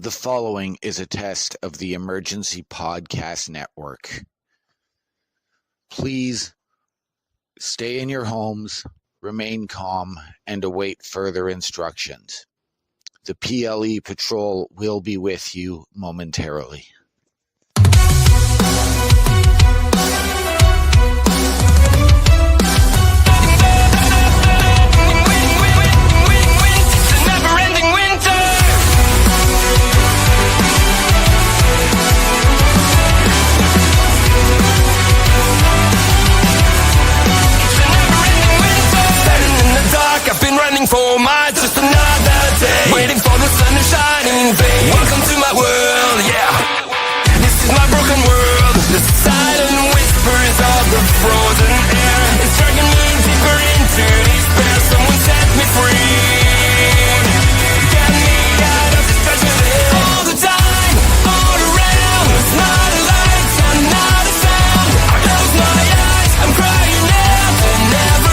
The following is a test of the Emergency Podcast Network. Please stay in your homes, remain calm, and await further instructions. The PLE Patrol will be with you momentarily. For my just another day, waiting for the sun to shine in vain. Welcome to my world, yeah. This is my broken world. The silent whispers of the frozen air. It's dragging me deeper into despair. Someone set me free. Get me out of this treasure lair. All the time, all around. It's not a light, it's not a sound. I close my eyes, I'm crying out. The never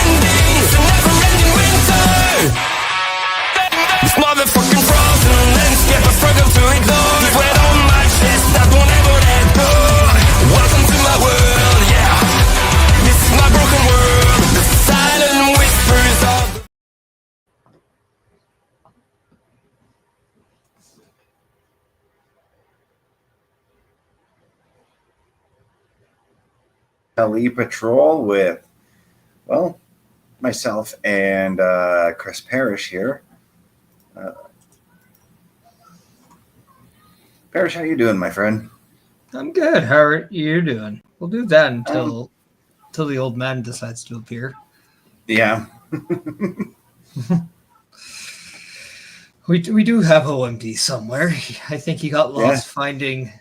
ending, it's a never ending winter. This motherfucking frozen landscape I struggle to ignore. Keep weight on my chest, I won't ever let go. Welcome to my world, yeah. This is my broken world. The silent whispers of PLE Patrol with, well, myself and Chris Parrish here. Parrish, how you doing, my friend? I'm good. How are you doing? We'll do that until the old man decides to appear. Yeah. We do have OMD somewhere. I think he got lost going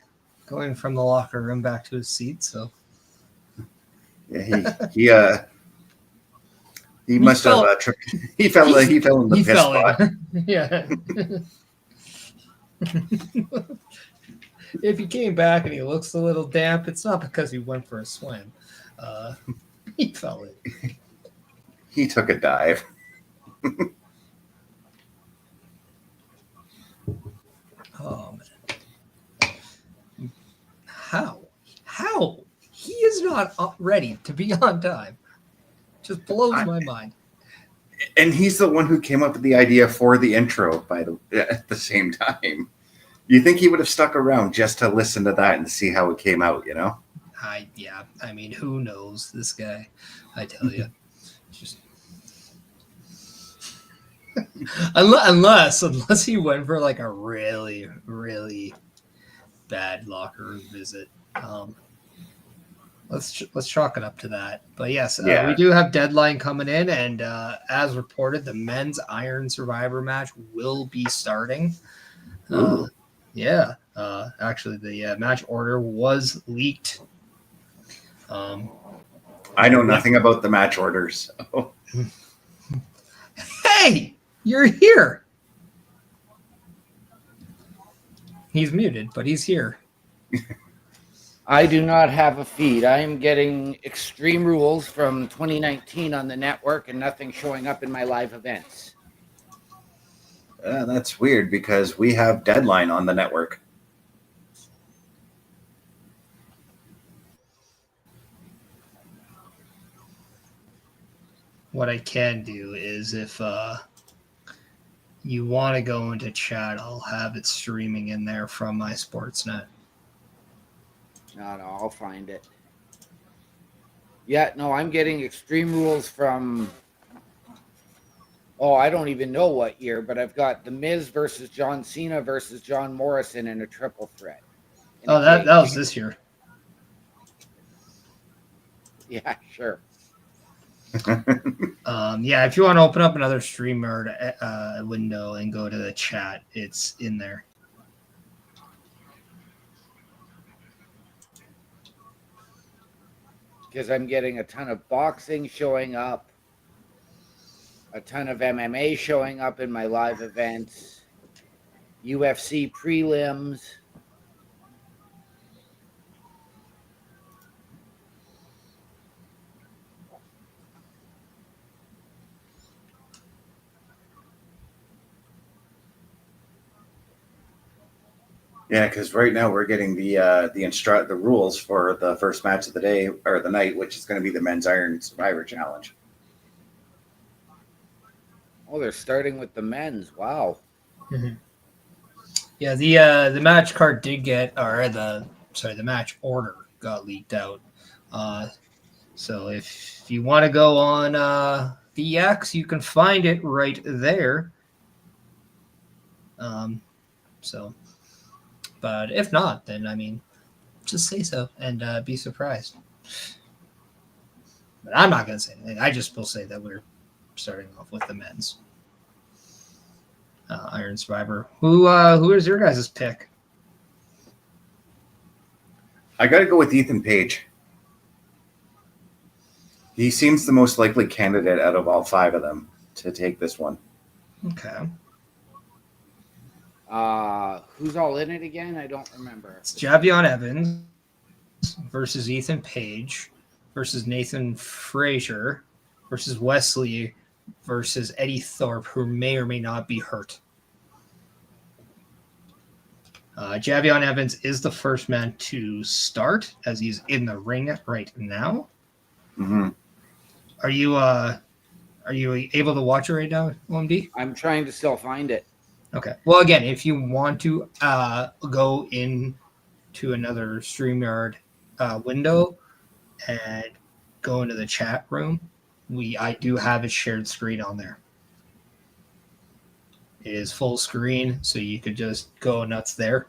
from the locker room back to his seat. So yeah, he must have tripped. He fell in the piss spot. Yeah. If he came back and he looks a little damp, it's not because he went for a swim. He fell in. He took a dive. Oh man. How? He is not ready to be on time. Just blows my mind. And he's the one who came up with the idea for the intro at the same time. You think he would have stuck around just to listen to that and see how it came out, you know? I mean, who knows this guy? I tell you. Just unless he went for like a really, really bad locker room visit. Let's chalk it up to that. But yes, we do have Deadline coming in, and as reported, the men's Iron Survivor match will be starting. Actually, the match order was leaked. I know nothing about the match orders. So. Hey, you're here. He's muted, but he's here. I do not have a feed. I am getting Extreme Rules from 2019 on the network and nothing showing up in my live events. That's weird because we have Deadline on the network. What I can do is if you want to go into chat, I'll have it streaming in there from my Sportsnet. No, I'll find it. Yeah, no, I'm getting Extreme Rules from, I don't even know what year, but I've got The Miz versus John Cena versus John Morrison in a triple threat. That was this year. Yeah, sure. If you want to open up another streamer window and go to the chat, it's in there. Because I'm getting a ton of boxing showing up, a ton of MMA showing up in my live events, UFC prelims. Yeah, because right now we're getting the rules for the first match of the day or the night, which is going to be the Men's Iron Survivor Challenge. Oh, they're starting with the men's. Wow. Mm-hmm. Yeah, the match card did get, or the match order got leaked out. So if you want to go on VX, you can find it right there. But if not, then I mean, just say so and be surprised. But I'm not going to say anything. I just will say that we're starting off with the men's Iron Survivor. Who is your guys' pick? I got to go with Ethan Page. He seems the most likely candidate out of all 5 of them to take this one. Okay. Who's all in it again? I don't remember. It's Tavion Evans versus Ethan Page versus Nathan Frazer versus Wes Lee versus Eddy Thorpe, who may or may not be hurt. Tavion Evans is the first man to start as he's in the ring right now. Mm-hmm. Are you able to watch it right now, OMD? I'm trying to still find it. Okay. Well, again, if you want to go into another StreamYard window and go into the chat room, I do have a shared screen on there. It is full screen, so you could just go nuts there.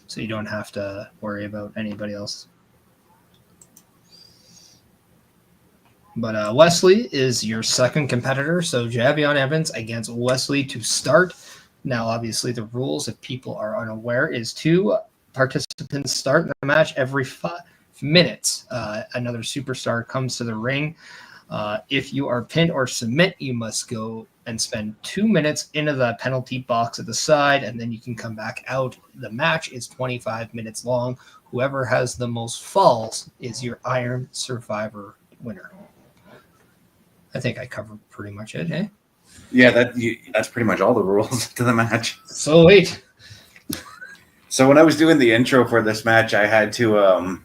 So you don't have to worry about anybody else. But Wes Lee is your second competitor. So Tavion Evans against Wes Lee to start. Now, obviously, the rules, if people are unaware, is 2 participants start in the match every 5 minutes. Another superstar comes to the ring. If you are pinned or submit, you must go and spend 2 minutes into the penalty box at the side, and then you can come back out. The match is 25 minutes long. Whoever has the most falls is your Iron Survivor winner. I think I covered pretty much it, hey? Yeah, that's pretty much all the rules to the match. So wait. So when I was doing the intro for this match, I had to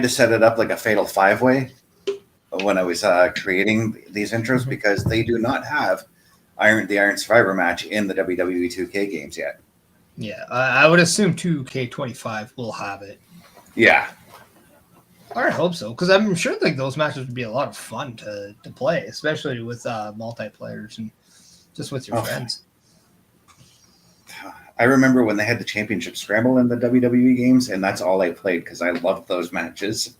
set it up like a fatal 5-way when I was creating these intros because they do not have the Iron Survivor match in the WWE 2K games yet. Yeah, I would assume 2K25 will have it. Yeah. I hope so, because I'm sure like those matches would be a lot of fun to play, especially with multiplayers and just with your friends. I remember when they had the Championship Scramble in the WWE games, and that's all I played because I loved those matches.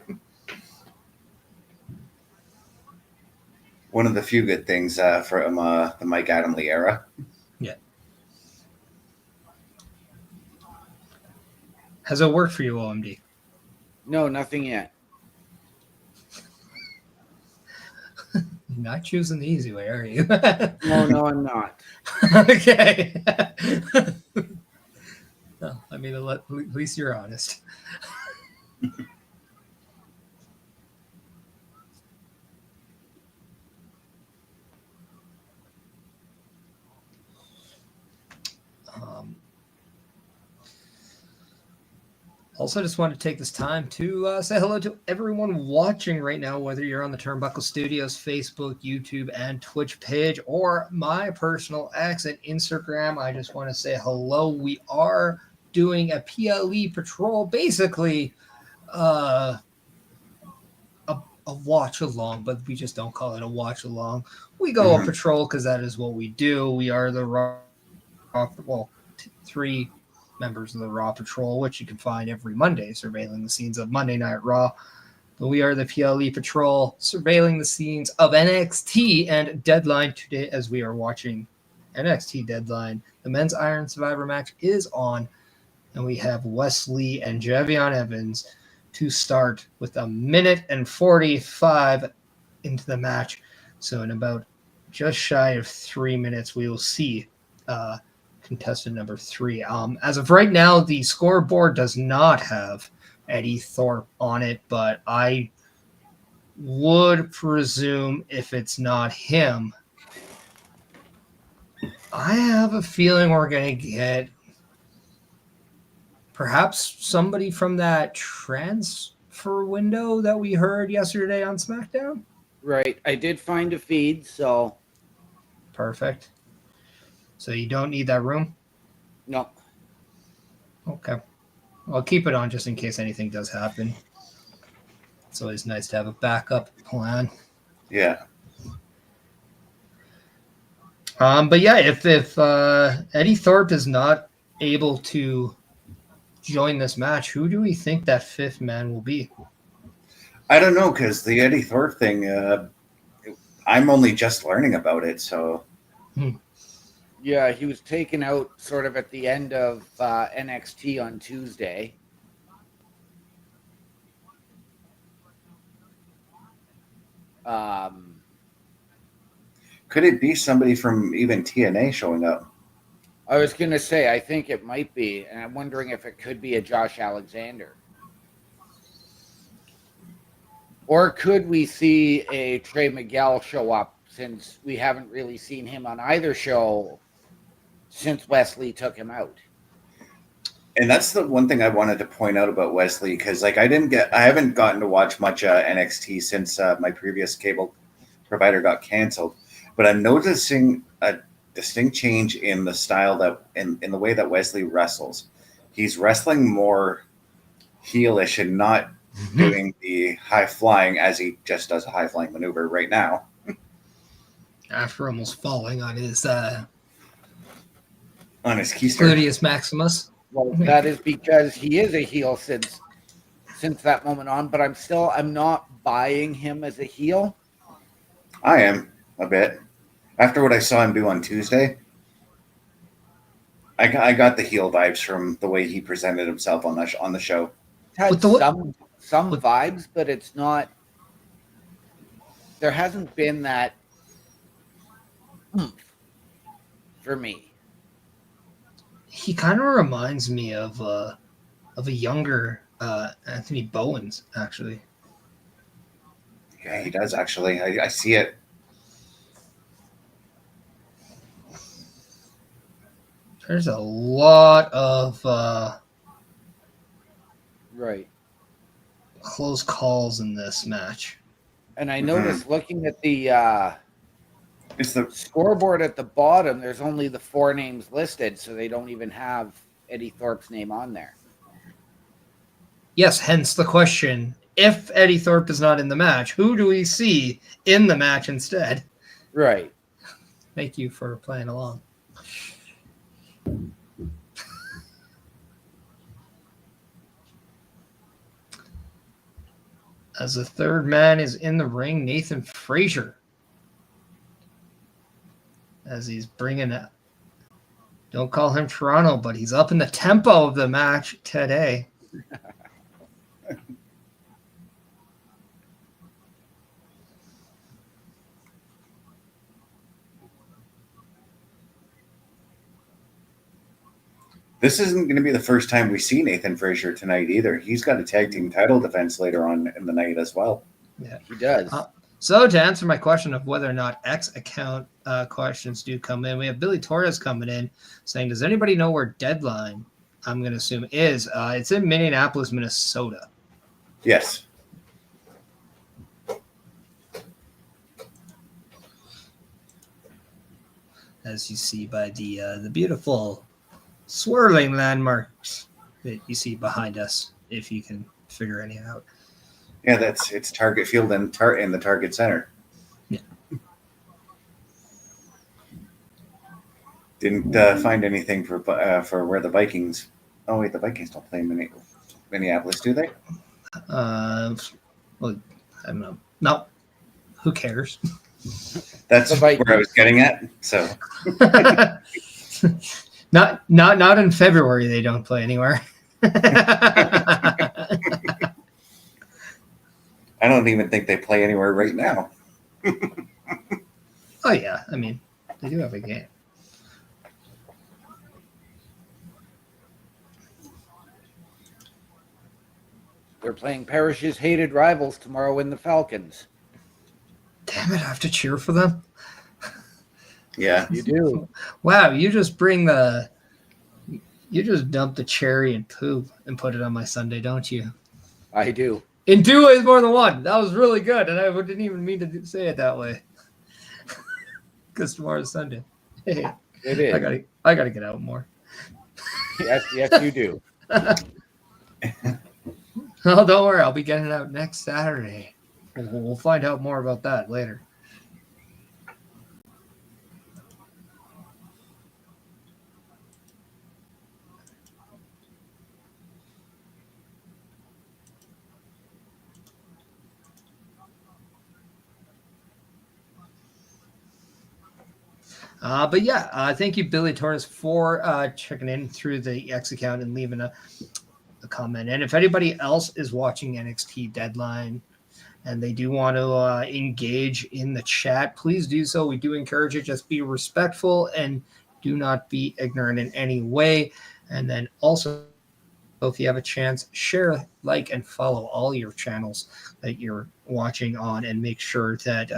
One of the few good things from the Mike Adamle era. Yeah. Has it worked for you, OMD? No, nothing yet. You're not choosing the easy way, are you? No, I'm not. Okay. Well, I mean, at least you're honest. Also, just wanted to take this time to say hello to everyone watching right now, whether you're on the Turnbuckle Studios Facebook, YouTube, and Twitch page, or my personal X and Instagram. I just want to say hello. We are doing a PLE Patrol, basically a watch along, but we just don't call it a watch along. We go a patrol because that is what we do. We are the three members of the Raw Patrol, which you can find every Monday, surveilling the scenes of Monday Night Raw. But we are the PLE Patrol, surveilling the scenes of NXT and Deadline today as we are watching NXT Deadline. The Men's Iron Survivor match is on, and we have Wes Lee and Tavion Evans to start with 1:45 into the match. So in about just shy of 3 minutes, we will see contestant number 3. As of right now, the scoreboard does not have Eddy Thorpe on it, but I would presume if it's not him, I have a feeling we're going to get perhaps somebody from that transfer window that we heard yesterday on SmackDown. Right. I did find a feed, so Perfect. So you don't need that room? no. Okay. I'll keep it on just in case anything does happen. It's always nice to have a backup plan. Yeah. But yeah, if Eddy Thorpe is not able to join this match, who do we think that fifth man will be? I don't know, because the Eddy Thorpe thing, I'm only just learning about it, so. Yeah, he was taken out sort of at the end of NXT on Tuesday. Could it be somebody from even TNA showing up? I was going to say, I think it might be, and I'm wondering if it could be a Josh Alexander. Or could we see a Trey Miguel show up, since we haven't really seen him on either show since Wes Lee took him out? And that's the one thing I wanted to point out about Wes Lee, because like I haven't gotten to watch much NXT since my previous cable provider got canceled, but I'm noticing a distinct change in the style that in the way that Wes Lee wrestles. He's wrestling more heelish and not doing the high flying as he just does a high flying maneuver right now. After almost falling on his On his keister. Gluteus Maximus. Well, that is because he is a heel since that moment on, but I'm not buying him as a heel. I am a bit. After what I saw him do on Tuesday, I got the heel vibes from the way he presented himself on the show. Had some vibes, but it's not. There hasn't been that for me. He kind of reminds me of a younger Anthony Bowens, actually. Yeah, he does actually. I see it. There's a lot of Right. close calls in this match. And I noticed looking at the It's the scoreboard at the bottom, there's only the 4 names listed, so they don't even have Eddy Thorpe's name on there. Yes, hence the question. If Eddy Thorpe is not in the match, who do we see in the match instead? Right. Thank you for playing along. As the third man is in the ring, Nathan Frazer. As he's bringing it. Don't call him Toronto, but he's up in the tempo of the match today. This isn't going to be the first time we see Nathan Frazer tonight either. He's got a tag team title defense later on in the night as well. Yeah, He does. So to answer my question of whether or not X account questions do come in, we have Billy Torres coming in saying, does anybody know where Deadline, I'm going to assume, is? It's in Minneapolis, Minnesota. Yes. As you see by the beautiful swirling landmarks that you see behind us, if you can figure any out. Yeah, it's Target Field and in the Target Center. Yeah. Didn't find anything for where the Vikings. Oh wait, the Vikings don't play in Minneapolis, do they? Well, I don't know. No, who cares? That's where I was getting at. So not in February. They don't play anywhere. I don't even think they play anywhere right now. Oh yeah, I mean they do have a game. They're playing Parrish's hated rivals tomorrow in the Falcons. Damn it, I have to cheer for them. Yeah, You do. Wow, you just bring the You just dump the cherry and poop and put it on my Sunday, don't you? I do. In 2 ways more than one. That was really good, and I didn't even mean to say it that way. Because tomorrow's Sunday. Hey, It is. I gotta get out more. Yes, you do. Oh, don't worry. I'll be getting out next Saturday. We'll find out more about that later. But yeah, thank you, Billy Torres, for checking in through the X account and leaving a comment. And if anybody else is watching NXT Deadline and they do want to engage in the chat, please do so. We do encourage it. Just be respectful and do not be ignorant in any way. And then also, if you have a chance, share, like, and follow all your channels that you're watching on, and make sure that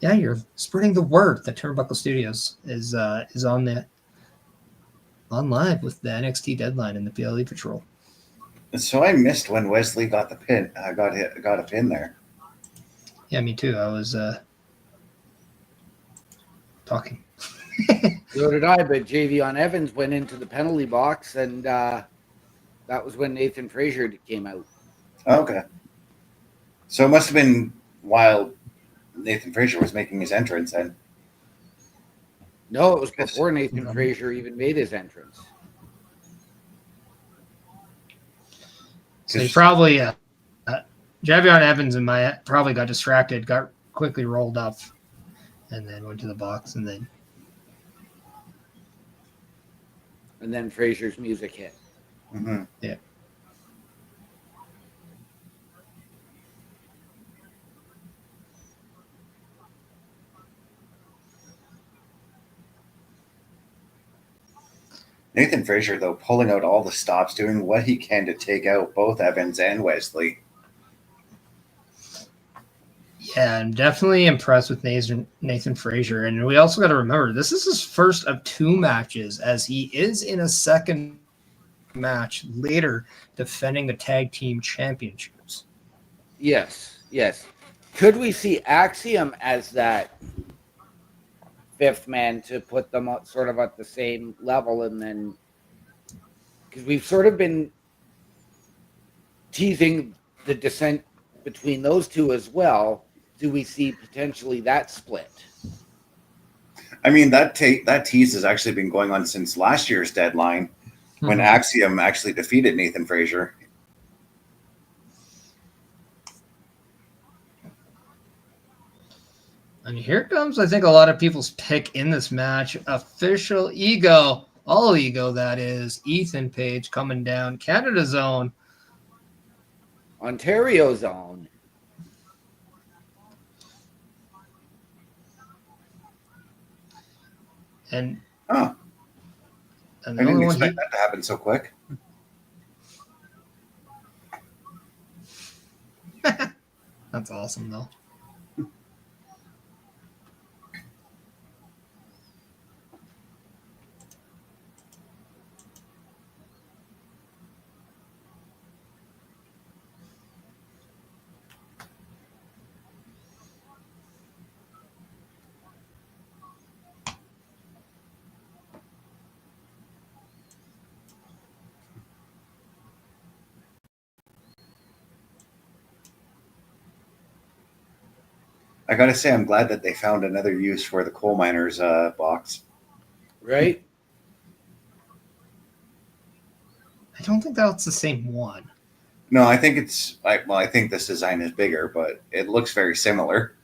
you're spreading the word that Turnbuckle Studios is on live with the NXT Deadline and the PLE Patrol. So I missed when Wes Lee got the pin. I got a pin there. Yeah, me too. I was talking. So did I, but Javion Evans went into the penalty box, and that was when Nathan Frazer came out. Okay. So it must have been while Nathan Frazer was making his entrance then. No, it was before Nathan Frazer even made his entrance. So he probably Javion Evans and my probably got distracted, got quickly rolled up, and then went to the box, and then Frazer's music hit. Mm-hmm. Yeah. Nathan Frazer, though, pulling out all the stops, doing what he can to take out both Evans and Wes Lee. Yeah, I'm definitely impressed with Nathan Frazer. And we also got to remember, this is his first of 2 matches, as he is in a second match later defending the tag team championships. Yes. Could we see Axiom as that 5th man to put them sort of at the same level? And then, because we've sort of been teasing the descent between those two as well, do we see potentially that split? I mean, that tease has actually been going on since last year's Deadline, when Axiom actually defeated Nathan Frazer. And here comes, I think, a lot of people's pick in this match. Official ego, all ego, that is. Ethan Page coming down. Canada's own. Ontario's own. And I didn't expect that to happen so quick. That's awesome, though. I gotta say, I'm glad that they found another use for the coal miners box. Right? I don't think that's the same one. No, I think it's I think this design is bigger, but it looks very similar.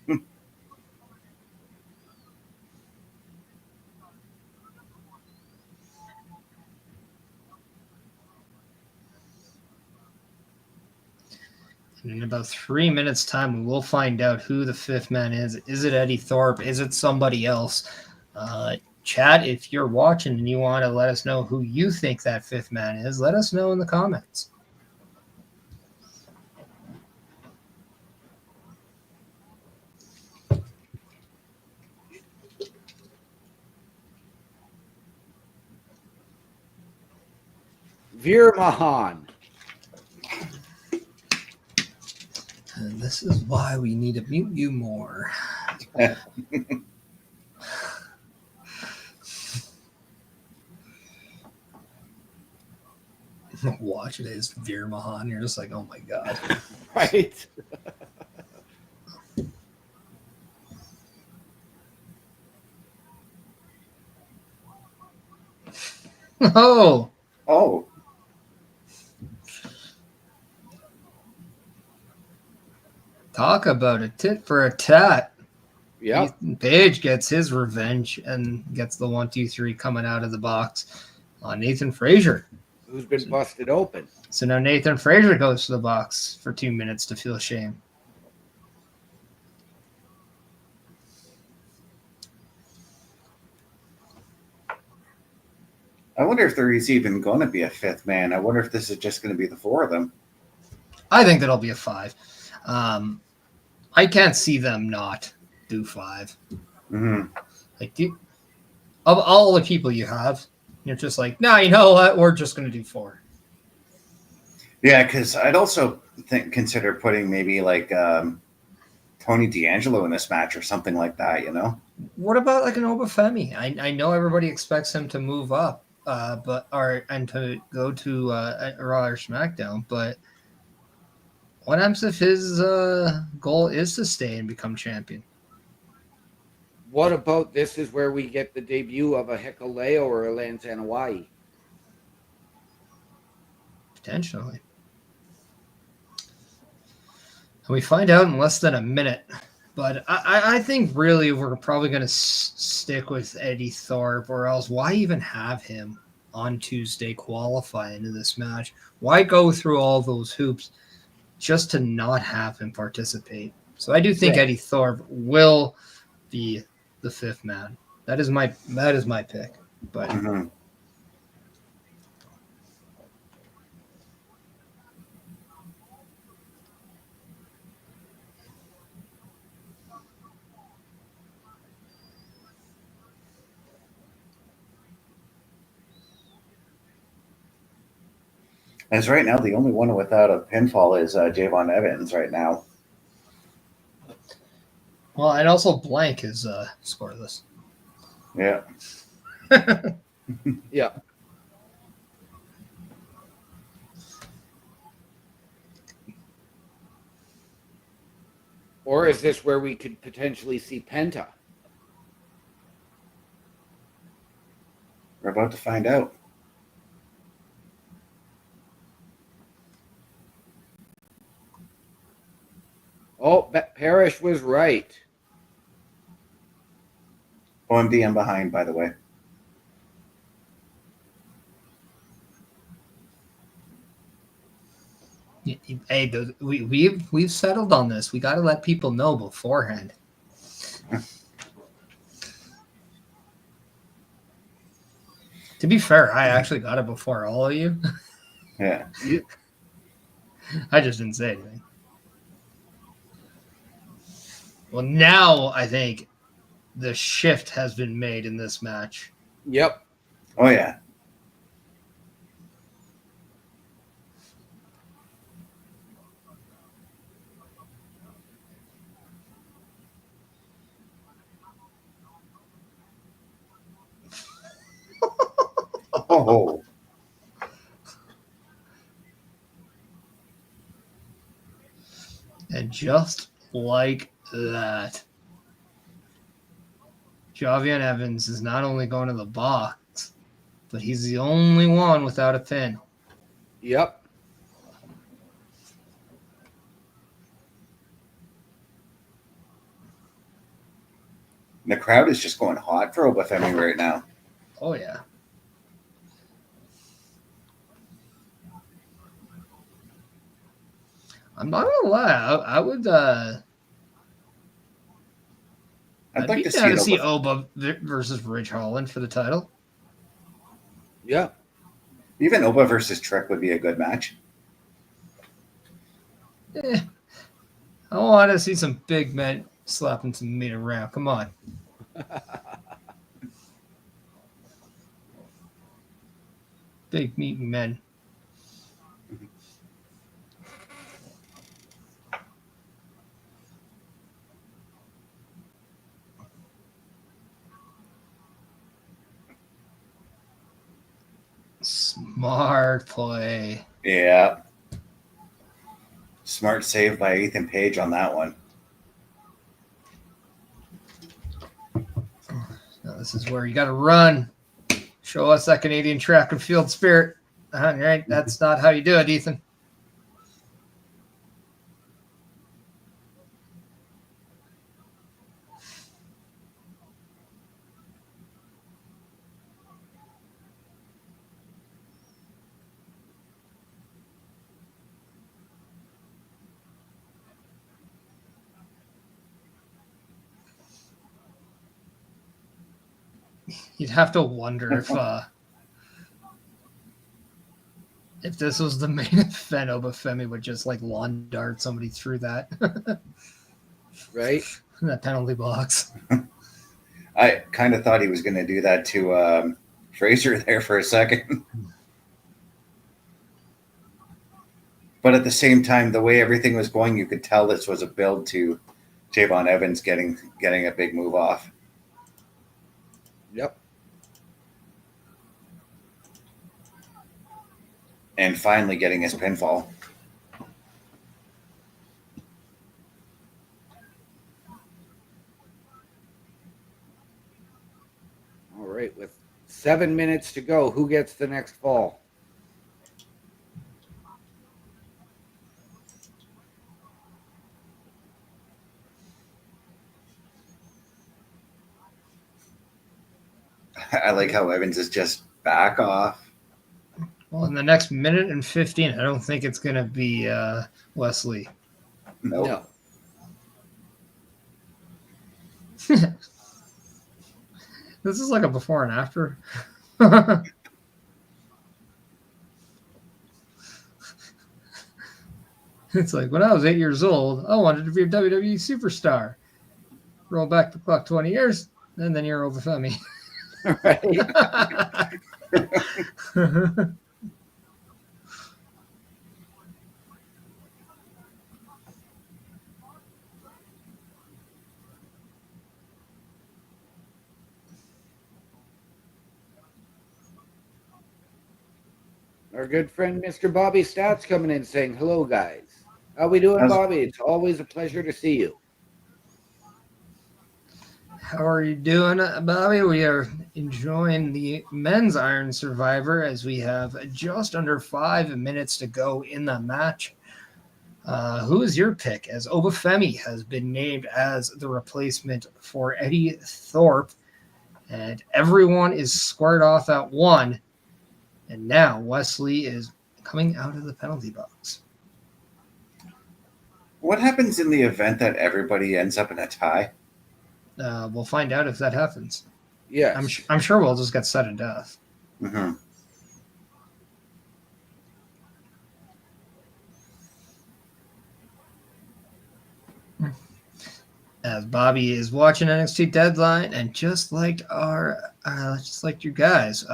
In about 3 minutes' time, we will find out who the 5th man is. Is it Eddy Thorpe? Is it somebody else? Chat, if you're watching and you want to let us know who you think that 5th man is, let us know in the comments. Veer Mahan. And this is why we need to mute you more. Watch it as Veer Mahan. You're just like, oh my god. Right? Oh, Oh, talk about a tit for a tat. Yep. Ethan Page gets his revenge and gets the 1-2-3 coming out of the box on Nathan Frazer. Who's been busted open. So now Nathan Frazer goes to the box for 2 minutes to feel shame. I wonder if there is even going to be a fifth man. I wonder if this is just going to be the four of them. I think that'll be a 5. I can't see them not do 5. Mm-hmm. Like, of all the people you have, you're just like, no, you know what? We're just going to do 4. Yeah, because I'd also consider putting maybe like Tony D'Angelo in this match or something like that, you know? What about like an Obafemi? I know everybody expects him to move up, and to go to Raw or SmackDown, but what happens if his goal is to stay and become champion? What about this is where we get the debut of a Hikuleo or a Lance Hawaii? Potentially. And we find out in less than a minute. But I think really we're probably going to stick with Eddy Thorpe, or else why even have him on Tuesday qualifying in this match? Why go through all those hoops just to not have him participate? So I do think Eddy Thorpe will be the 5th man. That is my pick. But Mm-hmm. As right now, the only one without a pinfall is Javon Evans right now. well, and also Blank is scoreless. Yeah. Yeah. Or is this where we could potentially see Penta? We're about to find out. Oh, Parrish was right. OMD, I'm behind, by the way. Hey, we've settled on this. We got to let people know beforehand. To be fair, I actually got it before all of you. Yeah. I just didn't say anything. Well, now I think the shift has been made in this match. Yep. Oh, yeah. Oh. And just like that, Javion Evans is not only going to the box, but he's the only one without a pin. Yep. The crowd is just going hot for Obafemi right now. Oh, yeah. I'm not gonna lie. I would. I'd I'd like be to down to see see Oba versus Ridge Holland for the title. Yeah. Even Oba versus Trick would be a good match. I want to see some big men slapping some meat around. Come on. Big meat men. Smart play. Yeah. Smart save by Ethan Page on that one. Now, this is where you got to run. Show us that Canadian track and field spirit. Right? That's not how you do it, Ethan. You'd have to wonder if this was the main event, Obafemi would just like lawn dart somebody through that. Right? That penalty box. I kind of thought he was going to do that to Frazer there for a second. But at the same time, the way everything was going, you could tell this was a build to Javon Evans getting a big move off. Yep. And finally getting his pinfall. All right. With 7 minutes to go, who gets the next fall? I like how Evans is just back off. Well, in the next minute and 15, I don't think it's going to be Wes Lee. Nope. No. This is like a before and after. It's like, when I was 8 years old, I wanted to be a WWE superstar. Roll back the clock 20 years, and then you're Obafemi. Right. Our good friend Mr. Bobby Stats coming in saying, hello, guys. How we doing, Bobby? It's always a pleasure to see you. How are you doing, Bobby? We are enjoying the men's Iron Survivor as we have just under 5 minutes to go in the match. Who is your pick? As Obafemi has been named as the replacement for Eddy Thorpe, and everyone is squared off at 1. And now Wes Lee is coming out of the penalty box. What happens in the event that everybody ends up in a tie? We'll find out if that happens. Yes. I'm sure we'll just get sudden death. Mm-hmm. As Bobby is watching NXT Deadline, and just like you guys,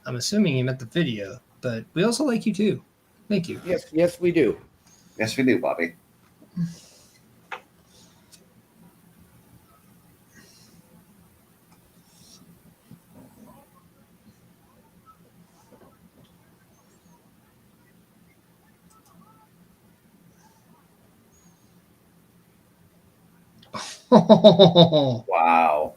I'm assuming you meant the video, but we also like you too. Thank you. Yes, we do. Yes, we do, Bobby. Wow.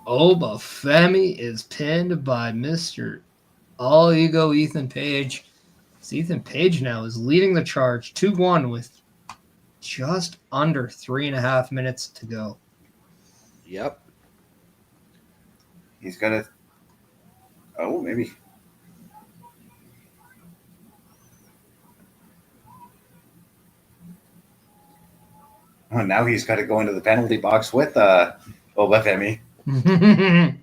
Obafemi is pinned by Mr. All Ego Ethan Page. So Ethan Page now is leading the charge 2-1 with just under 3.5 minutes to go. Yep. He's got a... Oh, maybe... Oh, now he's got to go into the penalty box with Obafemi. I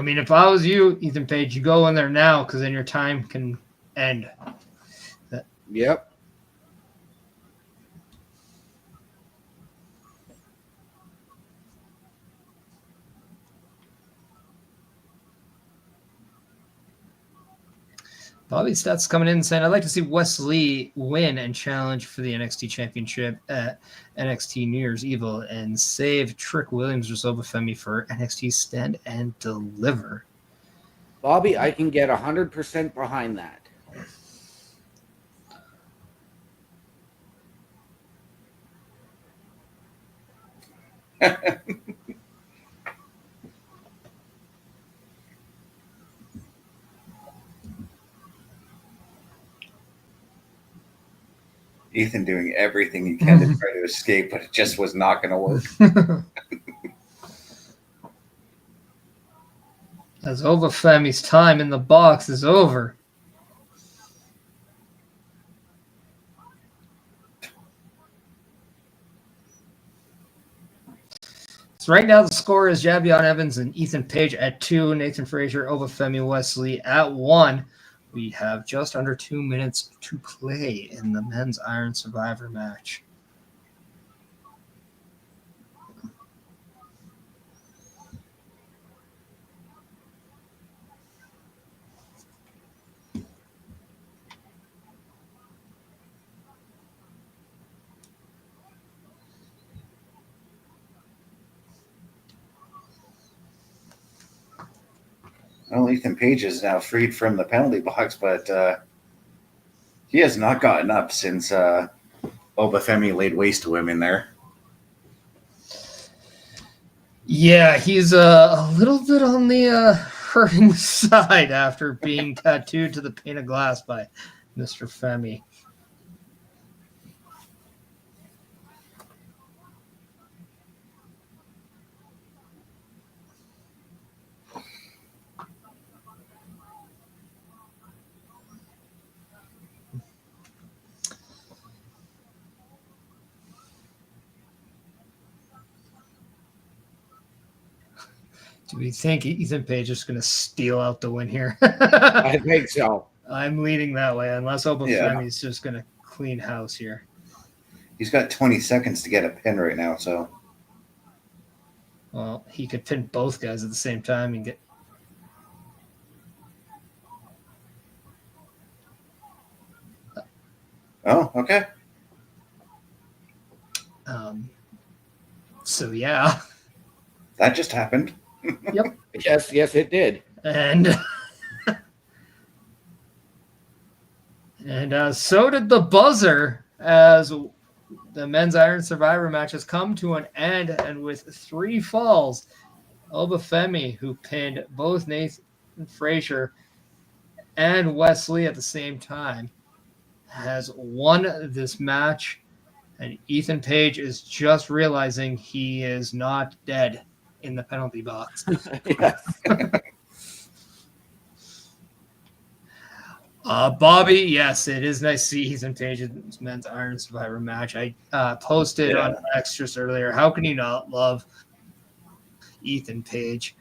mean, if I was you, Ethan Page, you go in there now because then your time can end. Yep. Bobby Stats coming in and saying, I'd like to see Wes Lee win and challenge for the NXT Championship at NXT New Year's Evil and save Trick Williams or Obafemi for NXT Stand and Deliver. Bobby, I can get 100% behind that. Ethan doing everything he can to try to escape, but it just was not going to work. As Obafemi's time in the box is over. So right now the score is Javion Evans and Ethan Page at 2, Nathan Frazer, Obafemi, Wes Lee at 1. We have just under 2 minutes to play in the men's Iron Survivor match. Well, Ethan Page is now freed from the penalty box, but he has not gotten up since Obafemi laid waste to him in there. Yeah, he's a little bit on the hurting side after being tattooed to the pane of glass by Mr. Femi. Do we think Ethan Page is going to steal out the win here? I think so. I'm leading that way, unless Obafemi's just going to clean house here. He's got 20 seconds to get a pin right now, so. Well, he could pin both guys at the same time and get. Oh, okay. So, yeah. That just happened. Yep. Yes, it did. And so did the buzzer as the men's Iron Survivor match has come to an end, and with 3 falls, Obafemi, who pinned both Nathan Frazer and Wes Lee at the same time, has won this match, and Ethan Page is just realizing he is not dead in the penalty box. Yes. Bobby, yes, it is nice to see Ethan Page's men's Iron Survivor match. I posted on X just earlier. How can you not love Ethan Page?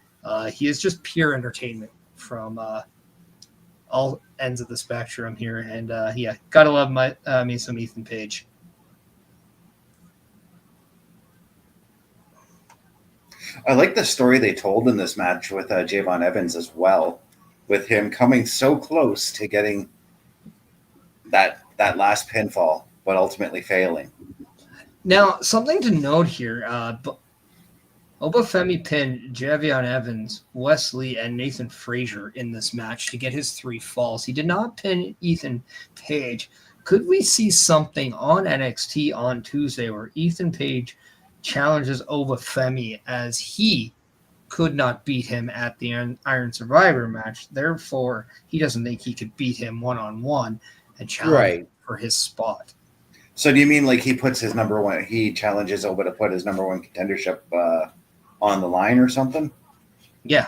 He is just pure entertainment from all ends of the spectrum here. And yeah, gotta love me some Ethan Page. I like the story they told in this match with Javon Evans as well, with him coming so close to getting that last pinfall, but ultimately failing. Now, something to note here, Obafemi pinned Javion Evans, Wes Lee, and Nathan Frazer in this match to get his 3 falls. He did not pin Ethan Page. Could we see something on NXT on Tuesday where Ethan Page challenges Obafemi, as he could not beat him at the Iron Survivor match? Therefore, he doesn't think he could beat him one-on-one and challenge for his spot. So do you mean like he puts his number one, he challenges Oba to put his number 1 contendership on the line or something? Yeah.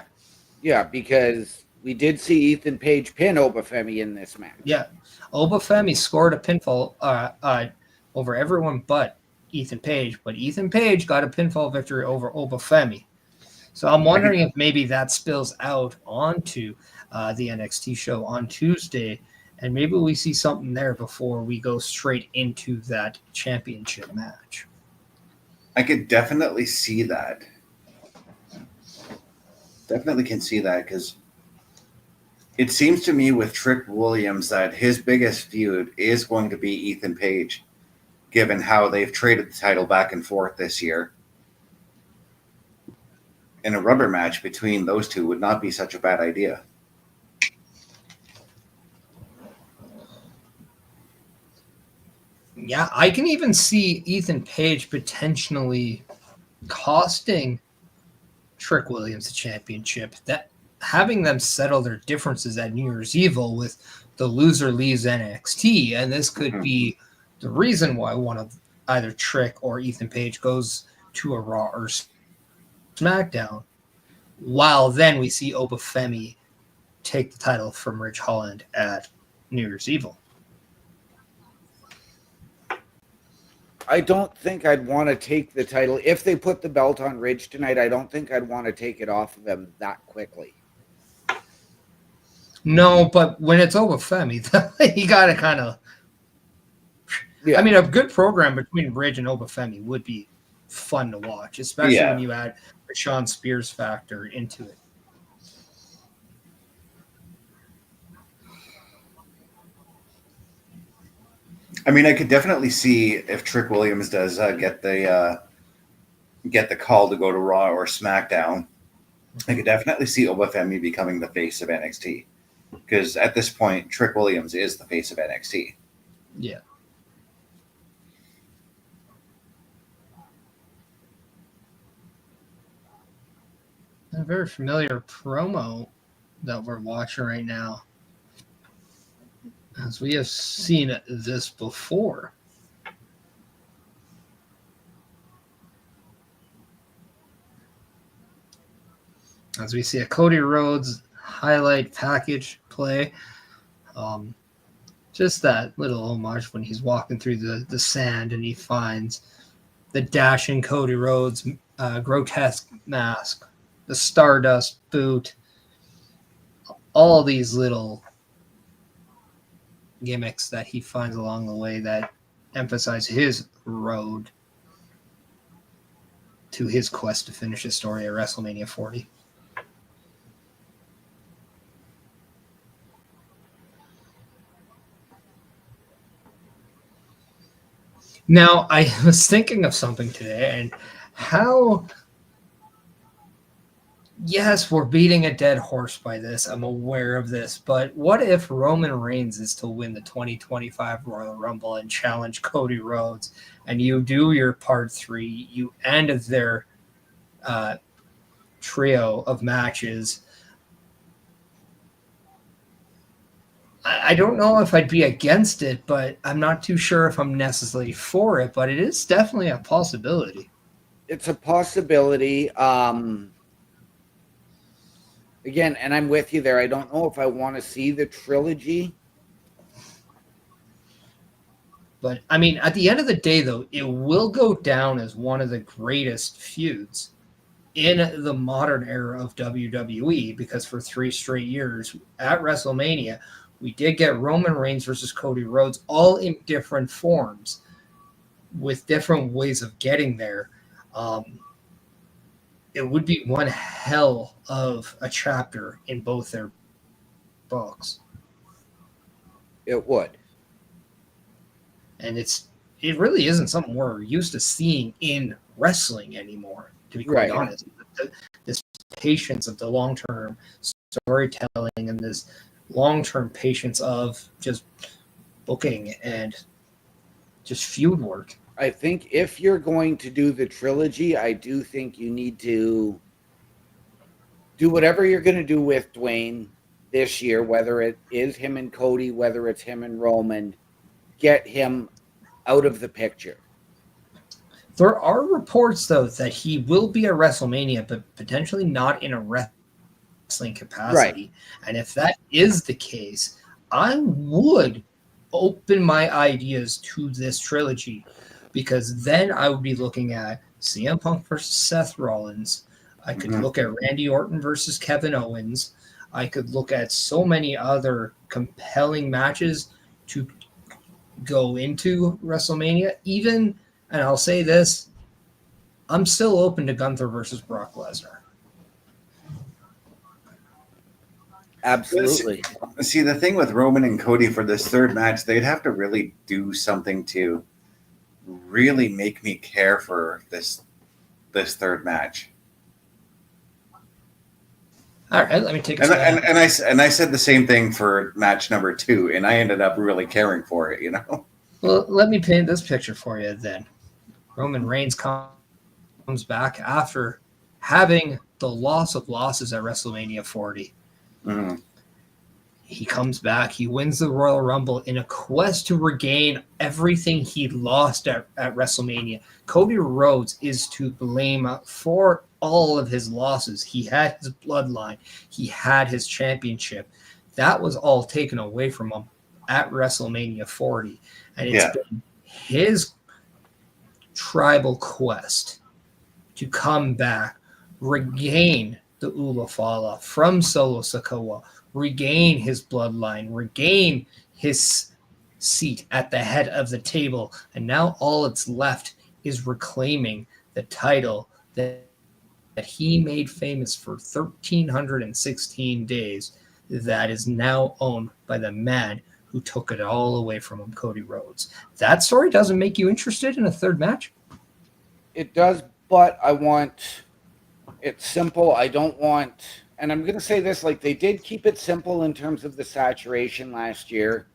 Yeah, because we did see Ethan Page pin Obafemi in this match. Yeah. Obafemi scored a pinfall over everyone but Ethan Page, but Ethan Page got a pinfall victory over Obafemi. So I'm wondering if maybe that spills out onto the NXT show on Tuesday, and maybe we see something there before we go straight into that championship match. I could definitely see that. Definitely can see that, because It seems to me with Trick Williams that his biggest feud is going to be Ethan Page, given how they've traded the title back and forth this year. And a rubber match between those two would not be such a bad idea. Yeah, I can even see Ethan Page potentially costing Trick Williams the championship. That having them settle their differences at New Year's Evil with the loser leaves NXT, and this could be the reason why one of either Trick or Ethan Page goes to a Raw or SmackDown. While then we see Obafemi take the title from Ridge Holland at New Year's Evil. I don't think I'd want to take the title. If they put the belt on Ridge tonight, I don't think I'd want to take it off of him that quickly. No, but when it's Obafemi, you got to kind of... Yeah. I mean, a good program between Ridge and Obafemi would be fun to watch, especially when you add the Sean Spears factor into it. I mean, I could definitely see if Trick Williams does get the call to go to Raw or SmackDown. I could definitely see Obafemi becoming the face of NXT, because at this point, Trick Williams is the face of NXT. Yeah. A very familiar promo that we're watching right now, as we have seen this before. As we see a Cody Rhodes highlight package play. Just that little homage when he's walking through the sand and he finds the dashing Cody Rhodes grotesque mask, the Stardust boot, all these little gimmicks that he finds along the way that emphasize his road to his quest to finish his story at WrestleMania 40. Now, I was thinking of something today, and how... Yes, we're beating a dead horse by this. I'm aware of this. But what if Roman Reigns is to win the 2025 Royal Rumble and challenge Cody Rhodes, and you do your part 3, you end their trio of matches? I don't know if I'd be against it, but I'm not too sure if I'm necessarily for it, but it is definitely a possibility. It's a possibility. Again, and I'm with you there. I don't know if I want to see the trilogy. But, I mean, at the end of the day, though, it will go down as one of the greatest feuds in the modern era of WWE, because for 3 straight years at WrestleMania, we did get Roman Reigns versus Cody Rhodes, all in different forms with different ways of getting there. It would be one hell of a chapter in both their books. It would. And it really isn't something we're used to seeing in wrestling anymore, to be quite honest. This patience of the long-term storytelling and this long-term patience of just booking and just feud work. I think if you're going to do the trilogy, I do think you need to do whatever you're going to do with Dwayne this year, whether it is him and Cody, whether it's him and Roman, get him out of the picture. There are reports, though, that he will be at WrestleMania, but potentially not in a wrestling capacity. Right. And if that is the case, I would open my ideas to this trilogy, because then I would be looking at CM Punk versus Seth Rollins. I could look at Randy Orton versus Kevin Owens. I could look at so many other compelling matches to go into WrestleMania. Even, and I'll say this, I'm still open to Gunther versus Brock Lesnar. Absolutely. See, the thing with Roman and Cody for this third match, they'd have to really do something to really make me care for this third match. All right, let me take a and I said the same thing for match number 2, and I ended up really caring for it, you know? Well, let me paint this picture for you then. Roman Reigns comes back after having the loss of losses at WrestleMania 40. Mm-hmm. He comes back. He wins the Royal Rumble in a quest to regain everything he lost at WrestleMania. Cody Rhodes is to blame for all of his losses. He had his bloodline. He had his championship. That was all taken away from him at WrestleMania 40. And it's been his tribal quest to come back, regain the Ula Fala from Solo Sikoa, regain his bloodline, regain his seat at the head of the table. And now all that's left is reclaiming the title that he made famous for 1,316 days that is now owned by the man who took it all away from him, Cody Rhodes. That story doesn't make you interested in a third match? It does, but I want it simple. I don't want, and I'm going to say this, like they did keep it simple in terms of the saturation last year.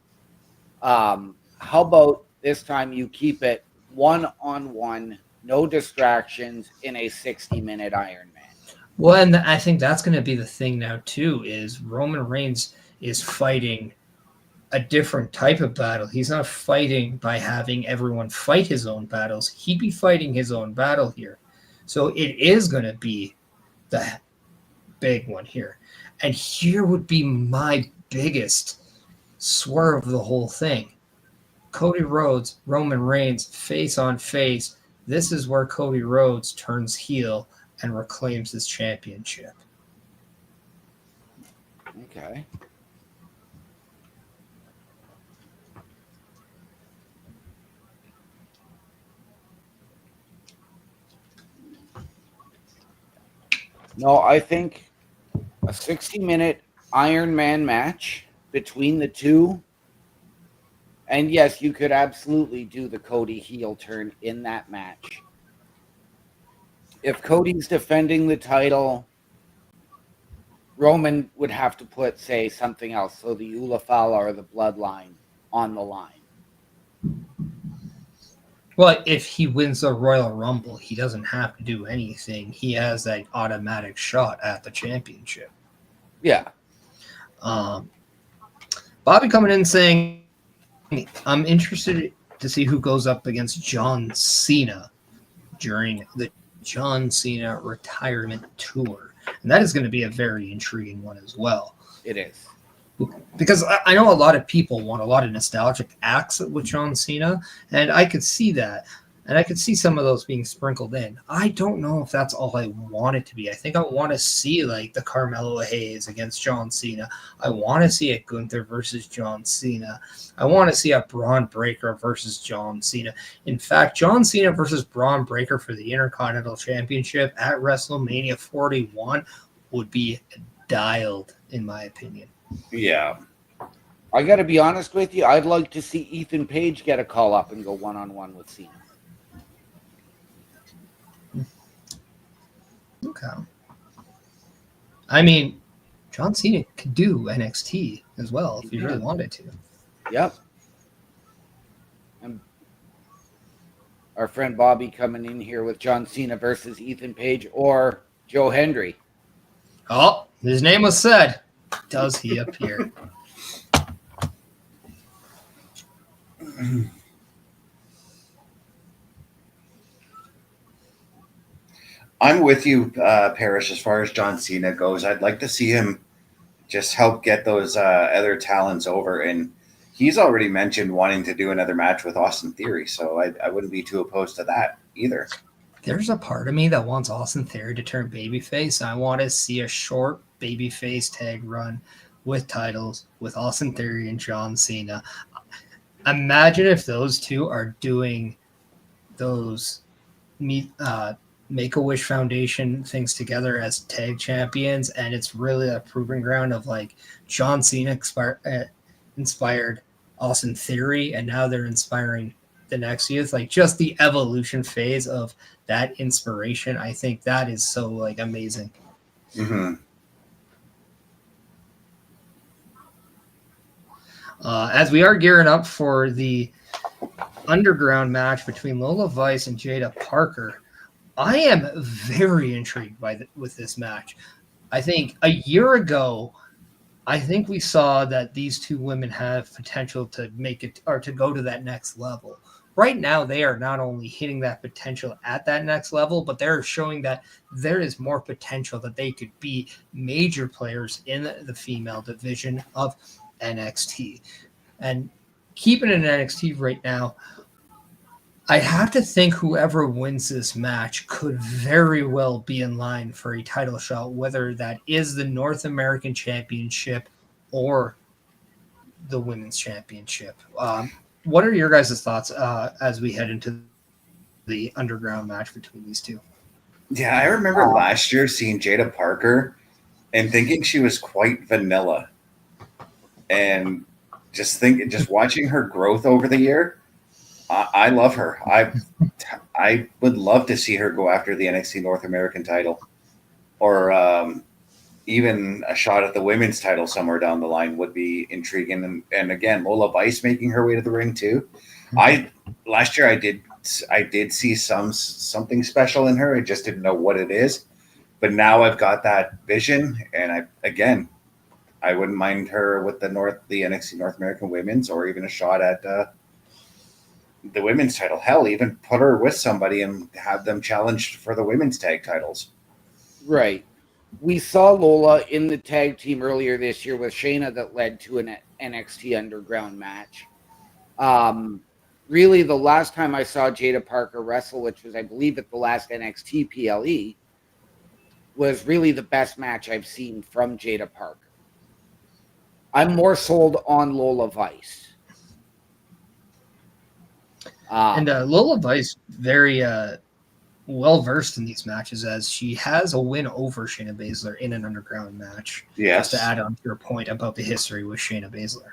How about this time you keep it one-on-one, no distractions in a 60-minute Iron Man? Well, and I think that's going to be the thing now, too, is Roman Reigns is fighting a different type of battle. He's not fighting by having everyone fight his own battles. He'd be fighting his own battle here. So it is going to be the big one here. And here would be my biggest swerve of the whole thing. Cody Rhodes, Roman Reigns, face on face. This is where Cody Rhodes turns heel and reclaims his championship. Okay. No, I think a 60-minute Iron Man match between the two. And yes, you could absolutely do the Cody heel turn in that match. If Cody's defending the title, Roman would have to put, say, something else. So the Ula Fala or the bloodline on the line. Well, if he wins the Royal Rumble, he doesn't have to do anything. He has that automatic shot at the championship. Yeah. Bobby coming in saying, I'm interested to see who goes up against John Cena during the John Cena retirement tour. And that is going to be a very intriguing one as well. It is. Because I know a lot of people want a lot of nostalgic acts with John Cena, and I could see that. And I could see some of those being sprinkled in. I don't know if that's all I want it to be. I think I want to see like the Carmelo Hayes against John Cena. I want to see a Gunther versus John Cena. I want to see a Braun Breaker versus John Cena. In fact, John Cena versus Braun Breaker for the Intercontinental Championship at WrestleMania 41 would be dialed, in my opinion. Yeah. I got to be honest with you. I'd like to see Ethan Page get a call up and go one-on-one with Cena. Okay. I mean, John Cena could do NXT as well if he really wanted to. Yep. And our friend Bobby coming in here with John Cena versus Ethan Page or Joe Hendry. Oh, his name was said. Does he appear? I'm with you, Parrish, as far as John Cena goes. I'd like to see him just help get those other talents over. And he's already mentioned wanting to do another match with Austin Theory, so I wouldn't be too opposed to that either. There's a part of me that wants Austin Theory to turn babyface. I want to see a short babyface tag run with titles with Austin Theory and John Cena. Imagine if those two are doing those Make-A-Wish Foundation things together as tag champions, and it's really a proving ground of like John Cena inspired Austin Theory, and now they're inspiring the next youth. Like just the evolution phase of that inspiration, I think that is so like amazing. Mm-hmm. As we are gearing up for the underground match between Lola Vice and Jaida Parker, I am very intrigued with this match. I think a year ago, I think we saw that these two women have potential to make it or to go to that next level. Right now, they are not only hitting that potential at that next level, but they're showing that there is more potential that they could be major players in the female division of NXT. And keeping it in NXT right now, I have to think whoever wins this match could very well be in line for a title shot, whether that is the North American Championship or the Women's Championship. What are your guys' thoughts as we head into the underground match between these two? Yeah, I remember last year seeing Jaida Parker and thinking she was quite vanilla. And just watching her growth over the year, I love her. I would love to see her go after the NXT North American title, or even a shot at the women's title somewhere down the line would be intriguing. And again, Lola Vice making her way to the ring too. Last year I did see something special in her. I just didn't know what it is, but now I've got that vision, and I wouldn't mind her with the NXT North American Women's, or even a shot at the women's title. Hell, even put her with somebody and have them challenged for the women's tag titles. Right. We saw Lola in the tag team earlier this year with Shayna that led to an NXT Underground match. Really, the last time I saw Jaida Parker wrestle, which was, I believe, at the last NXT PLE, was really the best match I've seen from Jaida Parker. I'm more sold on Lola Vice. And Lola Vice, very well versed in these matches, as she has a win over Shayna Baszler in an underground match. Yes. Just to add on to your point about the history with Shayna Baszler.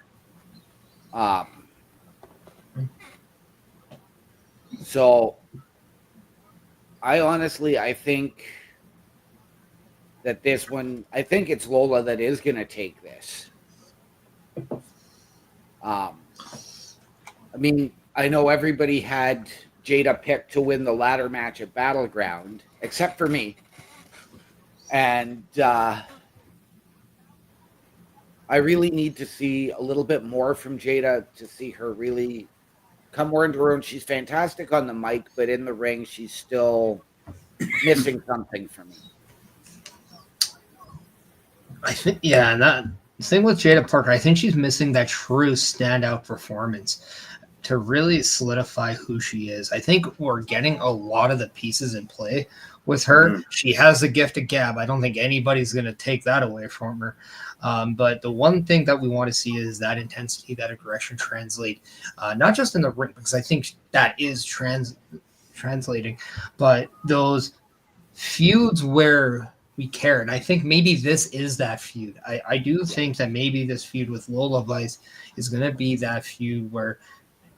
So, I think that this one, I think it's Lola that is going to take this. I mean, I know everybody had Jaida picked to win the ladder match at Battleground, except for me. And I really need to see a little bit more from Jaida to see her really come more into her own. She's fantastic on the mic, but in the ring, she's still missing something for me. I think, yeah, and that the thing with Jaida Parker, I think she's missing that true standout performance to really solidify who she is. I think we're getting a lot of the pieces in play with her. Mm-hmm. She has the gift of gab. I don't think anybody's going to take that away from her. But the one thing that we want to see is that intensity, that aggression translate, not just in the ring, because I think that is translating, but those feuds where we care. And I think maybe this is that feud. I do think that maybe this feud with Lola Vice is going to be that feud where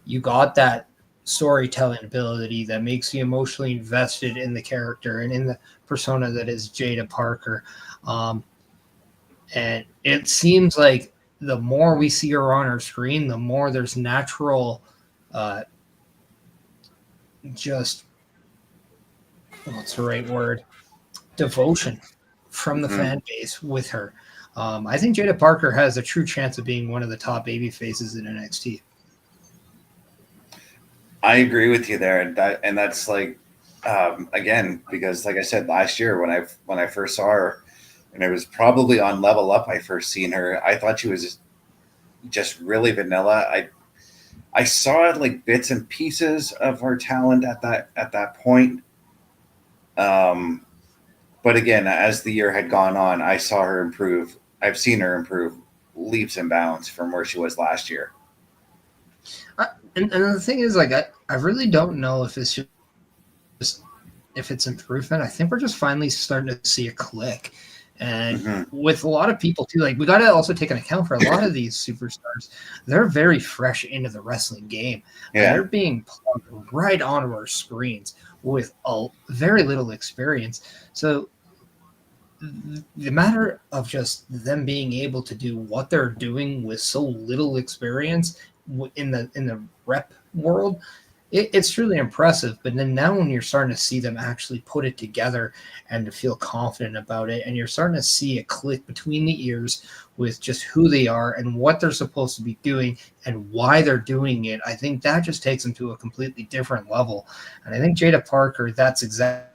you got that storytelling ability that makes you emotionally invested in the character and in the persona that is Jaida Parker. And it seems like the more we see her on our screen, the more there's natural just what's the right word? Devotion from the fan base with her. I think Jaida Parker has a true chance of being one of the top baby faces in NXT. I agree with you there, and that's like again, because like I said last year when I first saw her, and it was probably on Level Up I first seen her, I thought she was just really vanilla. I saw like bits and pieces of her talent at that point. But again, as the year had gone on, I saw her improve. I've seen her improve leaps and bounds from where she was last year. And the thing is, like, I really don't know if it's just if it's improvement, I think we're just finally starting to see a click. And with a lot of people too, like we got to also take an account for a lot of these superstars. They're very fresh into the wrestling game, and they're being plugged right onto our screens with very little experience. So the matter of just them being able to do what they're doing with so little experience in the rep world, it's truly impressive. But then now when you're starting to see them actually put it together and to feel confident about it, and you're starting to see a click between the ears with just who they are and what they're supposed to be doing and why they're doing it, I think that just takes them to a completely different level. And I think Jaida Parker, that's exactly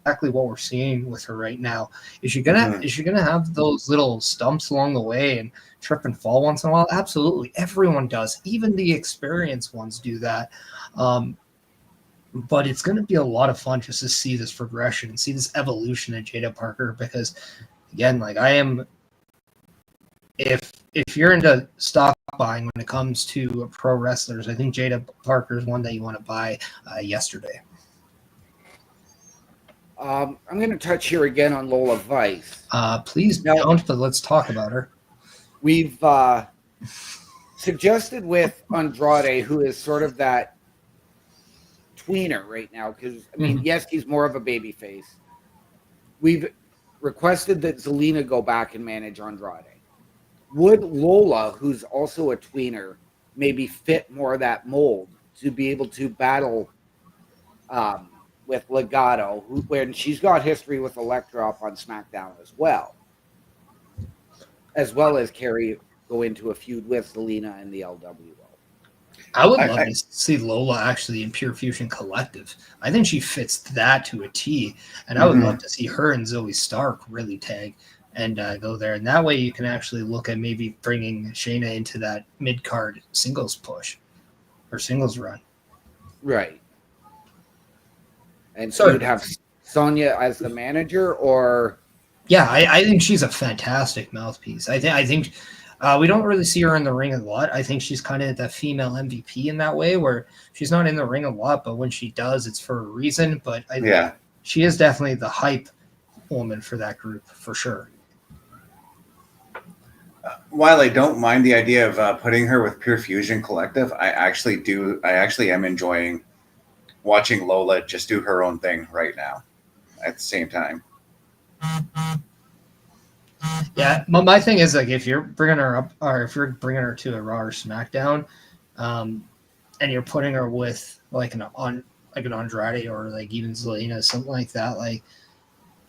what we're seeing with her right now. Is she gonna have those little stumps along the way and trip and fall once in a while? Absolutely, everyone does. Even the experienced ones do that. But it's going to be a lot of fun just to see this progression and see this evolution in Jaida Parker, because again, like I am, if you're into stock buying when it comes to pro wrestlers, I think Jaida Parker is one that you want to buy yesterday. I'm going to touch here again on Lola Vice. Please don't, but let's talk about her. We've suggested with Andrade, who is sort of that tweener right now, because I mean, yes, he's more of a baby face. We've requested that Zelina go back and manage Andrade. Would Lola, who's also a tweener, maybe fit more of that mold to be able to battle with Legato, when she's got history with Elektra up on SmackDown as well as go into a feud with Zelina and the LWO? I would love to see Lola actually in Pure Fusion Collective. I think she fits that to a T, and I would love to see her and Zoe Stark really tag and go there. And that way you can actually look at maybe bringing Shayna into that mid-card singles push or singles run. Right. And so you'd have Sonya as the manager, or... Yeah, I think she's a fantastic mouthpiece. I think we don't really see her in the ring a lot. I think she's kind of the female MVP in that way, where she's not in the ring a lot, but when she does, it's for a reason. But she is definitely the hype woman for that group, for sure. While I don't mind the idea of putting her with Pure Fusion Collective, I actually am enjoying watching Lola just do her own thing right now at the same time. Yeah, my thing is, like, if you're bringing her up, or if you're bringing her to a Raw or SmackDown, and you're putting her with like an Andrade or like even Zelina, something like that, like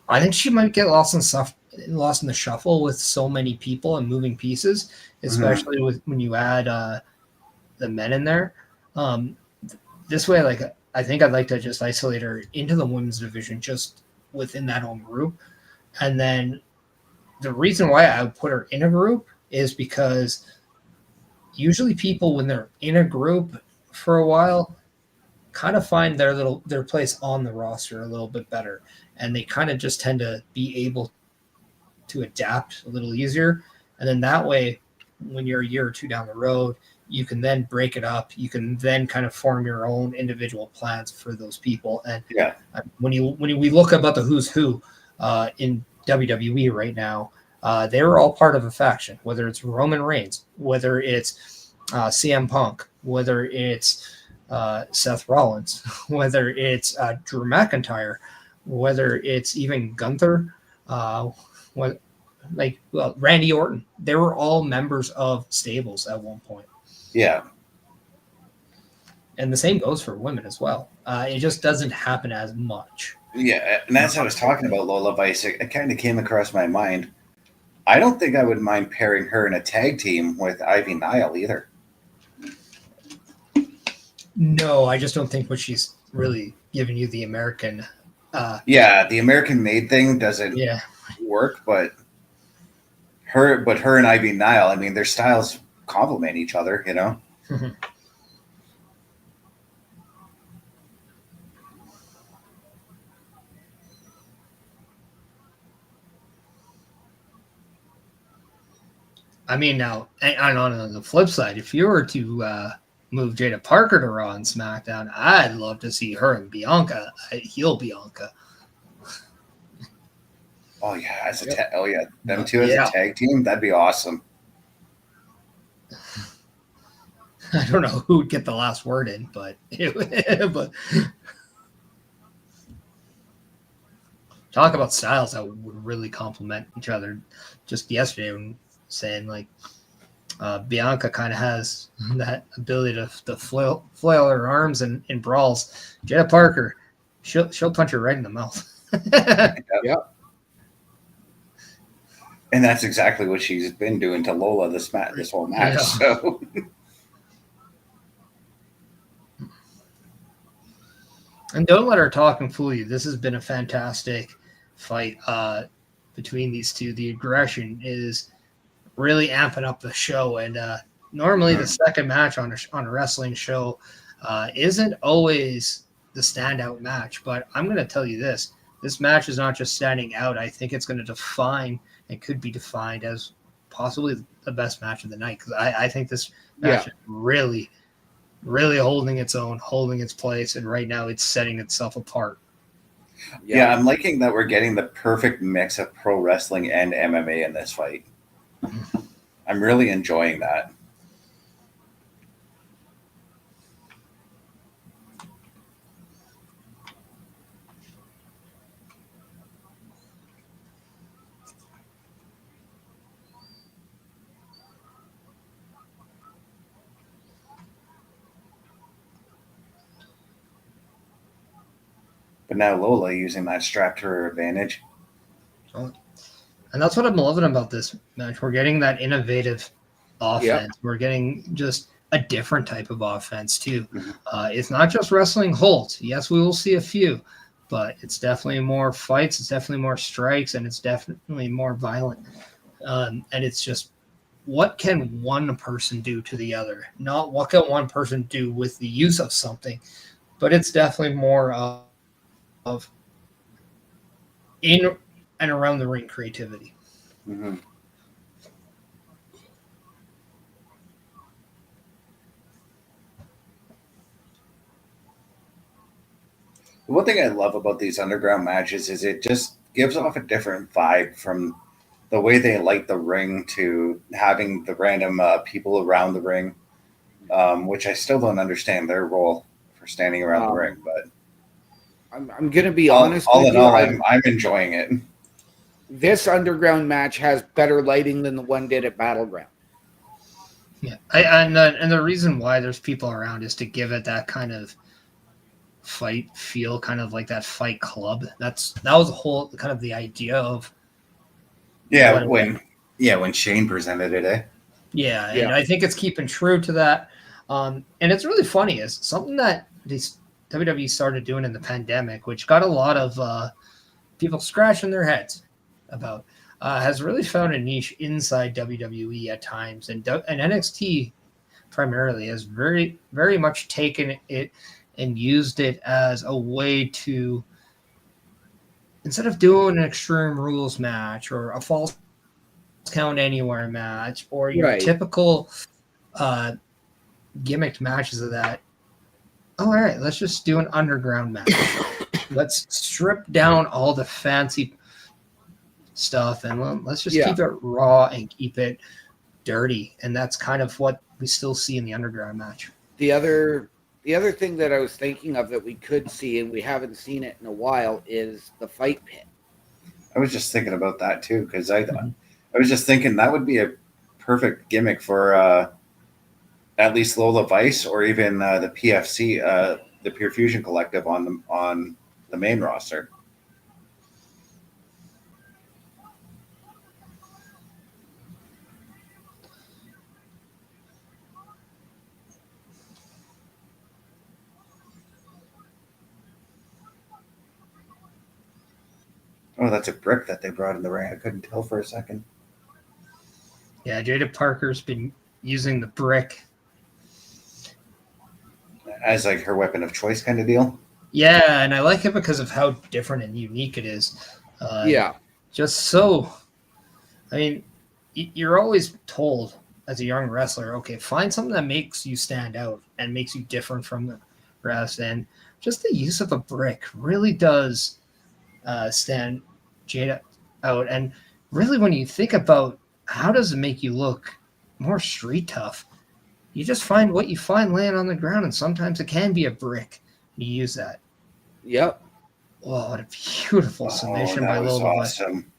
I think she might get lost in the shuffle with so many people and moving pieces, especially with when you add the men in there. This way, like I think I'd like to just isolate her into the women's division just within that own group, and then. The reason why I would put her in a group is because usually people, when they're in a group for a while, kind of find their place on the roster a little bit better, and they kind of just tend to be able to adapt a little easier. And then that way, when you're a year or two down the road, you can then break it up. You can then kind of form your own individual plans for those people. And when we look about the who's who in WWE right now, they were all part of a faction, whether it's Roman Reigns, whether it's CM Punk, whether it's Seth Rollins, whether it's Drew McIntyre, whether it's even Gunther, Randy Orton. They were all members of stables at one point. Yeah. And the same goes for women as well. It just doesn't happen as much. Yeah, and as I was talking about Lola Vice, it kind of came across my mind. I don't think I would mind pairing her in a tag team with Ivy Nile either. No, I just don't think what she's really giving you the American. The American made thing doesn't work, but her and Ivy Nile, I mean, their styles complement each other, you know. I mean, now, and on the flip side, if you were to move Jaida Parker to Raw and SmackDown, I'd love to see her and Bianca, heel Bianca. Oh yeah, them two as a tag team, that'd be awesome. I don't know who would get the last word in, but talk about styles that would really complement each other. Just yesterday, when saying like Bianca kind of has that ability to flail her arms in brawls. Jaida Parker, she'll punch her right in the mouth. Yep. And that's exactly what she's been doing to Lola this whole match. Yeah. So. And don't let her talk and fool you. This has been a fantastic fight between these two. The aggression is really amping up the show. And normally the second match on a wrestling show isn't always the standout match. But I'm going to tell you this. This match is not just standing out. I think it's going to define and could be defined as possibly the best match of the night. Because I think this match is really holding its own, holding its place, and right now it's setting itself apart. Yeah, I'm liking that we're getting the perfect mix of pro wrestling and MMA in this fight. I'm really enjoying that. But now Lola using that strap to her advantage. And that's what I'm loving about this match. We're getting that innovative offense. Yep. We're getting just a different type of offense, too. It's not just wrestling holds. Yes, we will see a few, but it's definitely more fights. It's definitely more strikes, and it's definitely more violent. And it's just, what can one person do to the other? Not what can one person do with the use of something, but it's definitely more of in and around the ring creativity. Mm-hmm. One thing I love about these underground matches is it just gives off a different vibe from the way they light the ring to having the random people around the ring, which I still don't understand their role for standing around the ring, but I'm going to be honest. All in all, I'm enjoying it. This underground match has better lighting than the one did at Battleground. Yeah, and the reason why there's people around is to give it that kind of fight feel, kind of like that fight club. That was the whole kind of the idea of. Yeah, when Shane presented it, eh? Yeah, and I think it's keeping true to that. And it's really funny. Is something that these WWE started doing in the pandemic, which got a lot of people scratching their heads about, has really found a niche inside WWE at times. And NXT primarily has very, very much taken it and used it as a way to, instead of doing an Extreme Rules match or a Falls Count Anywhere match or your typical gimmicked matches of that, all right, let's just do an underground match. Let's strip down all the fancy stuff and let's just keep it raw and keep it dirty. And that's kind of what we still see in the underground match. The other thing that I was thinking of that we could see, and we haven't seen it in a while, is the fight pit. I was just thinking about that too, because I was just thinking that would be a perfect gimmick for at least Lola Vice or even the PFC, the Pure Fusion Collective on the main roster. Oh, that's a brick that they brought in the ring. I couldn't tell for a second. Yeah, Jaida Parker's been using the brick as like her weapon of choice kind of deal. Yeah, and I like it because of how different and unique it is. Yeah. Just so, I mean, you're always told as a young wrestler, okay, find something that makes you stand out and makes you different from the rest. And just the use of a brick really does stand Jaida out. And really, when you think about how does it make you look more street tough, you just find what you find laying on the ground, and sometimes it can be a brick. You use that. Yep. Oh, what a beautiful submission by that was Lola. awesome.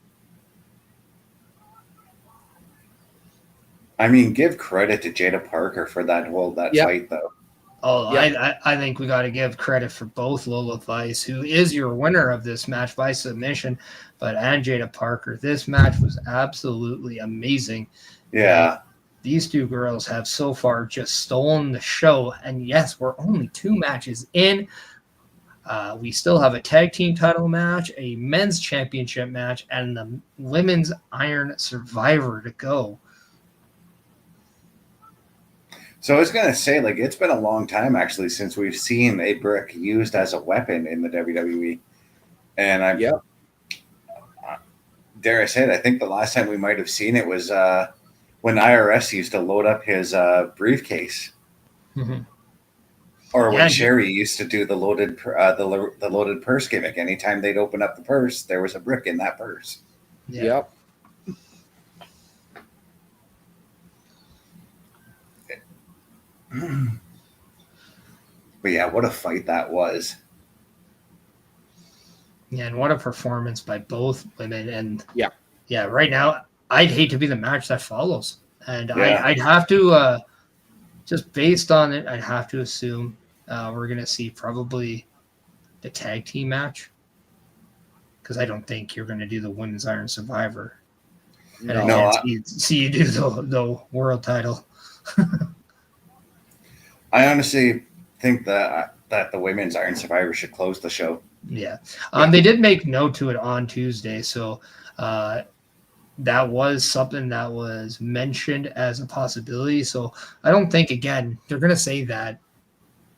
I mean, give credit to Jaida Parker for that fight, though. Oh, Yep. I think we got to give credit for both Lola Vice, who is your winner of this match by submission, and Jaida Parker. This match was absolutely amazing. Yeah. And these two girls have so far just stolen the show. And yes, we're only 2 matches in. We still have a tag team title match, a men's championship match, and the women's Iron Survivor to go. So I was going to say, like, it's been a long time, actually, since we've seen a brick used as a weapon in the WWE. And dare I say it, I think the last time we might have seen it was when IRS used to load up his briefcase. Mm-hmm. Or when Sherry used to do the loaded purse gimmick. Anytime they'd open up the purse, there was a brick in that purse. Yeah. Yep. But yeah, what a fight that was. Yeah, and what a performance by both women. And yeah, right now, I'd hate to be the match that follows. And I'd have to, just based on it, I'd have to assume we're going to see probably the tag team match. Because I don't think you're going to do the Women's Iron Survivor. And I can't see you do the world title. I honestly think that the Women's Iron Survivor should close the show. Yeah. They did make note to it on Tuesday. So that was something that was mentioned as a possibility. So I don't think, again, they're going to say that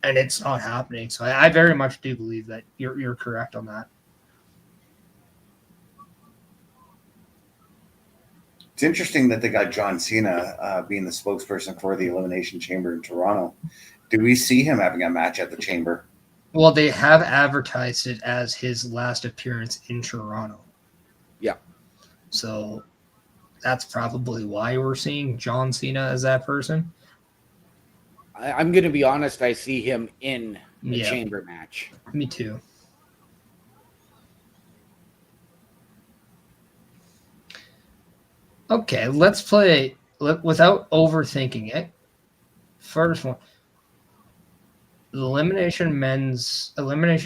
and it's not happening. So I very much do believe that you're correct on that. It's interesting that they got John Cena being the spokesperson for the Elimination Chamber in Toronto. Do we see him having a match at the Chamber? Well, they have advertised it as his last appearance in Toronto. Yeah. So that's probably why we're seeing John Cena as that person. I'm going to be honest. I see him in the Chamber match. Me too. Okay, let's play without overthinking it. First one. The Elimination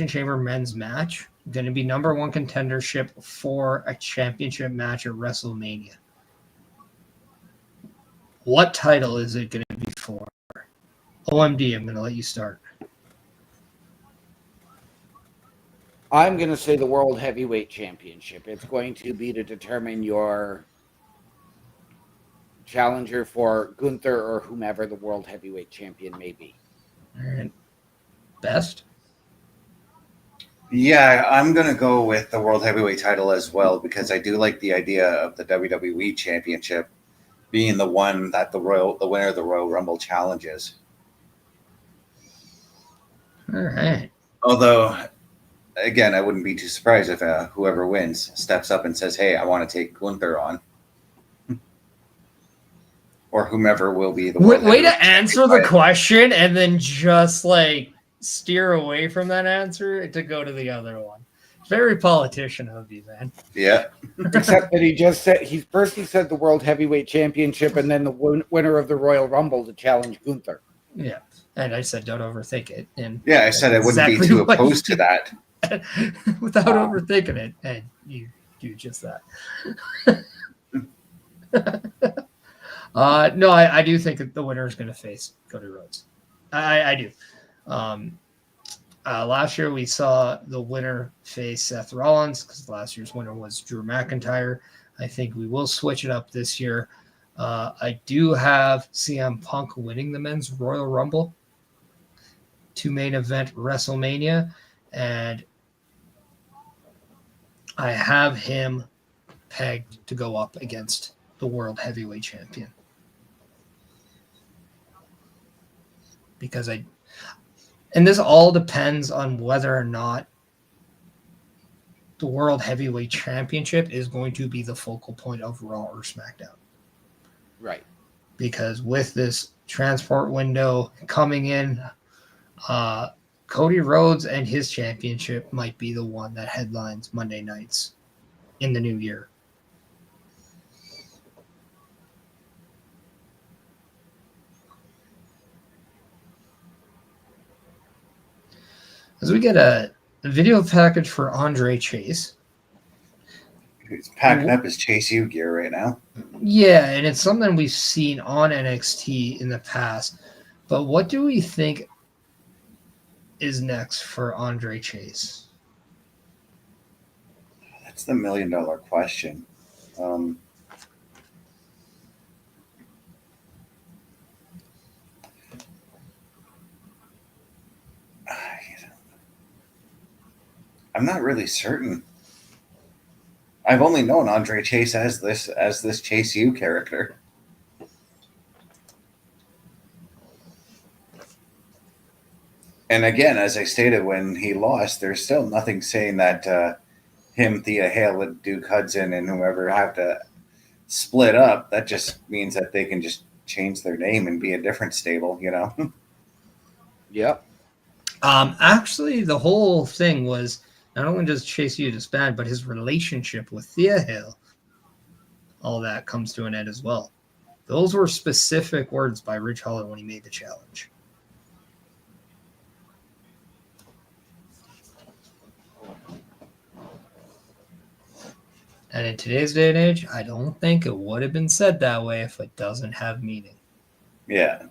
Chamber men's match going to be number 1 contendership for a championship match at WrestleMania. What title is it going to be for? OMD, I'm going to let you start. I'm going to say the World Heavyweight Championship. It's going to be to determine your challenger for Gunther or whomever the World Heavyweight Champion may be. All right. Best? Yeah, I'm going to go with the World Heavyweight title as well because I do like the idea of the WWE Championship being the one that the winner of the Royal Rumble challenges. All right. Although, again, I wouldn't be too surprised if whoever wins steps up and says, hey, I want to take Gunther on. Or whomever will be the way to answer the question and then just steer away from that answer to go to the other one. Very politician of you, man. Yeah. Except that he just said he said the World Heavyweight Championship and then the winner of the Royal Rumble to challenge Gunther. Yeah. And I said don't overthink it. And yeah, I said I wouldn't be too opposed to that. Without overthinking it. And you do just that. No, I do think that the winner is going to face Cody Rhodes. I do. Last year we saw the winner face Seth Rollins because last year's winner was Drew McIntyre. I think we will switch it up this year. I do have CM Punk winning the men's Royal Rumble to main event WrestleMania, and I have him pegged to go up against the World Heavyweight Champion. because and this all depends on whether or not the World Heavyweight Championship is going to be the focal point of Raw or SmackDown. Right. Because with this transport window coming in, Cody Rhodes and his championship might be the one that headlines Monday nights in the new year. As we get a video package for Andre Chase. He's packing up his Chase U gear right now. Yeah, and it's something we've seen on NXT in the past. But what do we think is next for Andre Chase? That's the $1 million question. I'm not really certain. I've only known Andre Chase as this Chase U character. And again, as I stated when he lost, there's still nothing saying that him, Thea Hale, and Duke Hudson, and whoever have to split up. That just means that they can just change their name and be a different stable, you know? Yep. Actually, the whole thing was not only does Chase U disband, but his relationship with Thea Hale, all that comes to an end as well. Those were specific words by Ridge Holland when he made the challenge. And in today's day and age, I don't think it would have been said that way if it doesn't have meaning. Yeah.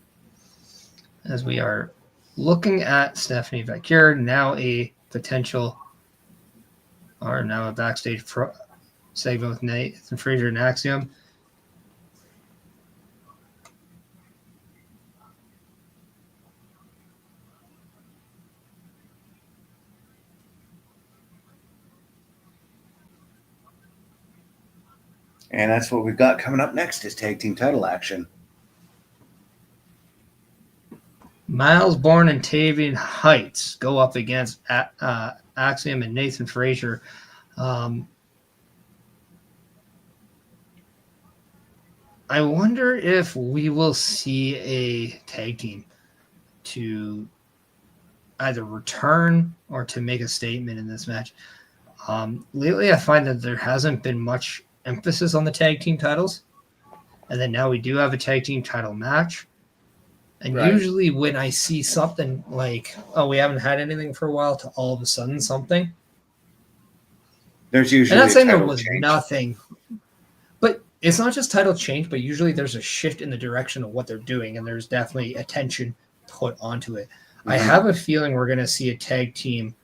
As we are looking at Stephanie Vaquer, now a potential, or now a backstage segment with Nathan Frazer and Axiom. And that's what we've got coming up next is tag team title action. Myles, Borne, and Tavion Heights go up against Axiom and Nathan Frazer. I wonder if we will see a tag team to either return or to make a statement in this match. Lately, I find that there hasn't been much emphasis on the tag team titles. And then now we do have a tag team title match. And Right. Usually when I see something like, oh, we haven't had anything for a while, to all of a sudden something. There's usually And not saying there title was change. nothing. But it's not just title change, but usually there's a shift in the direction of what they're doing. And there's definitely attention put onto it. Mm-hmm. I have a feeling we're going to see a tag team.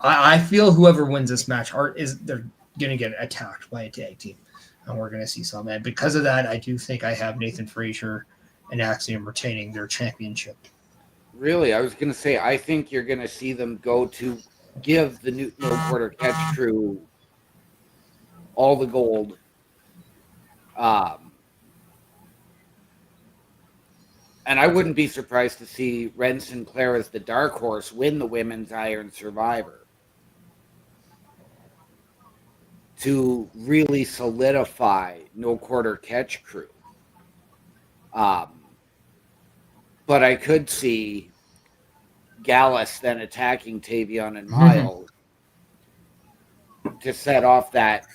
I feel whoever wins this match they're going to get attacked by a tag team. And we're going to see some. And because of that, I do think I have Nathan Frazer and Axiom retaining their championship. Really, I was going to say, I think you're going to see them go to give the No Quarter Catch crew all the gold. And I wouldn't be surprised to see Wren Sinclair as the dark horse win the Women's Iron Survivor, to really solidify No Quarter Catch crew. But I could see Gallus then attacking Tavion and Myles to set off that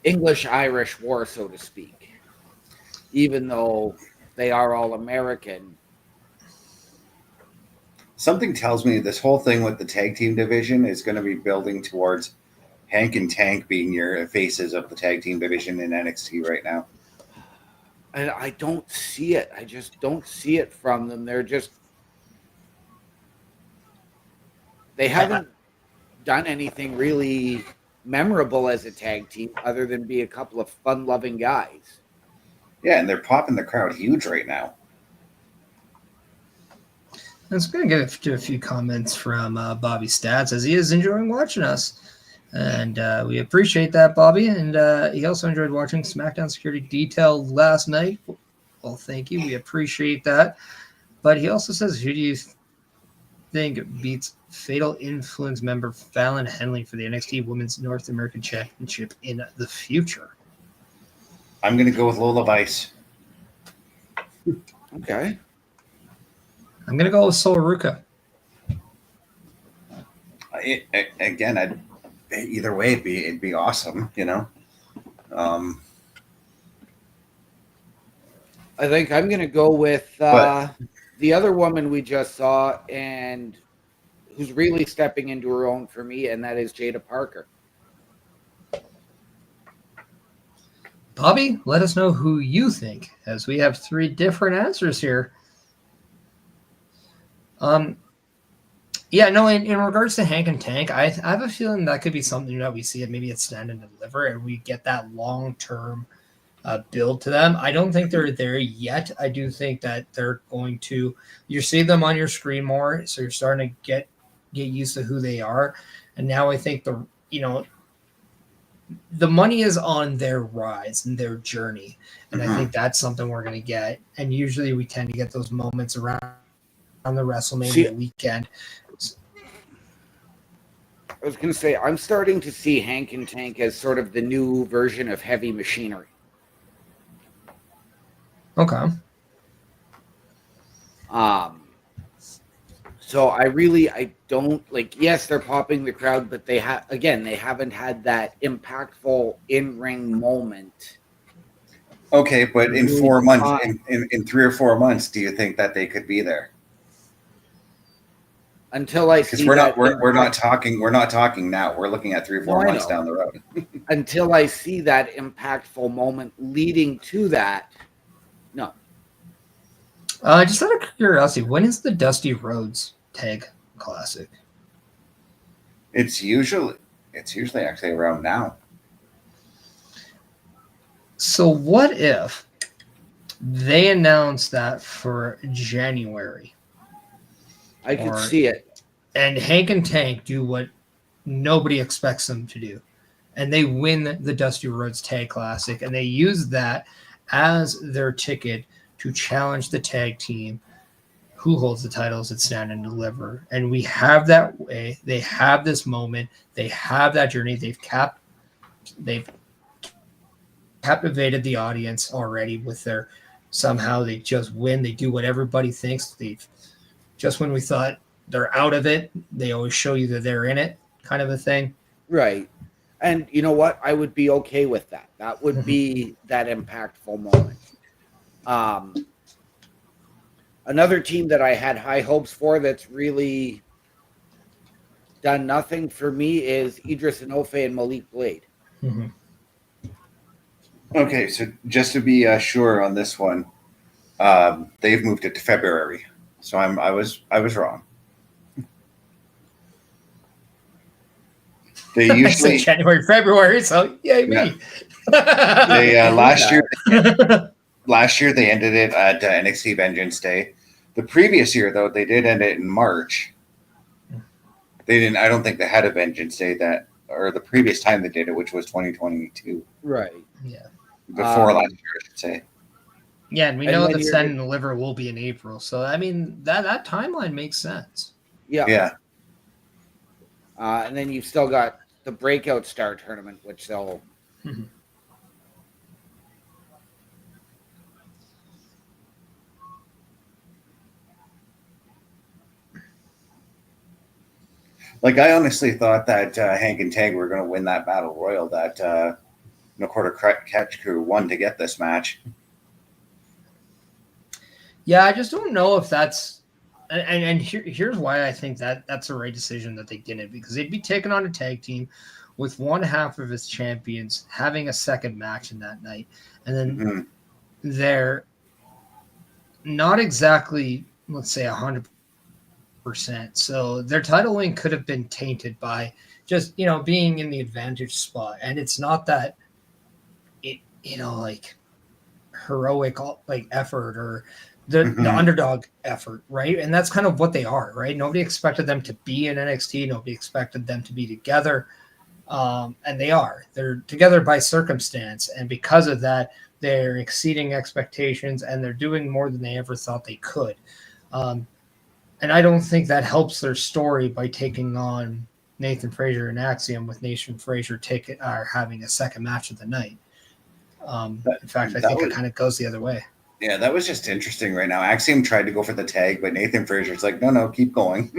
English-Irish war, so to speak. Even though they are all American. Something tells me this whole thing with the tag team division is going to be building towards Hank and Tank being your faces of the tag team division in NXT right now. And I don't see it. I just don't see it from them. They haven't done anything really memorable as a tag team other than be a couple of fun-loving guys. Yeah, and they're popping the crowd huge right now. Let's going to get to a few comments from Bobby Stats, as he is enjoying watching us. And we appreciate that, Bobby. And he also enjoyed watching SmackDown Security Detail last night, Well, thank you. We appreciate that. But he also says, who do you think beats Fatal Influence member Fallon Henley for the NXT Women's North American Championship in the future? I'm going to go with Lola Vice. Okay. I'm going to go with Soul Ruca. Again, either way, it'd be awesome, you know. I think I'm going to go with the other woman we just saw and who's really stepping into her own for me, and that is Jaida Parker. Bobby, let us know who you think, as we have 3 different answers here. Yeah, no, in regards to Hank and Tank, I have a feeling that could be something that we see it maybe at Stand and Deliver, and we get that long-term build to them. I don't think they're there yet. I do think that they're going to, you see them on your screen more, so you're starting to get used to who they are. And now I think the money is on their rise and their journey. And I think that's something we're going to get. And usually we tend to get those moments around on the WrestleMania weekend. I was going to say, I'm starting to see Hank and Tank as sort of the new version of Heavy Machinery. Okay. So I don't like, yes, they're popping the crowd, but they haven't had that impactful in-ring moment. Okay, but in 4 months, in 3 or 4 months, do you think that they could be there? Until I see, because we're not talking now. We're looking at 3 or 4 months down the road. Until I see that impactful moment leading to that, no. Just out of curiosity, when is the Dusty Rhodes Tag Classic? It's usually actually around now. So what if they announce that for January? I could see it. And Hank and Tank do what nobody expects them to do. And they win the Dusty Rhodes Tag Classic. And they use that as their ticket to challenge the tag team who holds the titles at Stand and Deliver. And we have that way. They have this moment. They have that journey. They've captivated the audience already with their, somehow they just win. They do what everybody thinks. Just when we thought they're out of it, they always show you that they're in it, kind of a thing. Right. And you know what? I would be okay with that. That would be that impactful moment. Another team that I had high hopes for that's really done nothing for me is Idris Enofe and Malik Blade. Mm-hmm. Okay, so just to be sure on this one, they've moved it to February. So I was wrong. They usually January, February. So yay me. They last year they ended it at NXT Vengeance Day. The previous year though, they did end it in March. They didn't. I don't think they had a Vengeance Day or the previous time they did it, which was 2022. Right. Yeah. Before last year, I should say. Yeah, and we know that Stand and Deliver will be in April. So, I mean, that timeline makes sense. Yeah. Yeah. And then you've still got the Breakout Star Tournament, which they'll... Mm-hmm. Like, I honestly thought that Hank and Tag were going to win that Battle Royal that Nakota Catch Crew won to get this match. Yeah, I just don't know if that's and here's why I think that's the right decision that they didn't, because they'd be taking on a tag team with one half of its champions having a second match in that night, and then they're not exactly, let's say, 100%. So their title win could have been tainted by just being in the advantage spot, and it's not that it like heroic like effort or the underdog effort, right? And that's kind of what they are, right? Nobody expected them to be in NXT. Nobody expected them to be together. And they are. They're together by circumstance. And because of that, They're exceeding expectations, and they're doing more than they ever thought they could. And I don't think that helps their story by taking on Nathan Frazer and Axiom, with Nathan Frazer having a second match of the night. In fact, I think it kind of goes the other way. Yeah, that was just interesting right now. Axiom tried to go for the tag, but Nathan Frazer's like, no, keep going.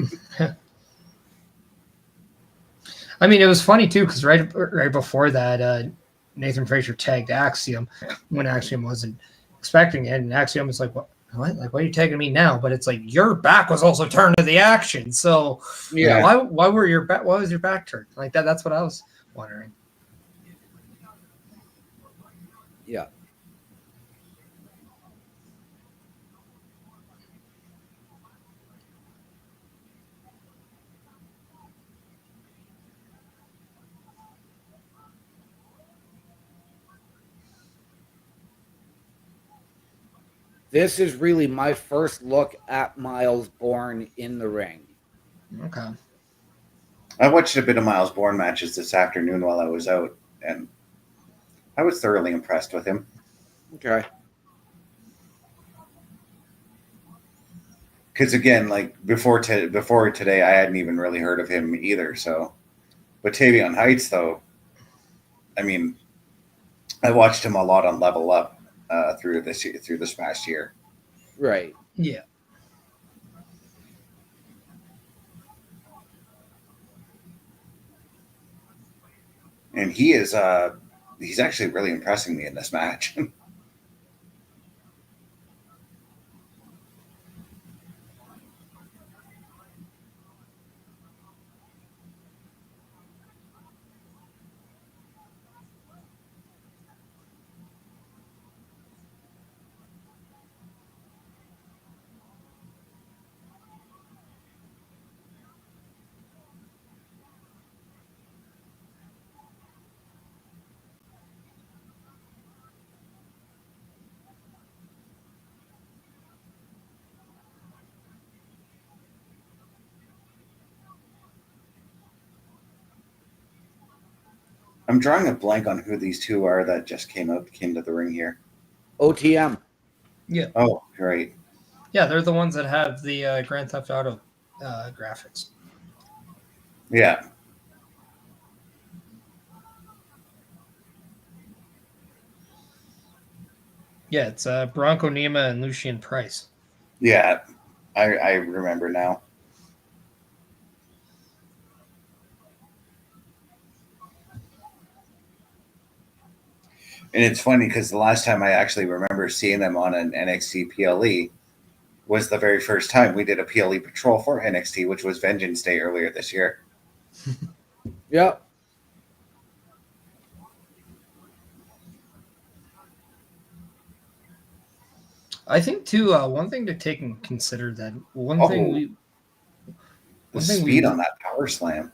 I mean, it was funny too, because right before that, Nathan Frazer tagged Axiom when Axiom wasn't expecting it, and Axiom was like, "What? Like, why are you tagging me now?" But it's like your back was also turned to the action, so Yeah. Why was your back turned like that? That's what I was wondering. Yeah. This is really my first look at Myles Borne in the ring. Okay. I watched a bit of Myles Borne matches this afternoon while I was out, and I was thoroughly impressed with him. Okay. Because again, like before today, I hadn't even really heard of him either. So, but Tavion Heights, though, I mean, I watched him a lot on Level Up through this past year. Right. Yeah. And he is he's actually really impressing me in this match. I'm drawing a blank on who these two are that just came to the ring here. OTM. Yeah. Oh, right. Yeah, they're the ones that have the Grand Theft Auto graphics. Yeah. Yeah, it's Bronco Nima and Lucien Price. Yeah, I remember now. And it's funny because the last time I actually remember seeing them on an NXT PLE was the very first time we did a PLE Patrol for NXT, which was Vengeance Day earlier this year. Yep. I think too. One thing to take and consider that The speed on that power slam.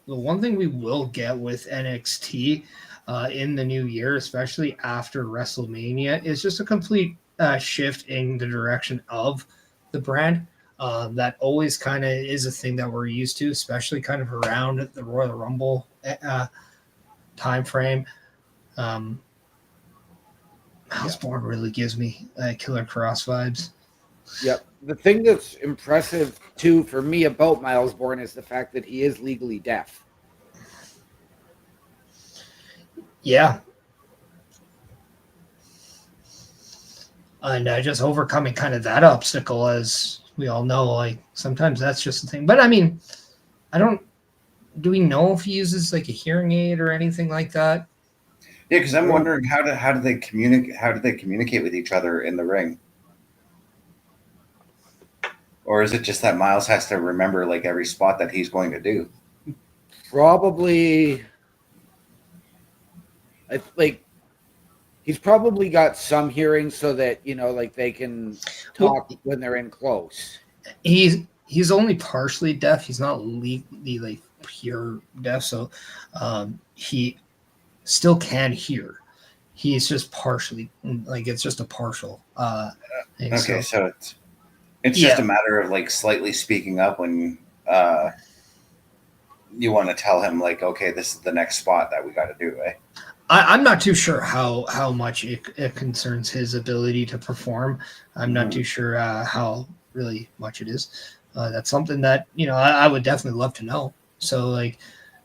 The one thing we will get with NXT in the new year, especially after WrestleMania, is just a complete shift in the direction of the brand. That always kind of is a thing that we're used to, especially kind of around the Royal Rumble time frame. Myles Borne really gives me Killer Cross vibes. Yep. The thing that's impressive too for me about Myles Borne is the fact that he is legally deaf. Yeah. And just overcoming kind of that obstacle, as we all know, like sometimes that's just the thing. But I mean, do we know if he uses like a hearing aid or anything like that? Yeah, because I'm wondering how do they communicate with each other in the ring? Or is it just that Myles has to remember like every spot that he's going to do? Probably, like he's probably got some hearing so that like they can talk when they're in close. He's only partially deaf. He's not legally like pure deaf, so he still can hear. He's just partially, like it's just a partial thing. Okay, so it's just a matter of like slightly speaking up when you want to tell him like, okay, this is the next spot that we got to do, right? I'm not too sure how much it concerns his ability to perform. I'm not too sure how really much it is. That's something that, I would definitely love to know. So, like,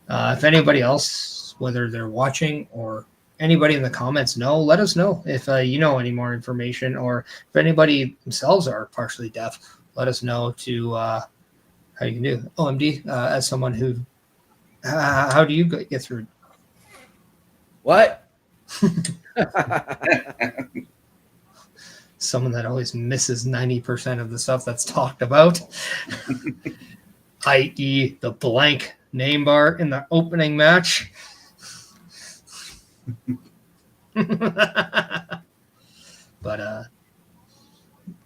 if anybody else, whether they're watching or anybody in the comments let us know if you know any more information, or if anybody themselves are partially deaf, let us know to how you can do. OMD, as someone who, how do you get through? What? Someone that always misses 90% of the stuff that's talked about, i.e. the blank name bar in the opening match. But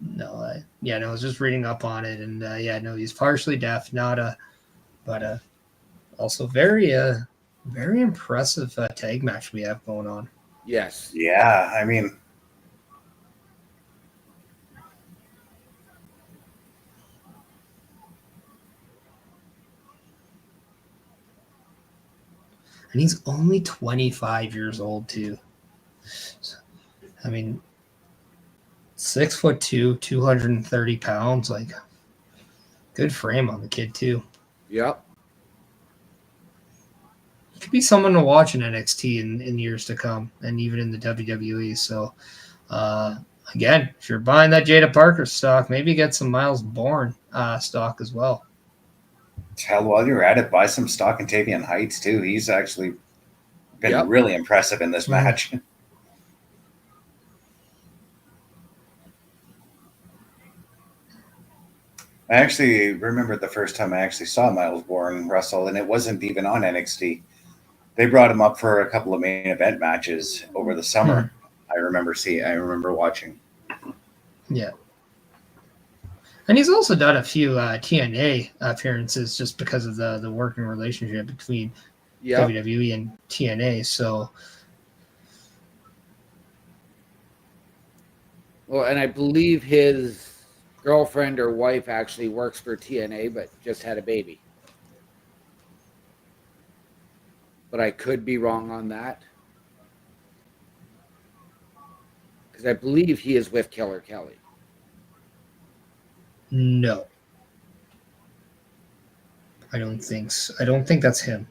no, I was just reading up on it, and he's partially deaf, but also very impressive tag match we have going on. Yes. Yeah, I mean, and he's only 25 years old too. So, I mean, 6'2", 230 pounds, like, good frame on the kid too. Yep. Could be someone to watch in NXT in years to come, and even in the WWE. So, again, if you're buying that Jaida Parker stock, maybe get some Myles Borne stock as well. hell, while you're at it, buy some stock in Tavion Heights too. He's actually been really impressive in this match. I actually remember the first time I actually saw Myles Borne wrestle, and it wasn't even on NXT. They brought him up for a couple of main event matches over the summer. I remember watching. Yeah. And he's also done a few TNA appearances just because of the working relationship between WWE and TNA. So, well, and I believe his girlfriend or wife actually works for TNA, but just had a baby. But I could be wrong on that, because I believe he is with Killer Kelly. no. I don't think so. I don't think that's him.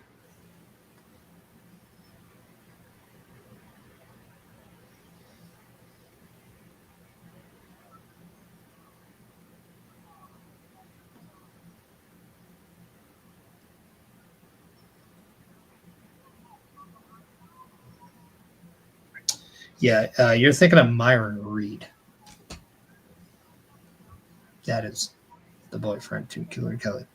Yeah, you're thinking of Myron Reed. That is the boyfriend to Killer Kelly.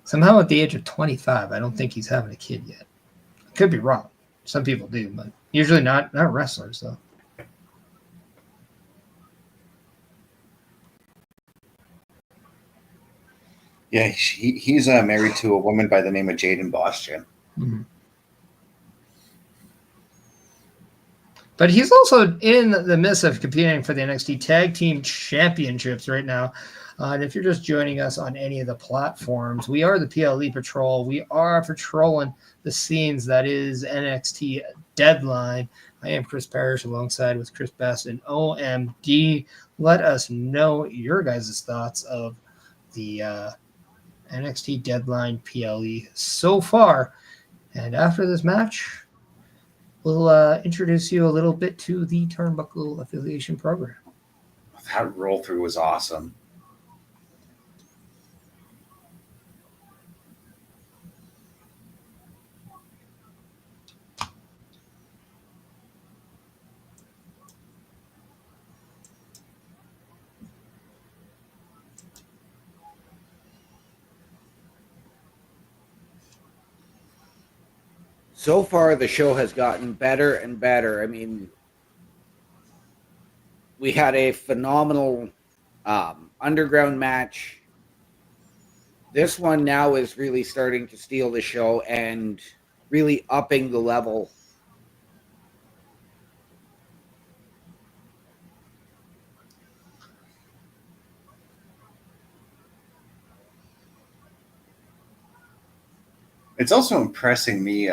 Somehow at the age of 25, I don't think he's having a kid yet. I could be wrong. Some people do, but usually not wrestlers, though. Yeah, he's married to a woman by the name of Jaden Boston. Mm-hmm. But he's also in the midst of competing for the NXT Tag Team Championships right now. And if you're just joining us on any of the platforms, we are the PLE Patrol. We are patrolling the scenes that is NXT Deadline. I am Chris Parrish alongside with Chris Best and OMD. Let us know your guys' thoughts of the NXT Deadline PLE so far. And after this match, we'll introduce you a little bit to the Turnbuckle Affiliation Program. That roll through was awesome. So far, the show has gotten better and better. I mean, we had a phenomenal underground match. This one now is really starting to steal the show and really upping the level. It's also impressing me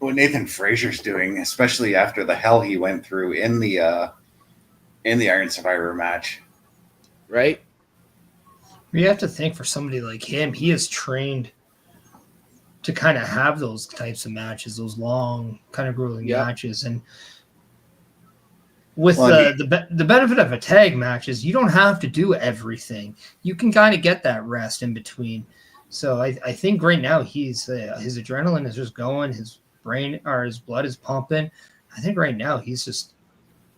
what Nathan Frazer's doing, especially after the hell he went through in the Iron Survivor match. Right? You have to think for somebody like him, he is trained to kind of have those types of matches, those long, kind of grueling matches. And with the benefit of a tag match is you don't have to do everything. You can kind of get that rest in between. So I think right now his adrenaline is just going, his brain or his blood is pumping. I think right now he's just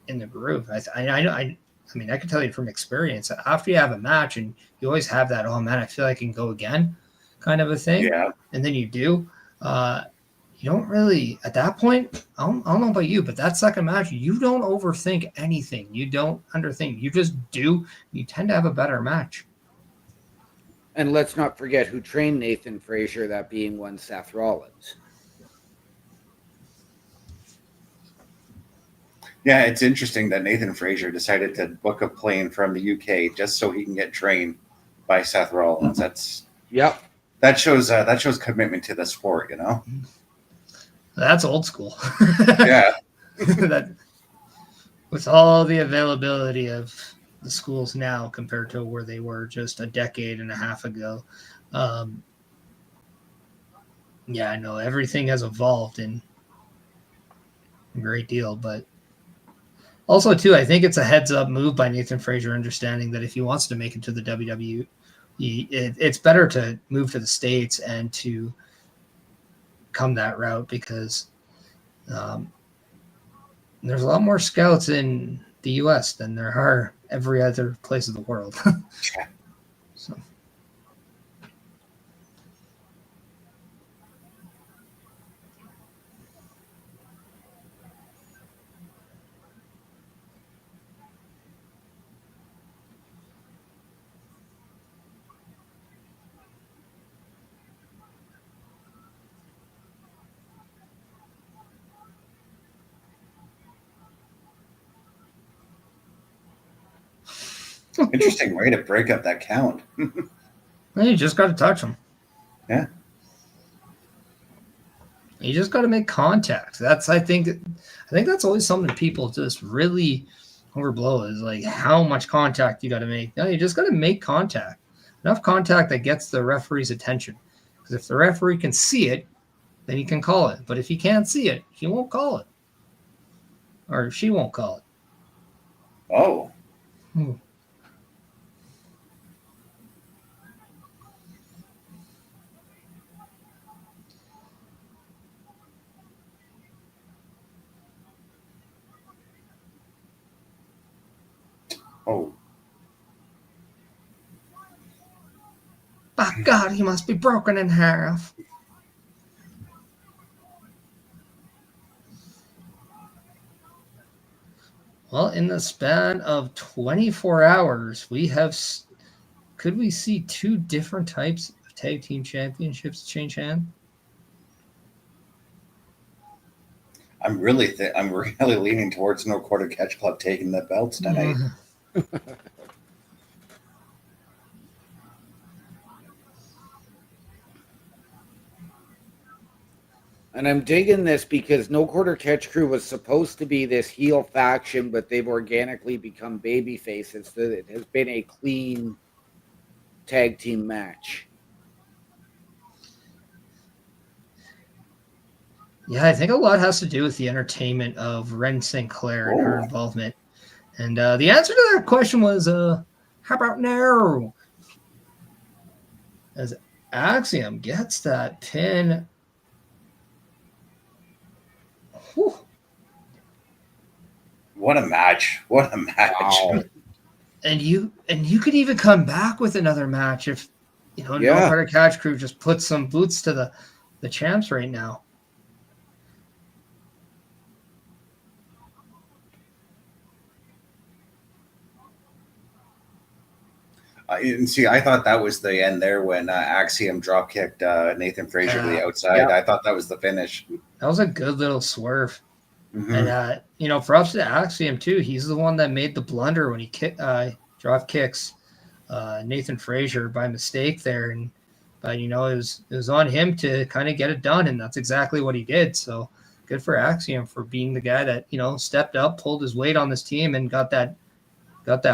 in the groove. I mean, I can tell you from experience, after you have a match and you always have that, oh man, I feel like I can go again kind of a thing. Yeah. And then you do. You don't really, at that point, I don't know about you, but that second match, you don't overthink anything. You don't underthink. You just do. You tend to have a better match. And let's not forget who trained Nathan Frazer, that being one Seth Rollins. Yeah, it's interesting that Nathan Frazer decided to book a plane from the UK just so he can get trained by Seth Rollins. That shows commitment to the sport, you know. That's old school. Yeah. That, with all the availability of the schools now compared to where they were just a decade and a half ago. Yeah, I know everything has evolved in a great deal, but also too, I think it's a heads up move by Nathan Frazer, understanding that if he wants to make it to the WWE, it's better to move to the States and to come that route, because there's a lot more scouts in the US than there are every other place of the world. So. Interesting way to break up that count. You just got to touch them. Yeah. You just got to make contact. I think that's always something people just really overblow, is like how much contact you got to make. No, you just got to make contact. Enough contact that gets the referee's attention. Because if the referee can see it, then he can call it. But if he can't see it, he won't call it. Or she won't call it. Oh. Oh. By God, he must be broken in half. Well, in the span of 24 hours, could we see two different types of tag team championships change hands? I'm really leaning towards No Quarter Catch Club taking the belts tonight. And I'm digging this because No Quarter Catch Crew was supposed to be this heel faction, but they've organically become baby faces. So it has been a clean tag team match. Yeah, I think a lot has to do with the entertainment of Wren Sinclair and her involvement. And the answer to that question was, how about now? As Axiom gets that pin. Whew. What a match. What a match. Wow. And you could even come back with another match if, No Quarter Catch Crew just put some boots to the champs right now. And see, I thought that was the end there when Axiom drop kicked Nathan Frazer to the outside. Yeah. I thought that was the finish. That was a good little swerve. Mm-hmm. And props to Axiom too. He's the one that made the blunder when he drop kicks Nathan Frazer by mistake there, But it was on him to kind of get it done, and that's exactly what he did. So good for Axiom for being the guy that stepped up, pulled his weight on this team, and got that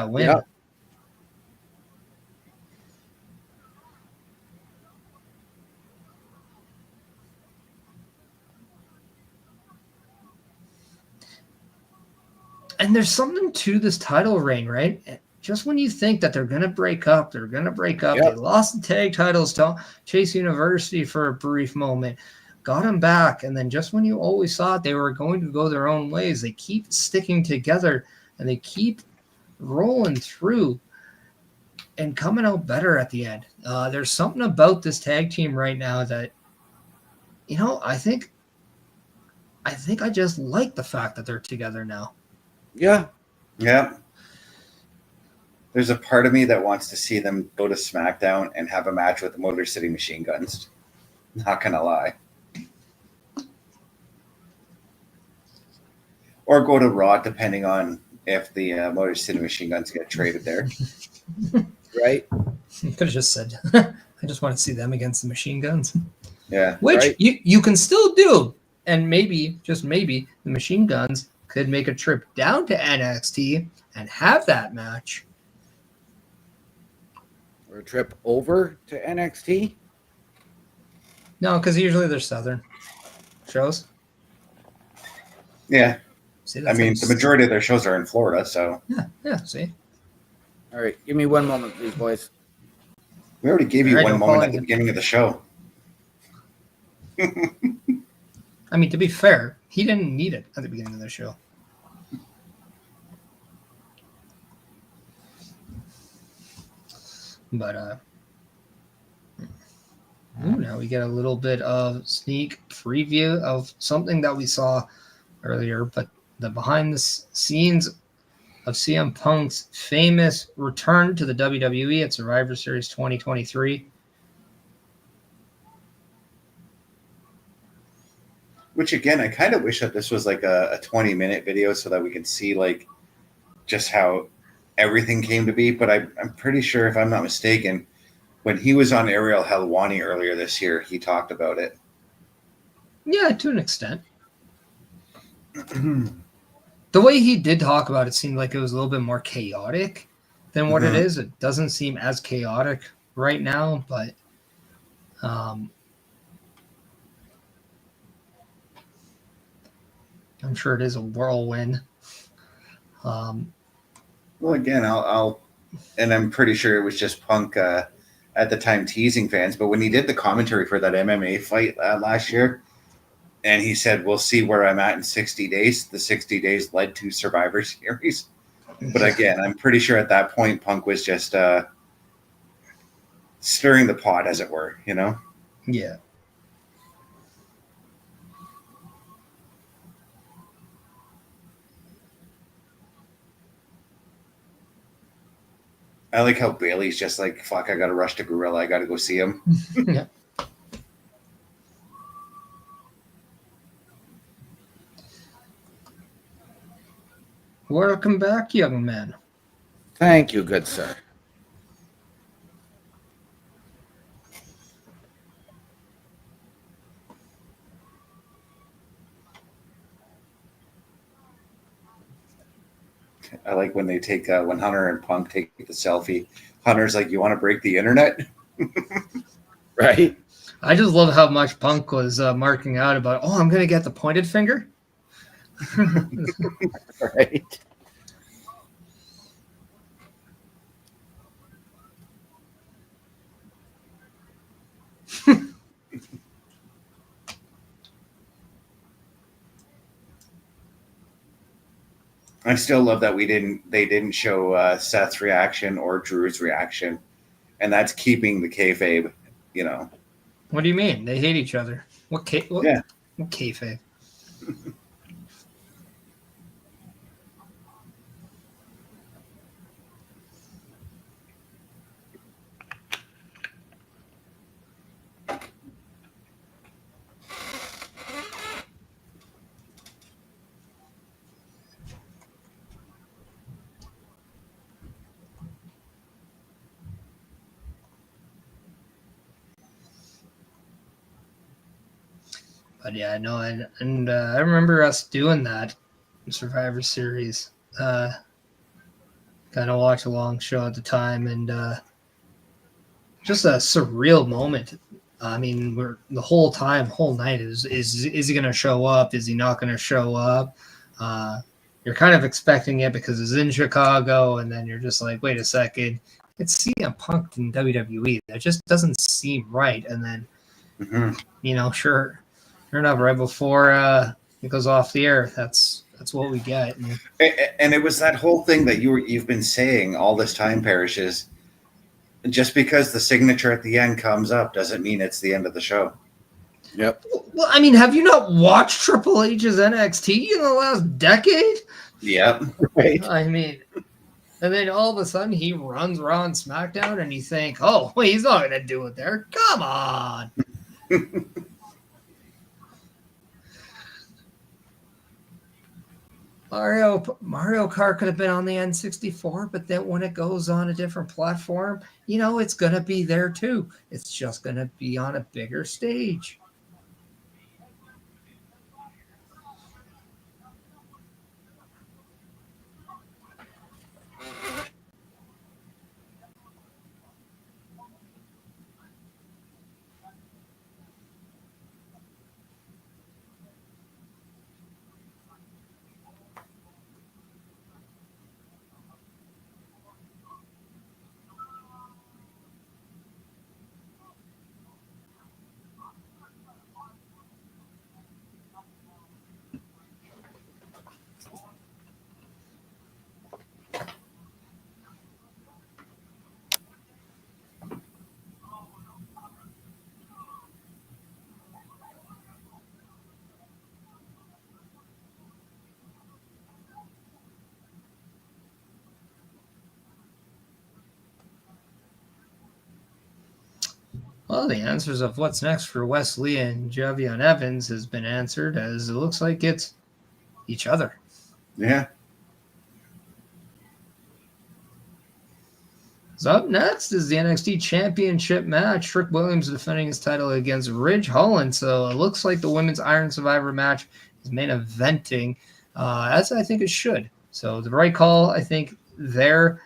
win. Yeah. And there's something to this title reign, right? Just when you think that they're going to break up. Yep. They lost the tag titles to Chase University for a brief moment, got them back. And then just when you always thought they were going to go their own ways, they keep sticking together and they keep rolling through and coming out better at the end. There's something about this tag team right now that, I think I just like the fact that they're together now. Yeah. Yeah. There's a part of me that wants to see them go to SmackDown and have a match with the Motor City Machine Guns. Not gonna lie. Or go to Raw, depending on if the Motor City Machine Guns get traded there. Right. You could have just said, I just want to see them against the Machine Guns. Yeah. Which Right. you can still do. And maybe, just maybe, the Machine Guns could make a trip down to NXT and have that match. Or a trip over to NXT. No, because usually they're Southern shows. Yeah. See, I mean, the majority of their shows are in Florida, so. Yeah, see. All right. Give me one moment, please, boys. We already gave you All right, one no moment at calling the it. beginning of the show. I mean, to be fair, he didn't need it at the beginning of the show. But now we get a little bit of sneak preview of something that we saw earlier, but the behind the scenes of CM Punk's famous return to the WWE at Survivor Series 2023. Which, again, I kind of wish that this was like a 20-minute video so that we could see like just how everything came to be. But I'm pretty sure, if I'm not mistaken, when he was on Ariel Helwani earlier this year, he talked about it. Yeah, to an extent. The way he did talk about it seemed like it was a little bit more chaotic than what it is. It doesn't seem as chaotic right now, but I'm sure it is a whirlwind. Well, again, and I'm pretty sure it was just Punk at the time teasing fans, but when he did the commentary for that MMA fight last year, and he said, we'll see where I'm at in 60 days, the 60 days led to Survivor Series. But again, I'm pretty sure at that point, Punk was just stirring the pot, as it were, Yeah. I like how Bailey's just like, fuck, I got to rush to Gorilla. I got to go see him. Yeah. Welcome back, young man. Thank you, good sir. I like when they take, when Hunter and Punk take the selfie. Hunter's like, you want to break the internet? Right? I just love how much Punk was marking out about, I'm going to get the pointed finger. Right. I still love that they didn't show Seth's reaction or Drew's reaction, and that's keeping the kayfabe, What do you mean? They hate each other. What Yeah. What kayfabe? But yeah, no, and I remember us doing that in Survivor Series. Kind of watch along show at the time, and just a surreal moment. I mean, we're the whole night is he going to show up? Is he not going to show up? You're kind of expecting it because it's in Chicago, and then you're just like, wait a second, it's CM Punk in WWE. That just doesn't seem right. And then, sure enough, right before it goes off the air, that's what we get. And it was that whole thing that you've been saying all this time, Parrish, is just because the signature at the end comes up doesn't mean it's the end of the show. Yep. Well, I mean, have you not watched Triple H's NXT in the last decade? Yep. Right. I mean, and then all of a sudden he runs Raw and SmackDown, and you think, oh, wait, he's not going to do it there. Come on. Mario Kart could have been on the N64, but then when it goes on a different platform, it's going to be there too. It's just going to be on a bigger stage. Well, the answers of what's next for Wes Lee and Javion Evans has been answered, as it looks like it's each other. Yeah. So up next is the NXT Championship match. Trick Williams defending his title against Ridge Holland. So it looks like the Women's Iron Survivor match is main eventing, as I think it should. So the right call, I think, there.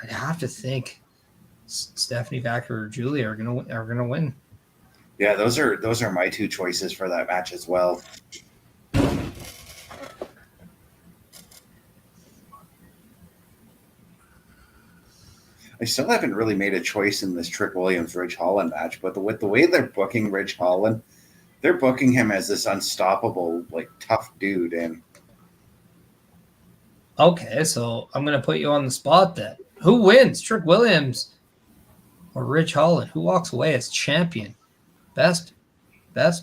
I'd have to think Stephanie Vaquer or Giulia are gonna win. Yeah, those are my two choices for that match as well. I still haven't really made a choice in this Trick Williams Ridge Holland match, but with the way they're booking Ridge Holland, they're booking him as this unstoppable, like, tough dude. And okay, so I'm gonna put you on the spot then. Who wins, Trick Williams or Ridge Holland? Who walks away as champion? Best,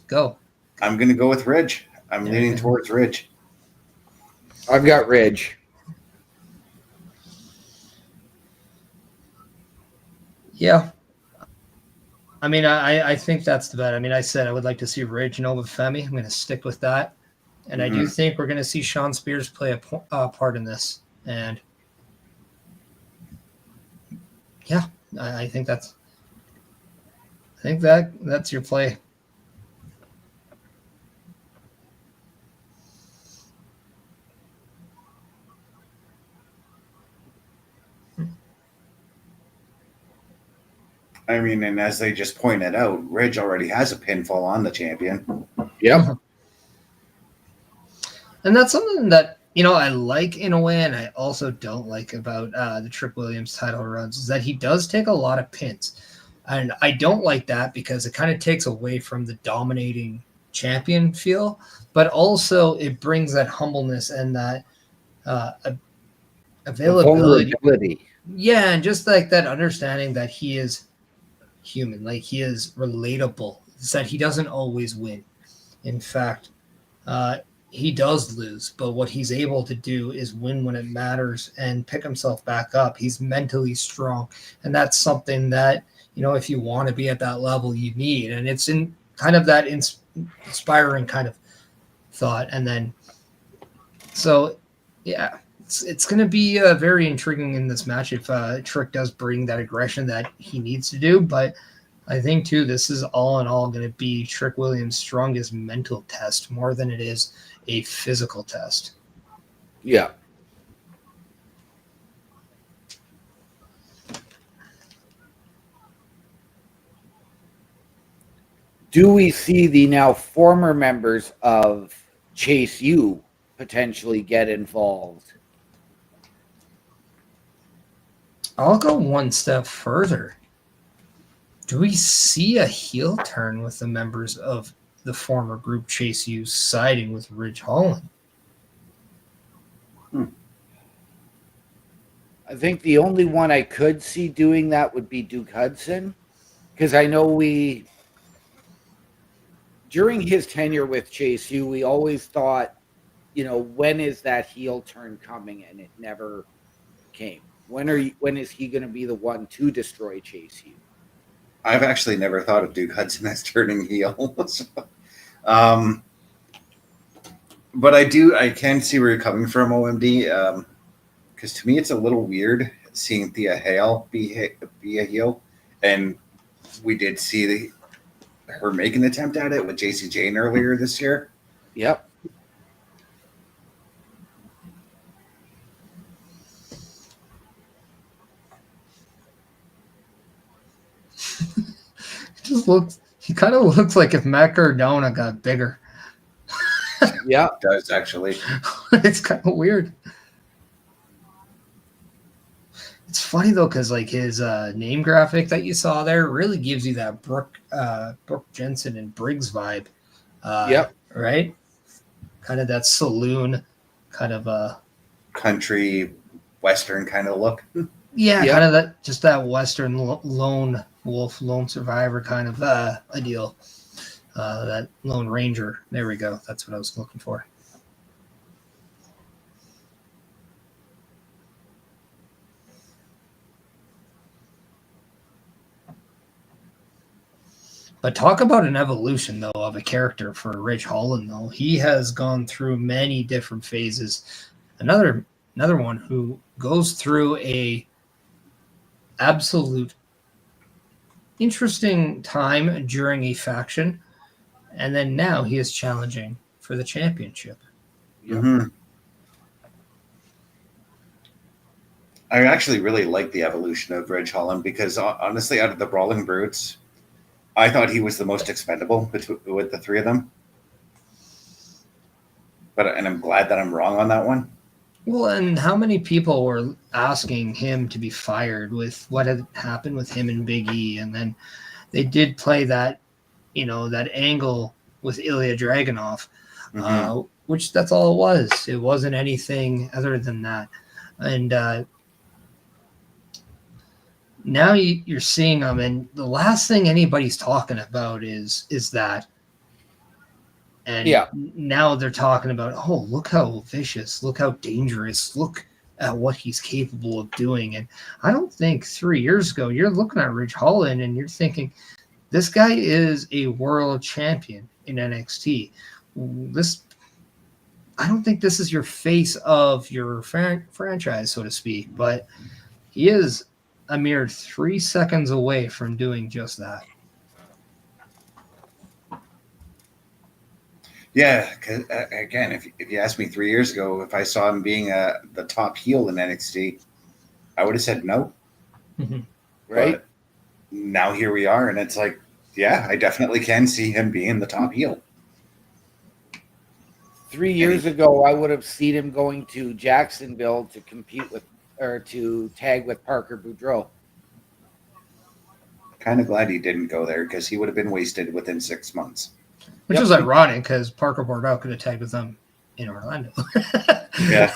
go. I'm going to go with Ridge. I'm leaning towards Ridge. I've got Ridge. Yeah. I mean, I think that's the bet. I mean, I said I would like to see Ridge and Nova Femi. I'm going to stick with that. And I do think we're going to see Sean Spears play a part in this. And yeah, I think that's your play. I mean, and as they just pointed out, Ridge already has a pinfall on the champion. Yep. And that's something that, I like in a way, and I also don't like about the Trick Williams title runs, is that he does take a lot of pins. And I don't like that because it kind of takes away from the dominating champion feel, but also it brings that humbleness and that availability. Yeah, and just like that understanding that he is human, like he is relatable. It's that he doesn't always win. In fact, he does lose, but what he's able to do is win when it matters and pick himself back up. He's mentally strong, and that's something that, if you want to be at that level, you need. And it's in kind of that inspiring kind of thought. And then, so yeah, it's going to be very intriguing in this match if Trick does bring that aggression that he needs to do. But I think too, this is all in all going to be Trick Williams' strongest mental test more than it is a physical test. Yeah. Do we see the now former members of Chase U potentially get involved? I'll go one step further. Do we see a heel turn with the members of the former group Chase U siding with Ridge Holland? I think the only one I could see doing that would be Duke Hudson, because I know during his tenure with Chase U, we always thought, when is that heel turn coming? And it never came. When is he going to be the one to destroy Chase U? I've actually never thought of Duke Hudson as turning heel. But I can see where you're coming from, OMD. Because to me, it's a little weird seeing Thea Hale be a heel. And we did see her make an attempt at it with JC Jane earlier this year. Yep. He kind of looks like if Matt Cardona got bigger. Yeah. It does, actually. It's kind of weird. It's funny though, because like his name graphic that you saw there really gives you that Brooke Jensen and Briggs vibe. Yep. Right? Kind of that saloon kind of country western kind of look. Yeah, Yep. kind of that Western lone wolf, lone survivor kind of ideal. That Lone Ranger. There we go. That's what I was looking for. But talk about an evolution, though, of a character for Ridge Holland, though. He has gone through many different phases. Another one who goes through a absolute interesting time during a faction, and then now he is challenging for the championship. Mm-hmm. I actually really like the evolution of Ridge Holland because honestly, out of the Brawling Brutes, I thought he was the most expendable with the three of them. And I'm glad that I'm wrong on that one. Well, and how many people were asking him to be fired with what had happened with him and Big E? And then they did play that, that angle with Ilya Dragunov, which that's all it was. It wasn't anything other than that. And now you're seeing them, and the last thing anybody's talking about is that. And now they're talking about, oh, look how vicious, look how dangerous, look at what he's capable of doing. And I don't think 3 years ago, you're looking at Ridge Holland and you're thinking, this guy is a world champion in NXT. I don't think this is your face of your franchise, so to speak, but he is a mere 3 seconds away from doing just that. Yeah, because again, if you asked me 3 years ago if I saw him being the top heel in NXT, I would have said no. Mm-hmm. Right. But now here we are, and it's like, yeah, I definitely can see him being the top heel. 3 years ago, I would have seen him going to Jacksonville to compete with, or to tag with Parker Boudreaux. Kind of glad he didn't go there because he would have been wasted within 6 months. Which was ironic because Parker Boudreaux could have tagged with them in Orlando. Yeah.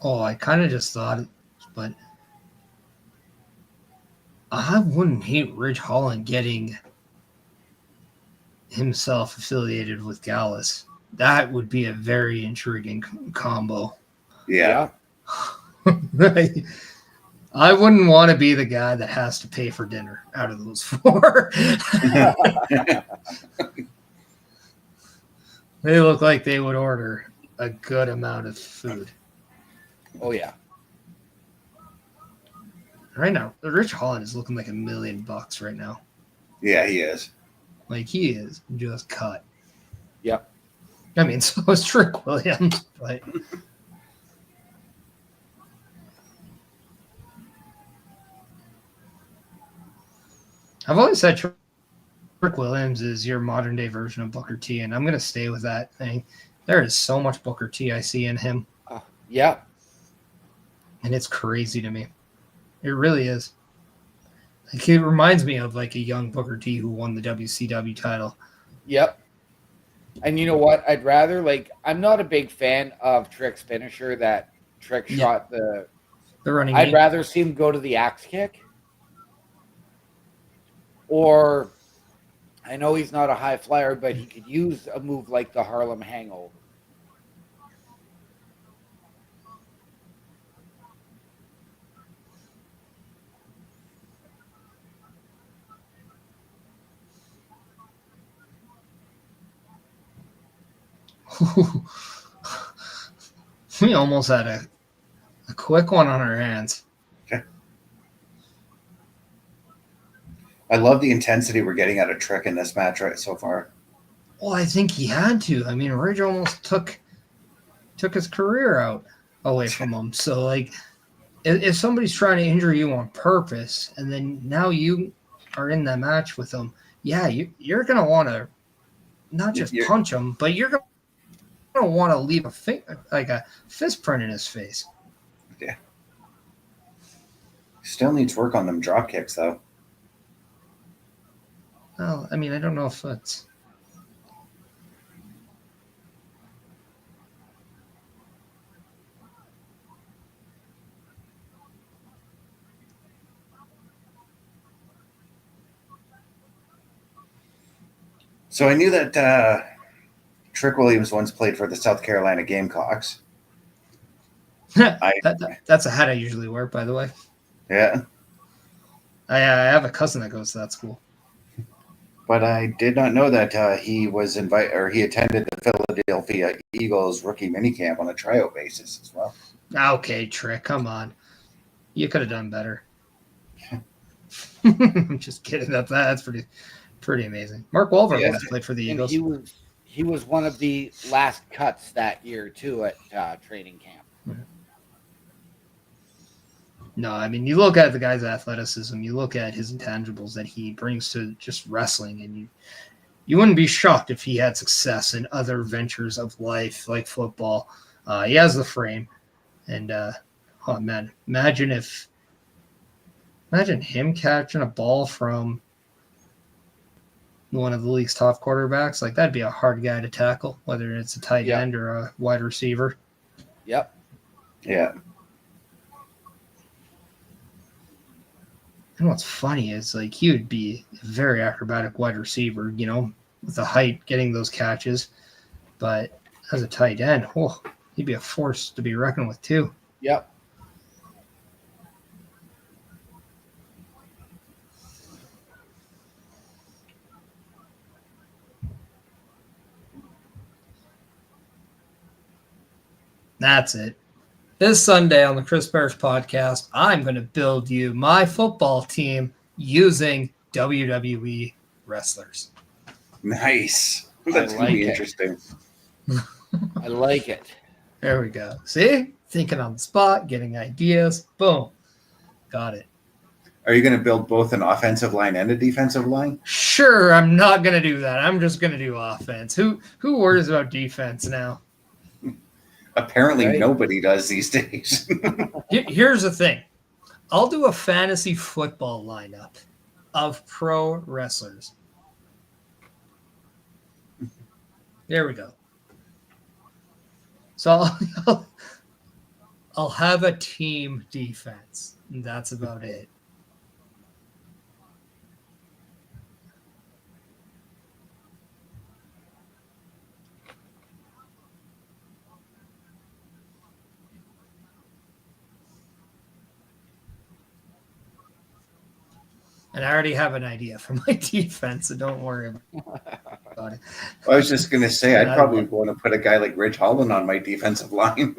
Oh, I kind of just thought, but I wouldn't hate Ridge Holland getting himself affiliated with Gallus. That would be a very intriguing combo. Yeah. I wouldn't want to be the guy that has to pay for dinner out of those four. They look like they would order a good amount of food. Oh yeah. Right now, Ridge Holland is looking like $1 million right now. Yeah, he is. Like he is just cut. Yep. I mean, so is Trick Williams, but I've always said Trick Williams is your modern day version of Booker T, and I'm gonna stay with that thing. There is so much Booker T I see in him, Yep. and it's crazy to me. It really is. Like he reminds me of like a young Booker T who won the WCW title. Yep. And you know what? I'd rather I'm not a big fan of Trick's finisher that Trick shot the running. I'd rather see him go to the axe kick. Or I know he's not a high flyer, but he could use a move like the Harlem Hangover. We almost had a quick one on our hands. Okay. I love the intensity we're getting out of Trick in this match right so far. Well, I think he had to. I mean, Ridge almost took his career away from him. So, like, if somebody's trying to injure you on purpose, and then now you are in that match with them, yeah, you're gonna want to not just punch him, but you're gonna want to leave a fist print in his face. Yeah. Still needs work on them drop kicks, though. Well, I mean, I don't know if that's. So I knew that Trick Williams once played for the South Carolina Gamecocks. That's a hat I usually wear, by the way. Yeah. I have a cousin that goes to that school. But I did not know that he was he attended the Philadelphia Eagles rookie minicamp on a tryout basis as well. Okay, Trick, come on. You could have done better. I'm just kidding. That's pretty amazing. Mark Wahlberg once played for the Eagles. He was one of the last cuts that year too at training camp. No, I mean, you look at the guy's athleticism, you look at his intangibles that he brings to just wrestling, and you wouldn't be shocked if he had success in other ventures of life like football. He has the frame, and oh man, imagine him catching a ball from one of the league's top quarterbacks. Like, that'd be a hard guy to tackle, whether it's a tight end or a wide receiver. Yep. Yeah. And what's funny is, like, he would be a very acrobatic wide receiver, you know, with the height, getting those catches. But as a tight end, he'd be a force to be reckoned with, too. Yep. That's it. This Sunday on the Chris Parrish podcast, I'm going to build you my football team using WWE wrestlers. Nice. That's going to be interesting. I like it. There we go. See? Thinking on the spot, getting ideas. Boom. Got it. Are you going to build both an offensive line and a defensive line? Sure, I'm not going to do that. I'm just going to do offense. Who worries about defense now? Apparently nobody does these days. Here's the thing. I'll do a fantasy football lineup of pro wrestlers. There we go. So I'll have a team defense. And that's about it. And I already have an idea for my defense, so don't worry about it. I was just going to say, I'd probably want to put a guy like Ridge Holland on my defensive line.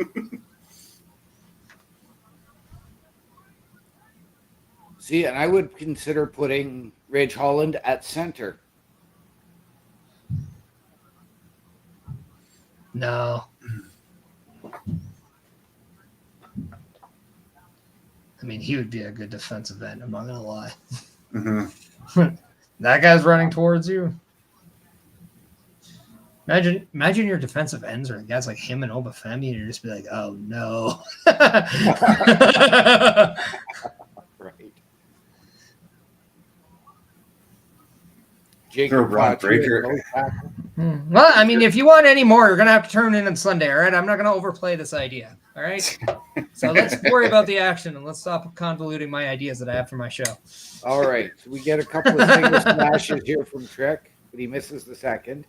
See, and I would consider putting Ridge Holland at center. No. I mean, he would be a good defensive end. I'm not going to lie. Mm-hmm. That guy's running towards you. Imagine your defensive ends are guys like him and Obafemi, and you're just be like, oh no. Right. Jake Throw Braun Breaker. Well, I mean, if you want any more, you're gonna have to turn in on Sunday, all right? I'm not gonna overplay this idea, all right? So let's worry about the action and let's stop convoluting my ideas that I have for my show. All right, so we get a couple of single smashes here from Trick, but he misses the second.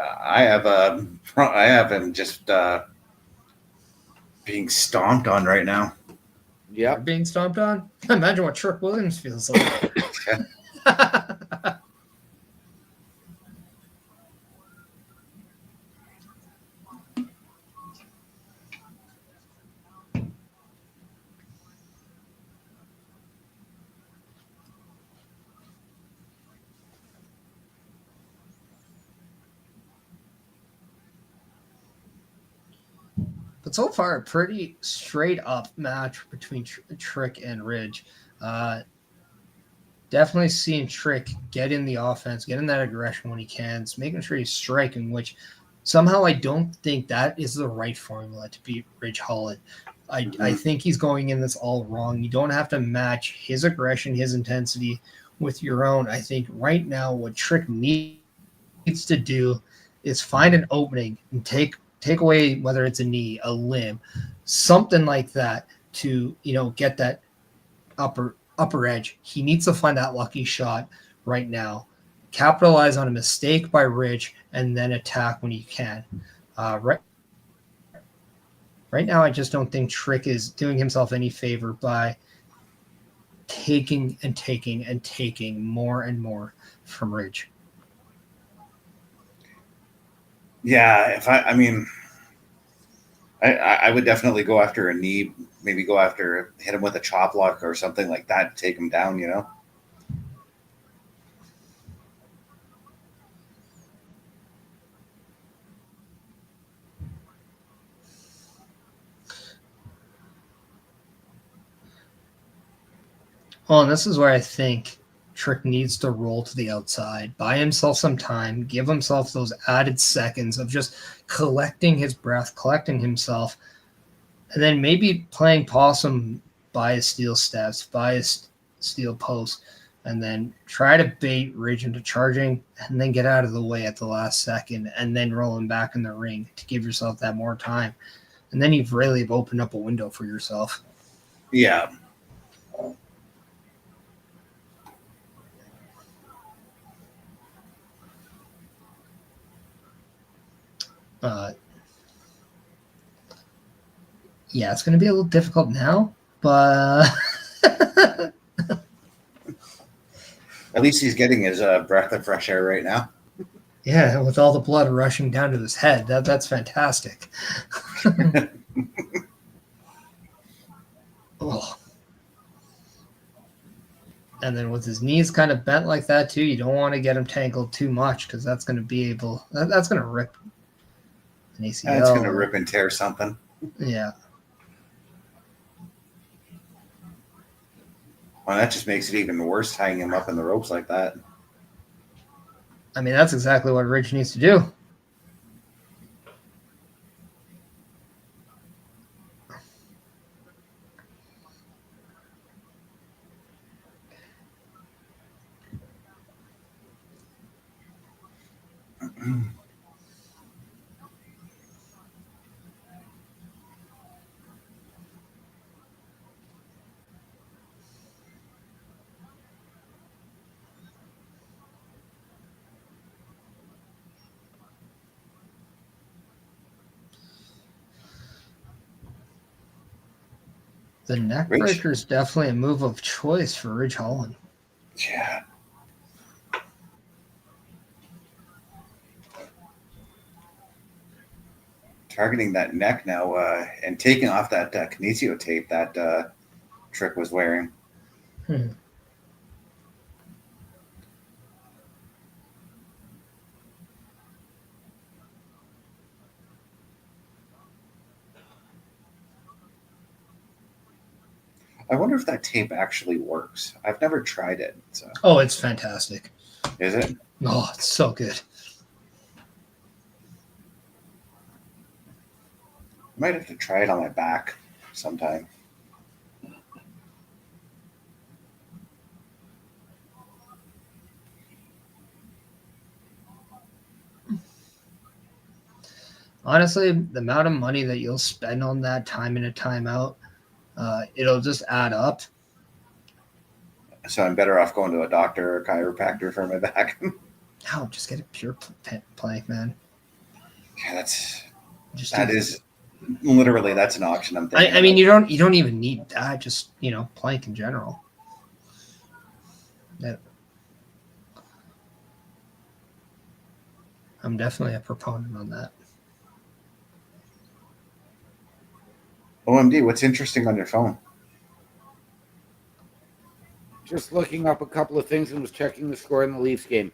I have him just being stomped on right now. You're being stomped on. Imagine what Trick Williams feels like. But so far, a pretty straight up match between Trick and Ridge. Definitely seeing Trick get in the offense, get in that aggression when he can, making sure he's striking, which somehow I don't think that is the right formula to beat Ridge Holland. I think he's going in this all wrong. You don't have to match his aggression, his intensity with your own. I think right now what Trick needs to do is find an opening and take away, whether it's a knee, a limb, something like that to, get that upper edge. He needs to find that lucky shot right now, capitalize on a mistake by Ridge, and then attack when he can. Right now, I just don't think Trick is doing himself any favor by taking and taking and taking more and more from Ridge. Yeah, I would definitely go after a knee, maybe hit him with a chop block or something like that to take him down, Well, and this is where I think Trick needs to roll to the outside, buy himself some time, give himself those added seconds of just collecting his breath, collecting himself, and then maybe playing possum by his steel steps, by his steel post, and then try to bait Ridge into charging and then get out of the way at the last second and then roll him back in the ring to give yourself that more time. And then you've really opened up a window for yourself. Yeah. Yeah, it's going to be a little difficult now, but at least he's getting his breath of fresh air right now. Yeah, with all the blood rushing down to his head, that's fantastic. Oh. And then with his knees kind of bent like that too, you don't want to get him tangled too much because that's going to that's going to rip an ACL. That's going to rip and tear something. Yeah. Well, that just makes it even worse tying him up in the ropes like that. I mean, that's exactly what Ridge needs to do. The neck breaker is definitely a move of choice for Ridge Holland. Yeah. Targeting that neck now and taking off that kinesio tape that Trick was wearing. I wonder if that tape actually works. I've never tried it. So. Oh, it's fantastic. Is it? Oh, it's so good. I might have to try it on my back sometime. Honestly, the amount of money that you'll spend on that time in and time out, it'll just add up. So I'm better off going to a doctor or a chiropractor for my back. No, just get a pure plank, man. Yeah, that's Just literally that's an option I'm thinking. I mean, you don't even need that. Just plank in general. Yeah. I'm definitely a proponent on that. OMD, what's interesting on your phone? Just looking up a couple of things and was checking the score in the Leafs game.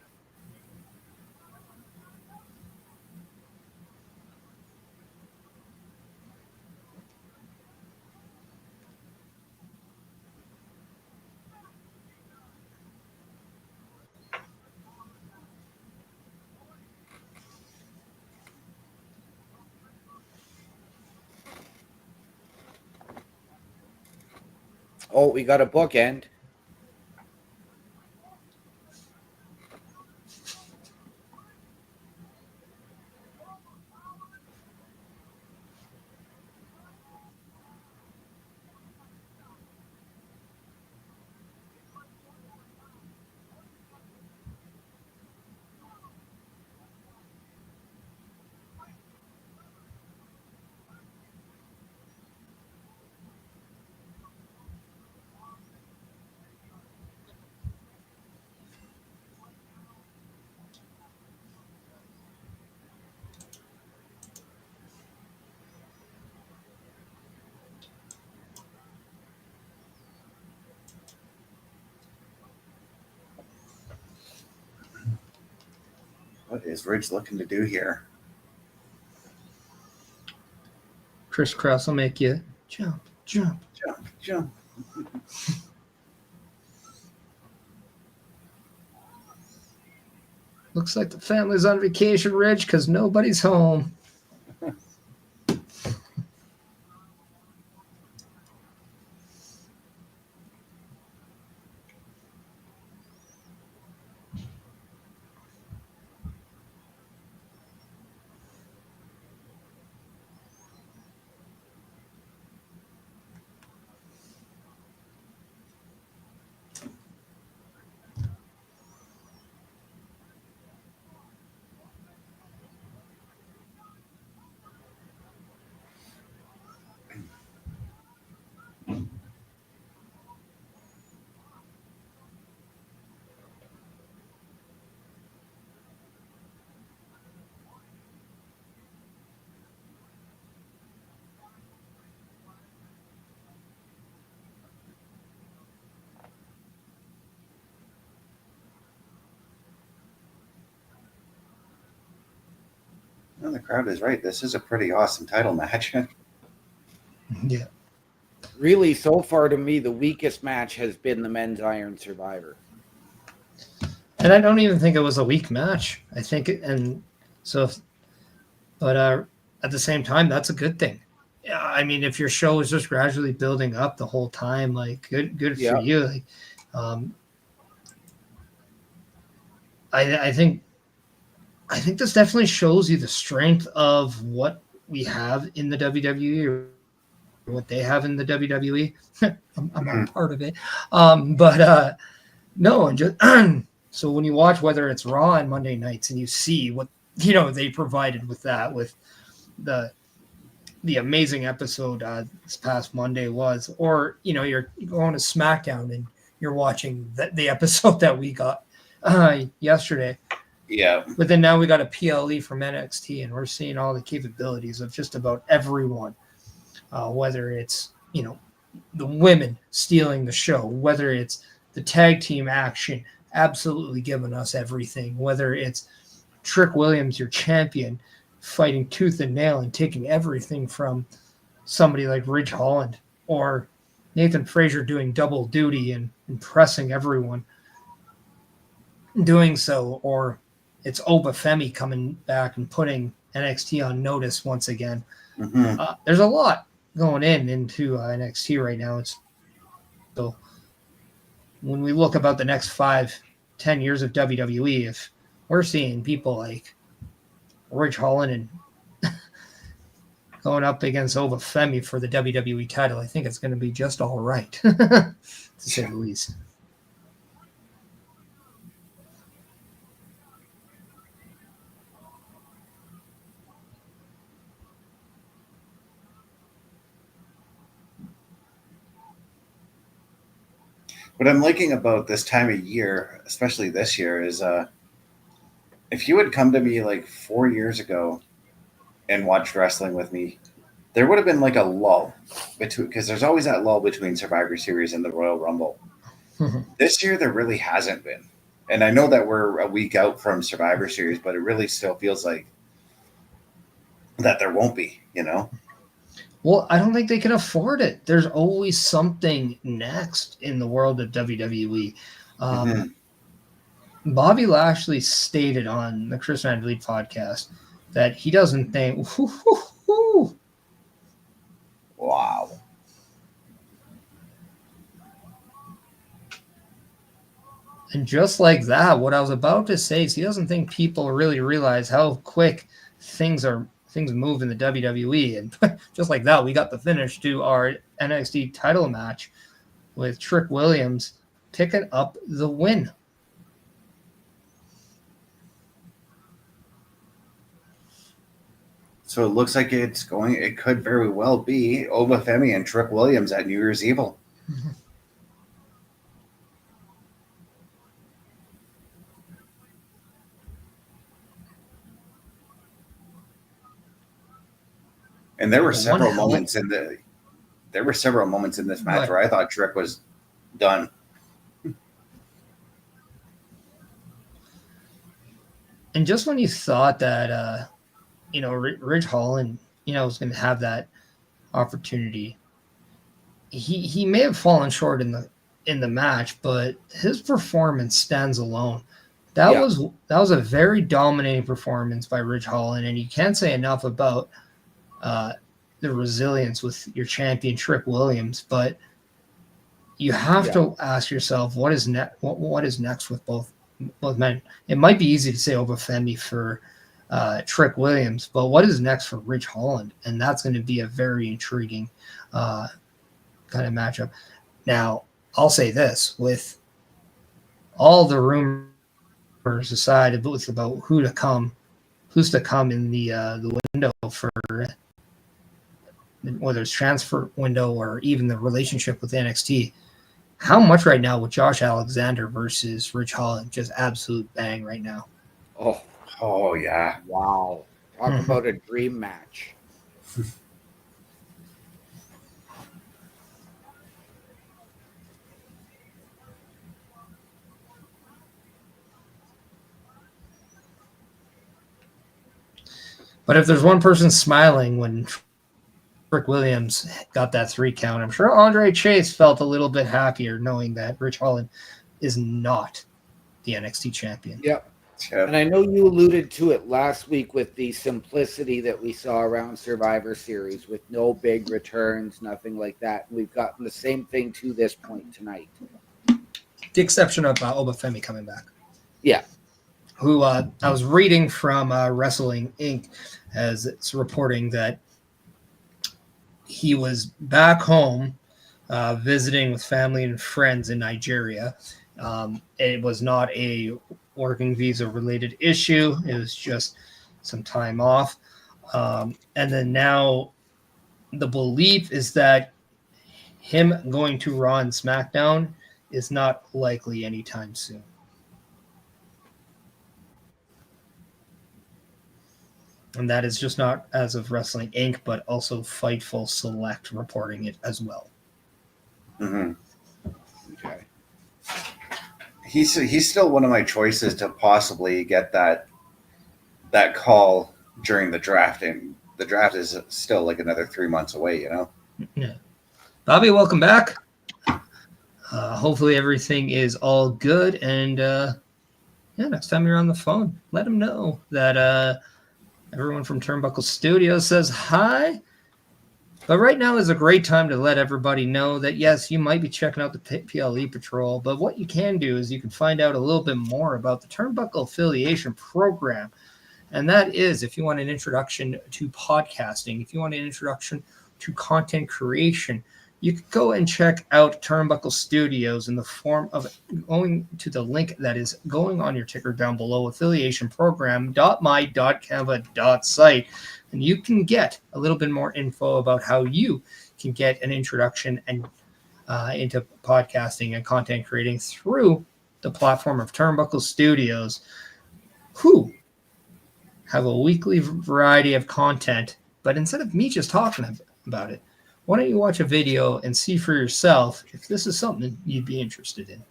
Oh, we got a bookend. What is Ridge looking to do here? Crisscross will make you jump. Jump. Looks like the family's on vacation, Ridge, because nobody's home. Well, the crowd is right. This is a pretty awesome title match. Yeah. Really, so far to me, the weakest match has been the men's Iron Survivor. And I don't even think it was a weak match. I think at the same time, that's a good thing. Yeah, I mean, if your show is just gradually building up the whole time, like good for you. Like, I think this definitely shows you the strength of what we have in the WWE or what they have in the WWE. I'm not part of it. No, and just so when you watch whether it's Raw on Monday nights and you see what they provided with that, with the amazing episode this past Monday was, or you're going to SmackDown and you're watching the episode that we got yesterday. Yeah. But then now we got a PLE from NXT, and we're seeing all the capabilities of just about everyone, whether it's the women stealing the show, whether it's the tag team action, absolutely giving us everything, whether it's Trick Williams, your champion, fighting tooth and nail and taking everything from somebody like Ridge Holland, or Nathan Frazer doing double duty and impressing everyone doing so, or it's Obafemi coming back and putting NXT on notice once again. Mm-hmm. There's a lot going into NXT right now. So when we look about the next 5-10 years of WWE, if we're seeing people like Ridge Holland and going up against Obafemi for the WWE title, I think it's going to be just all right, to say the least. What I'm liking about this time of year, especially this year, is if you had come to me like 4 years ago and watched wrestling with me, there would have been like a lull between, because there's always that lull between Survivor Series and the Royal Rumble. This year, there really hasn't been. And I know that we're a week out from Survivor Series, but it really still feels like that there won't be, you know? Well, I don't think they can afford it. There's always something next in the world of WWE. Bobby Lashley stated on the Chris Van Vliet podcast that he doesn't think. Wow. And just like that, what I was about to say is he doesn't think people really realize how quick things move in the WWE. And just like that, we got the finish to our NXT title match with Trick Williams picking up the win. So it looks like it could very well be Obafemi and Trick Williams at New Year's Evil. Mm-hmm. And there were several moments in this match where I thought Trick was done. And just when you thought that, Ridge Holland, was going to have that opportunity, he may have fallen short in the match, but his performance stands alone. That was a very dominating performance by Ridge Holland, and you can't say enough about the resilience with your champion Trick Williams, but you have to ask yourself what is next with both men. It might be easy to say Obafemi for Trick Williams, but what is next for Ridge Holland? And that's going to be a very intriguing kind of matchup. Now, I'll say this: with all the rumors aside, it's about who's to come in the window for, whether it's transfer window or even the relationship with NXT. How much right now with Josh Alexander versus Ridge Holland? Just absolute bang right now. Oh yeah. Wow. Talk about a dream match. But if there's one person smiling when Trick Williams got that 3 count, I'm sure Andre Chase felt a little bit happier knowing that Ridge Holland is not the NXT champion. Yep. And I know you alluded to it last week with the simplicity that we saw around Survivor Series with no big returns, nothing like that. We've gotten the same thing to this point tonight. The exception of Obafemi coming back. Yeah. Who I was reading from Wrestling Inc. as it's reporting that he was back home visiting with family and friends in Nigeria. It was not a working visa related issue. It was just some time off. And then now the belief is that him going to Raw and SmackDown is not likely anytime soon. And that is just not as of Wrestling Inc., but also Fightful Select reporting it as well. Mm-hmm. Okay. He's still one of my choices to possibly get that call during the draft, and the draft is still like another 3 months away. You know. Yeah. Bobby, welcome back. Hopefully everything is all good, and next time you're on the phone, let them know that everyone from Turnbuckle Studios says hi. But right now is a great time to let everybody know that, yes, you might be checking out the PLE Patrol, but what you can do is you can find out a little bit more about the Turnbuckle Affiliation Program. And that is, if you want an introduction to podcasting, if you want an introduction to content creation, you could go and check out Turnbuckle Studios in the form of going to the link that is going on your ticker down below, affiliationprogram.my.canva.site. And you can get a little bit more info about how you can get an introduction and into podcasting and content creating through the platform of Turnbuckle Studios, who have a weekly variety of content. But instead of me just talking about it, why don't you watch a video and see for yourself if this is something you'd be interested in.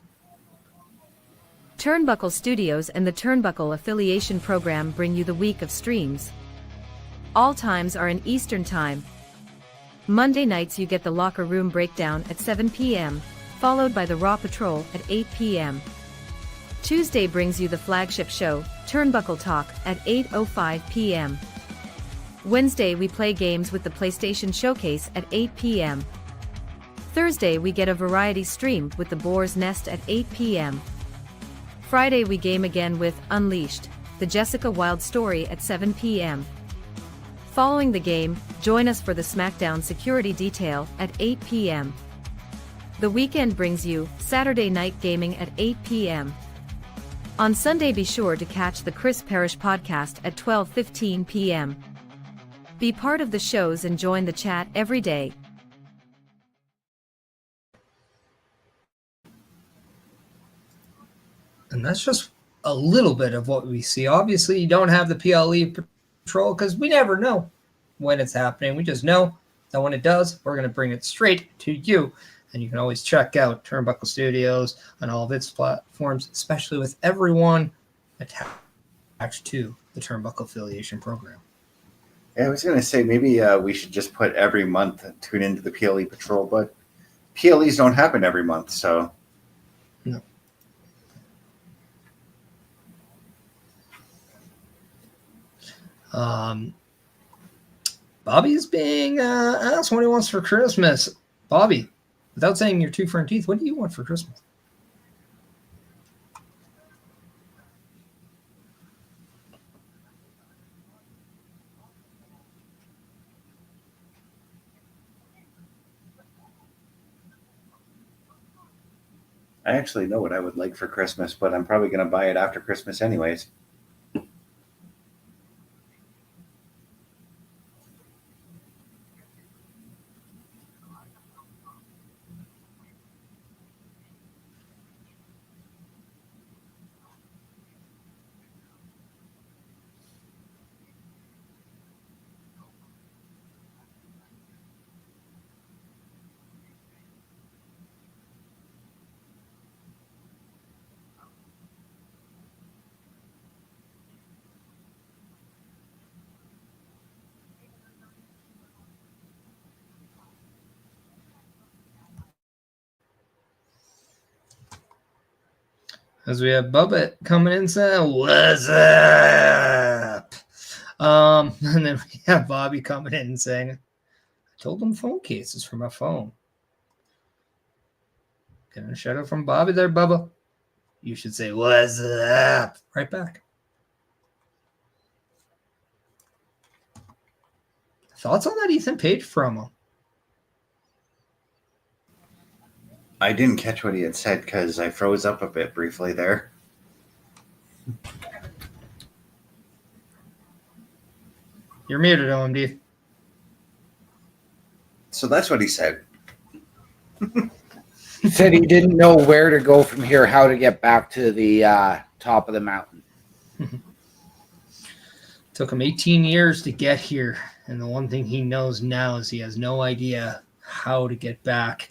Turnbuckle Studios and the Turnbuckle Affiliation Program bring you the week of streams. All times are in Eastern Time. Monday nights you get the Locker Room Breakdown at 7 p.m., followed by the Raw Patrol at 8 p.m. Tuesday brings you the flagship show, Turnbuckle Talk, at 8:05 p.m. Wednesday we play games with the PlayStation Showcase at 8 p.m. Thursday we get a variety stream with the Boar's Nest at 8 p.m. Friday we game again with Unleashed, the Jessica Wilde story at 7 p.m. Following the game, join us for the SmackDown Security Detail at 8 p.m. The weekend brings you Saturday Night Gaming at 8 p.m. On Sunday be sure to catch the Chris Parrish podcast at 12:15 p.m. Be part of the shows and join the chat every day. And that's just a little bit of what we see. Obviously, you don't have the PLE Patrol because we never know when it's happening. We just know that when it does, we're going to bring it straight to you. And you can always check out Turnbuckle Studios on all of its platforms, especially with everyone attached to the Turnbuckle Affiliation Program. Yeah, I was going to say maybe we should just put every month tune into the PLE Patrol, but PLEs don't happen every month, so. No. Bobby's being asked what he wants for Christmas. Bobby, without saying your two front teeth, what do you want for Christmas? I actually know what I would like for Christmas, but I'm probably going to buy it after Christmas anyways. As we have Bubba coming in saying, "What's up?" And then we have Bobby coming in and saying, "I told them phone cases for my phone." Getting a shout out from Bobby there, Bubba. You should say, "What's up?" right back. Thoughts on that Ethan Page promo? I didn't catch what he had said because I froze up a bit briefly there. You're muted, OMD. So that's what he said. He said he didn't know where to go from here, how to get back to the top of the mountain. Took him 18 years to get here, and the one thing he knows now is he has no idea how to get back.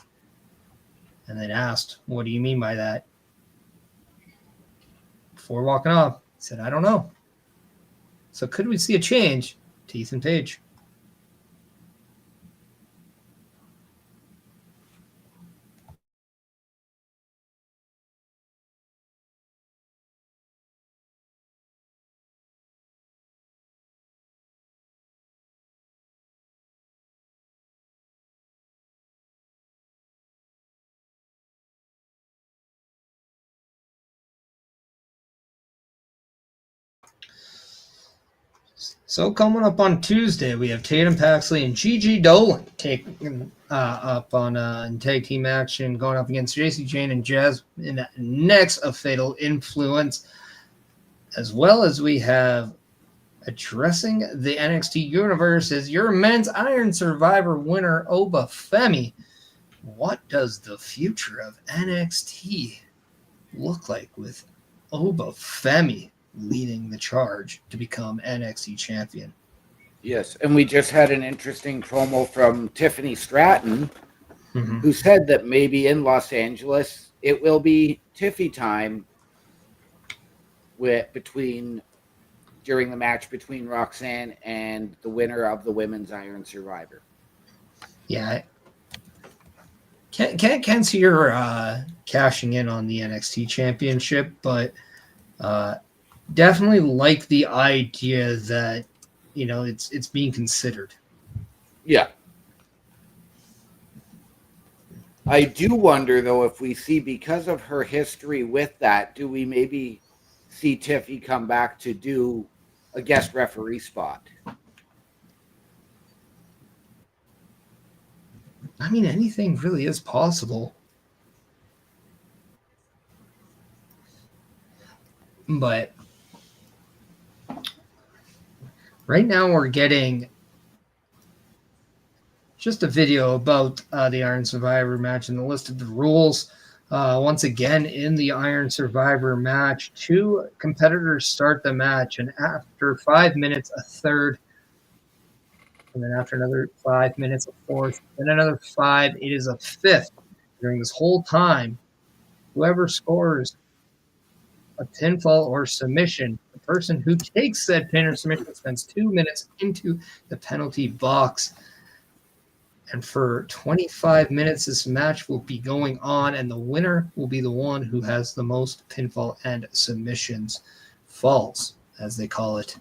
And then asked, "What do you mean by that?" Before walking off, he said, "I don't know." So could we see a change to Ethan Page? So coming up on Tuesday, we have Tatum Paxley and Gigi Dolan taking up on in tag team action, going up against JC Jane and Jazz in the next of Fatal Influence, as well as we have addressing the NXT universe is your men's Iron Survivor winner, Oba Femi. What does the future of NXT look like with Oba Femi leading the charge to become NXT champion? Yes, and we just had an interesting promo from Tiffany Stratton, who said that maybe in Los Angeles it will be Tiffy time during the match between Roxanne and the winner of the Women's Iron Survivor. Yeah, can't see her cashing in on the NXT Championship, but definitely like the idea that it's being considered. Yeah. I do wonder, though, if we see, because of her history with that, do we maybe see Tiffy come back to do a guest referee spot? I mean, anything really is possible. But right now we're getting just a video about the Iron Survivor match and the list of the rules. Once again, in the Iron Survivor match, 2 competitors start the match, and after 5 minutes, a third, and then after another 5 minutes, a fourth, then another 5, it is a fifth. During this whole time, whoever scores a pinfall or submission, the person who takes said pin or submission spends 2 minutes into the penalty box. And for 25 minutes, this match will be going on, and the winner will be the one who has the most pinfall and submissions, falls, as they call it.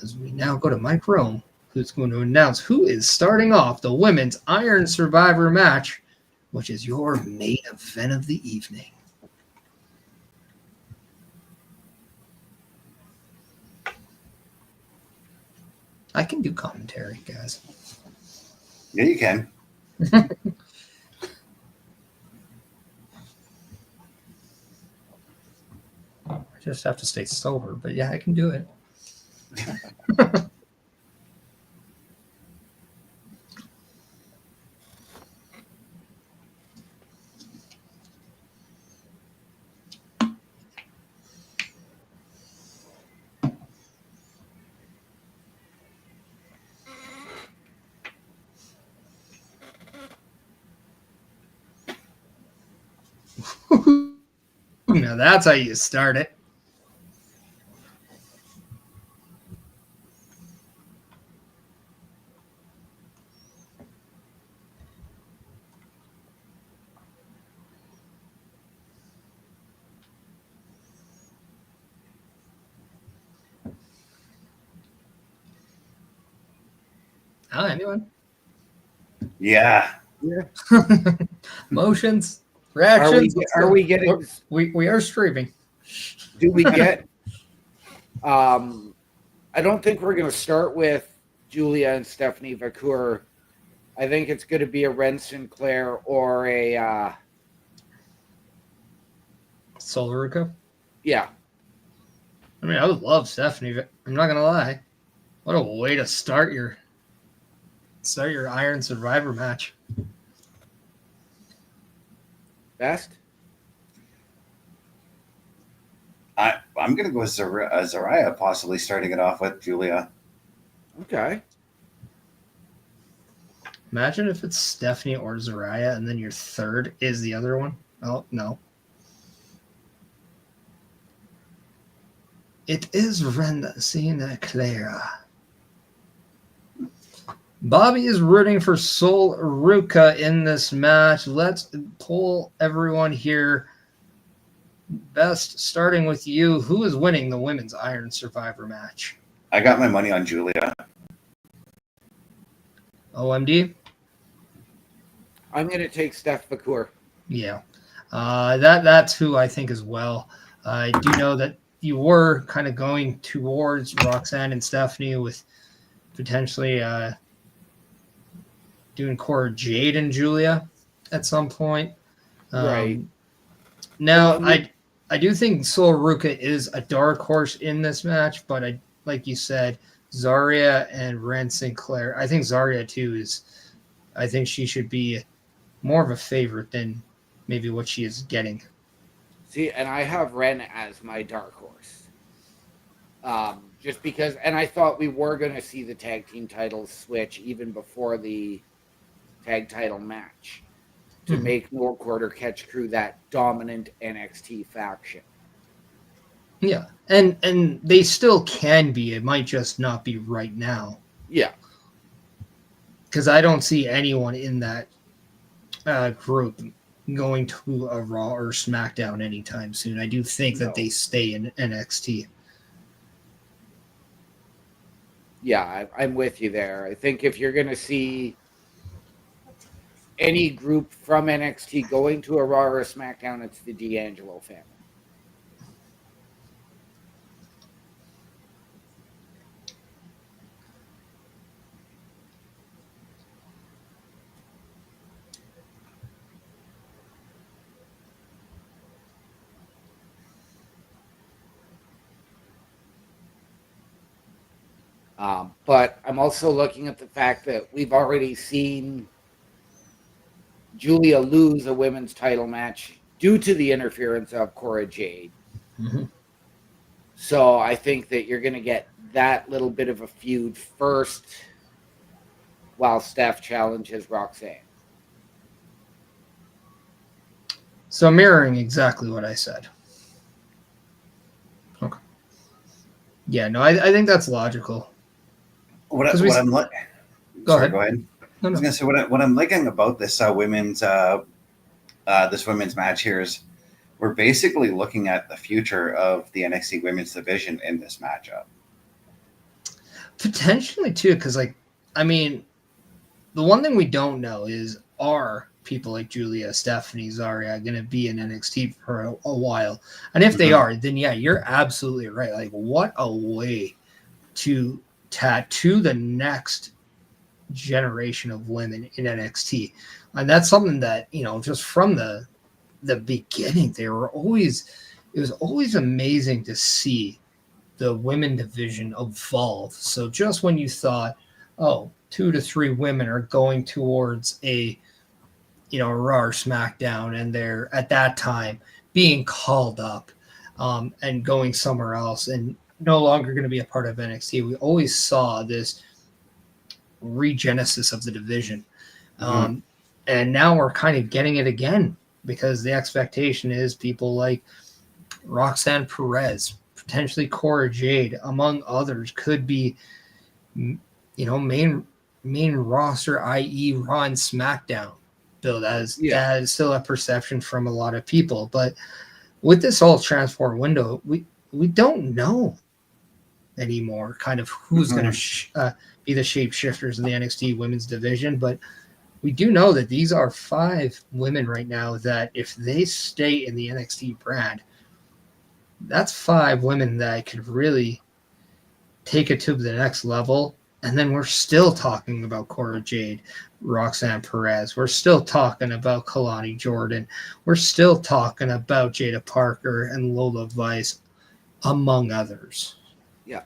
As we now go to Mike Rome, who's going to announce who is starting off the Women's Iron Survivor match, which is your main event of the evening. I can do commentary, guys. Yeah, you can. I just have to stay sober, but yeah, I can do it. Now that's how you start it. Oh, anyone? Yeah. Motions, reactions. Are we getting? We are streaming. Do we get? I don't think we're going to start with Giulia and Stephanie Vaquer. I think it's going to be a Wren Sinclair or a Ruca. Yeah. I mean, I would love Stephanie. I'm not gonna lie. What a way to start your Iron Survivor match. Best? I'm going to go with Zaria possibly starting it off with Giulia. Okay. Imagine if it's Stephanie or Zaria, and then your third is the other one. Oh, no. It is Wren Sinclair. Bobby is rooting for Sol Ruca in this match. Let's poll everyone here. Best, starting with you. Who is winning the Women's Iron Survivor match? I got my money on Giulia. OMD? I'm going to take Steph Vaquer. Yeah. That's who I think as well. I do know that you were kind of going towards Roxanne and Stephanie with potentially doing Cora Jade and Giulia at some point. Right. Now, I do think Sol Ruca is a dark horse in this match, but I, like you said, Zaria and Wren Sinclair. I think Zaria too I think she should be more of a favorite than maybe what she is getting. See, and I have Wren as my dark horse. Just because, and I thought we were going to see the tag team titles switch even before the tag title match to make North Quarter Catch Crew that dominant NXT faction. Yeah, and they still can be. It might just not be right now. Yeah. Because I don't see anyone in that group going to a Raw or SmackDown anytime soon. I do think that they stay in NXT. Yeah, I'm with you there. I think if you're going to see any group from NXT going to a Raw or a SmackDown, it's the D'Angelo family. But I'm also looking at the fact that we've already seen Giulia lose a women's title match due to the interference of Cora Jade. Mm-hmm. So I think that you're going to get that little bit of a feud first while Steph challenges Roxanne. So mirroring exactly what I said. Okay. Yeah, no, I think that's logical. Go ahead. No, I was gonna say what I'm liking about this women's match here is we're basically looking at the future of the NXT women's division in this matchup. Potentially too, because the one thing we don't know is are people like Giulia, Stephanie, Zaria going to be in NXT for a while? And if they are, then yeah, you're absolutely right. Like, what a way to tattoo the next generation of women in NXT. And that's something that, just from the beginning, it was always amazing to see the women division evolve. So just when you thought, 2 to 3 women are going towards a Raw or SmackDown, and they're at that time being called up and going somewhere else and no longer going to be a part of NXT. We always saw this regenesis of the division. And now we're kind of getting it again because the expectation is people like Roxanne Perez, potentially Cora Jade, among others, could be, main roster, i.e. Raw and SmackDown build. That is still a perception from a lot of people. But with this whole transform window, we don't know anymore kind of who's going to be the shapeshifters in the NXT women's division. But we do know that these are 5 women right now that if they stay in the NXT brand, that's 5 women that could really take it to the next level. And then we're still talking about Cora Jade, Roxanne Perez. We're still talking about Kalani Jordan. We're still talking about Jaida Parker and Lola Vice, among others. Yeah.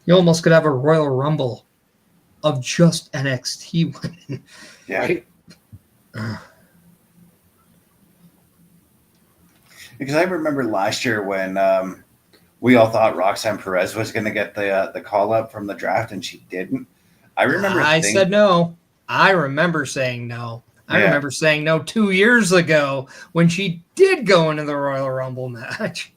You almost could have a Royal Rumble of just NXT women. Yeah. Right? Because I remember last year when we all thought Roxanne Perez was going to get the call up from the draft, and she didn't. I remember. I said no. I remember saying no. I remember saying no 2 years ago when she did go into the Royal Rumble match.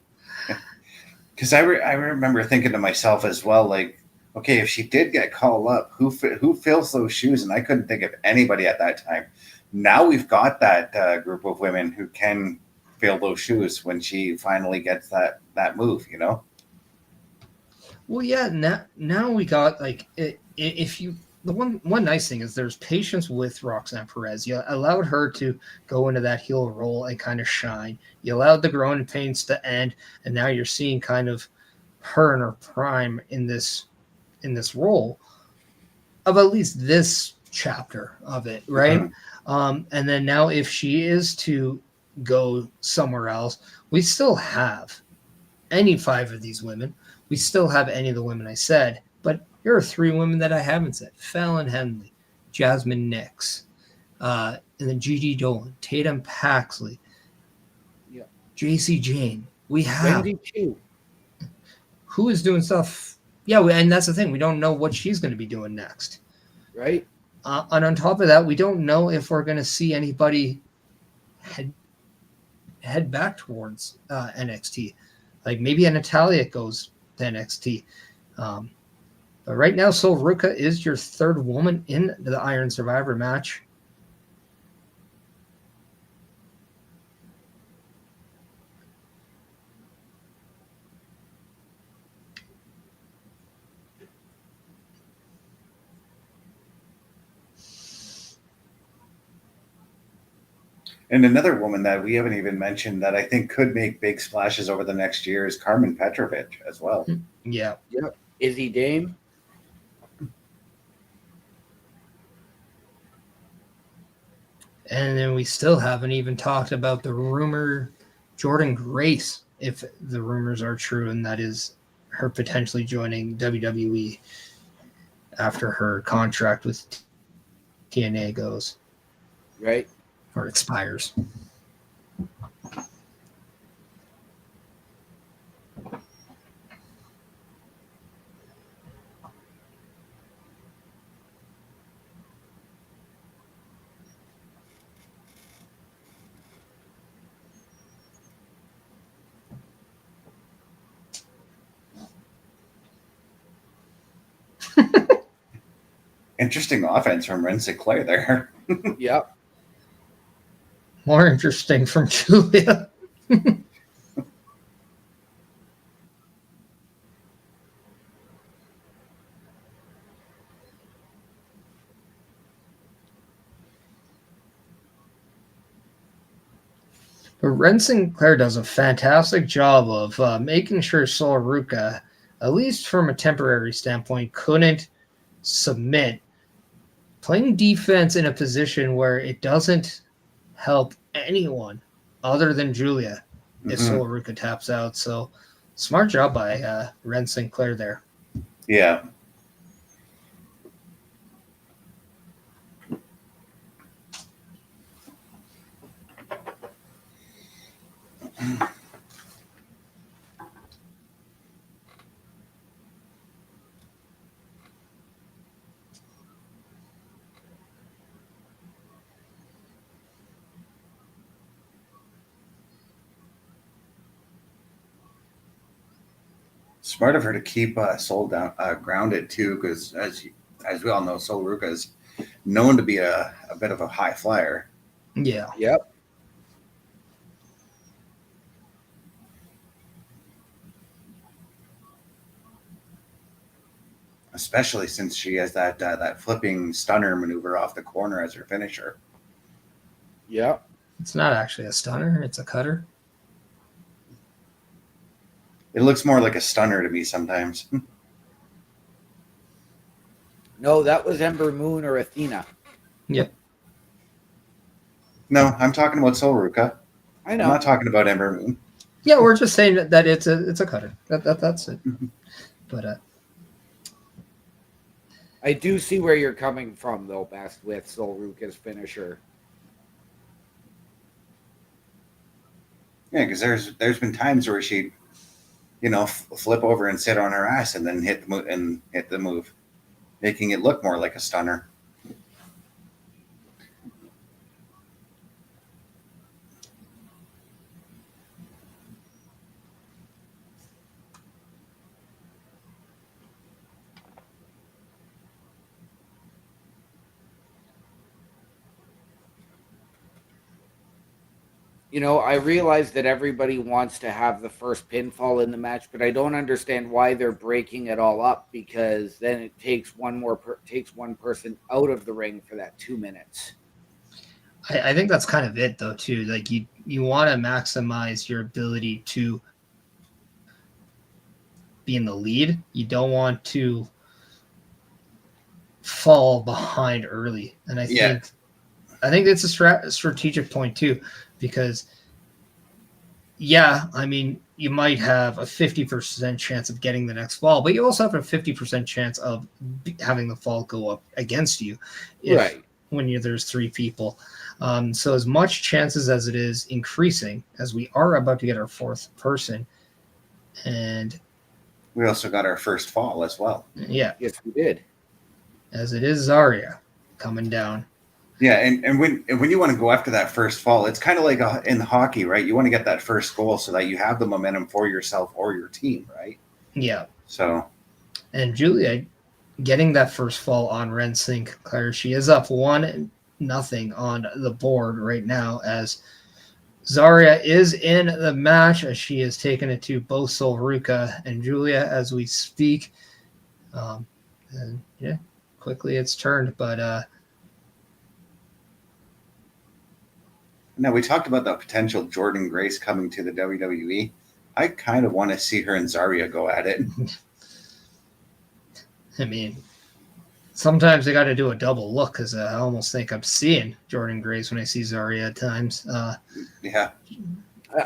Because I remember thinking to myself as well, like, okay, if she did get called up, who fills those shoes? And I couldn't think of anybody at that time. Now we've got that group of women who can fill those shoes when she finally gets that move, you know? Well, yeah. Now we got like if you. The one nice thing is there's patience with Roxanne Perez. You allowed her to go into that heel role and kind of shine. You allowed the growing pains to end, and now you're seeing kind of her in her prime in this role of at least this chapter of it, right? Mm-hmm. And then now if she is to go somewhere else, we still have any 5 of these women. We still have any of the women I said, but here are 3 women that I haven't said: Fallon Henley, Jasmine Nix, and then Gigi Dolan, Tatum Paxley, JC Jane. We have Wendy Chu, who is doing stuff. Yeah, and that's the thing. We don't know what she's going to be doing next. Right. And on top of that, we don't know if we're going to see anybody head back towards NXT. Like maybe a Natalia goes to NXT. But right now, Sol Ruca is your 3rd woman in the Iron Survivor match. And another woman that we haven't even mentioned that I think could make big splashes over the next year is Carmen Petrovic as well. Yeah. Yep. Izzy Dame. And then we still haven't even talked about the rumor Jordan Grace, if the rumors are true, and that is her potentially joining WWE after her contract with TNA goes. Right. Or expires. Interesting offense from Wren Sinclair there. Yep. More interesting from Giulia. But Wren Sinclair does a fantastic job of making sure Sol Ruca, at least from a temporary standpoint, couldn't submit. Playing defense in a position where it doesn't help anyone other than Giulia if Sol Ruca taps out. So smart job by Wren Sinclair there. Yeah. Smart of her to keep Sol down, grounded too, because as we all know, Sol Ruca is known to be a bit of a high flyer. Yeah. Yep. Especially since she has that flipping stunner maneuver off the corner as her finisher. Yep. It's not actually a stunner; it's a cutter. It looks more like a stunner to me sometimes. No, that was Ember Moon or Athena. Yep. No, I'm talking about Sol Ruca. I know. I'm not talking about Ember Moon. Yeah, we're just saying that it's a cutter. That's it. But I do see where you're coming from, though, Best, with Sol Ruca's finisher. Yeah, because there's been times where she, flip over and sit on her ass and then hit the move. making it look more like a stunner. You know, I realize that everybody wants to have the first pinfall in the match, but I don't understand why they're breaking it all up, because then it takes one person out of the ring for that 2 minutes. I think that's kind of it, though, too. Like, you want to maximize your ability to be in the lead. You don't want to fall behind early, and I think it's a strategic point too, because I mean, you might have a 50% chance of getting the next fall, but you also have a 50% chance of having the fall go up against you when there's 3 people. So as much chances as it is increasing, as we are about to get our 4th person, and we also got our first fall as well. Yeah. Yes, we did. As it is Zaria coming down. Yeah, and when you want to go after that first fall, it's kind of like in hockey, right? You want to get that first goal so that you have the momentum for yourself or your team, right? Yeah. So. And Giulia getting that first fall on Wren Sinclair. She is up 1-0 on the board right now, as Zaria is in the match, as she has taken it to both Ruca and Giulia as we speak. And yeah, quickly it's turned, but now we talked about the potential Jordynne Grace coming to the WWE. I kind of want to see her and Zaria go at it. I mean, sometimes they got to do a double look, because I almost think I'm seeing Jordynne Grace when I see Zaria at times. Yeah.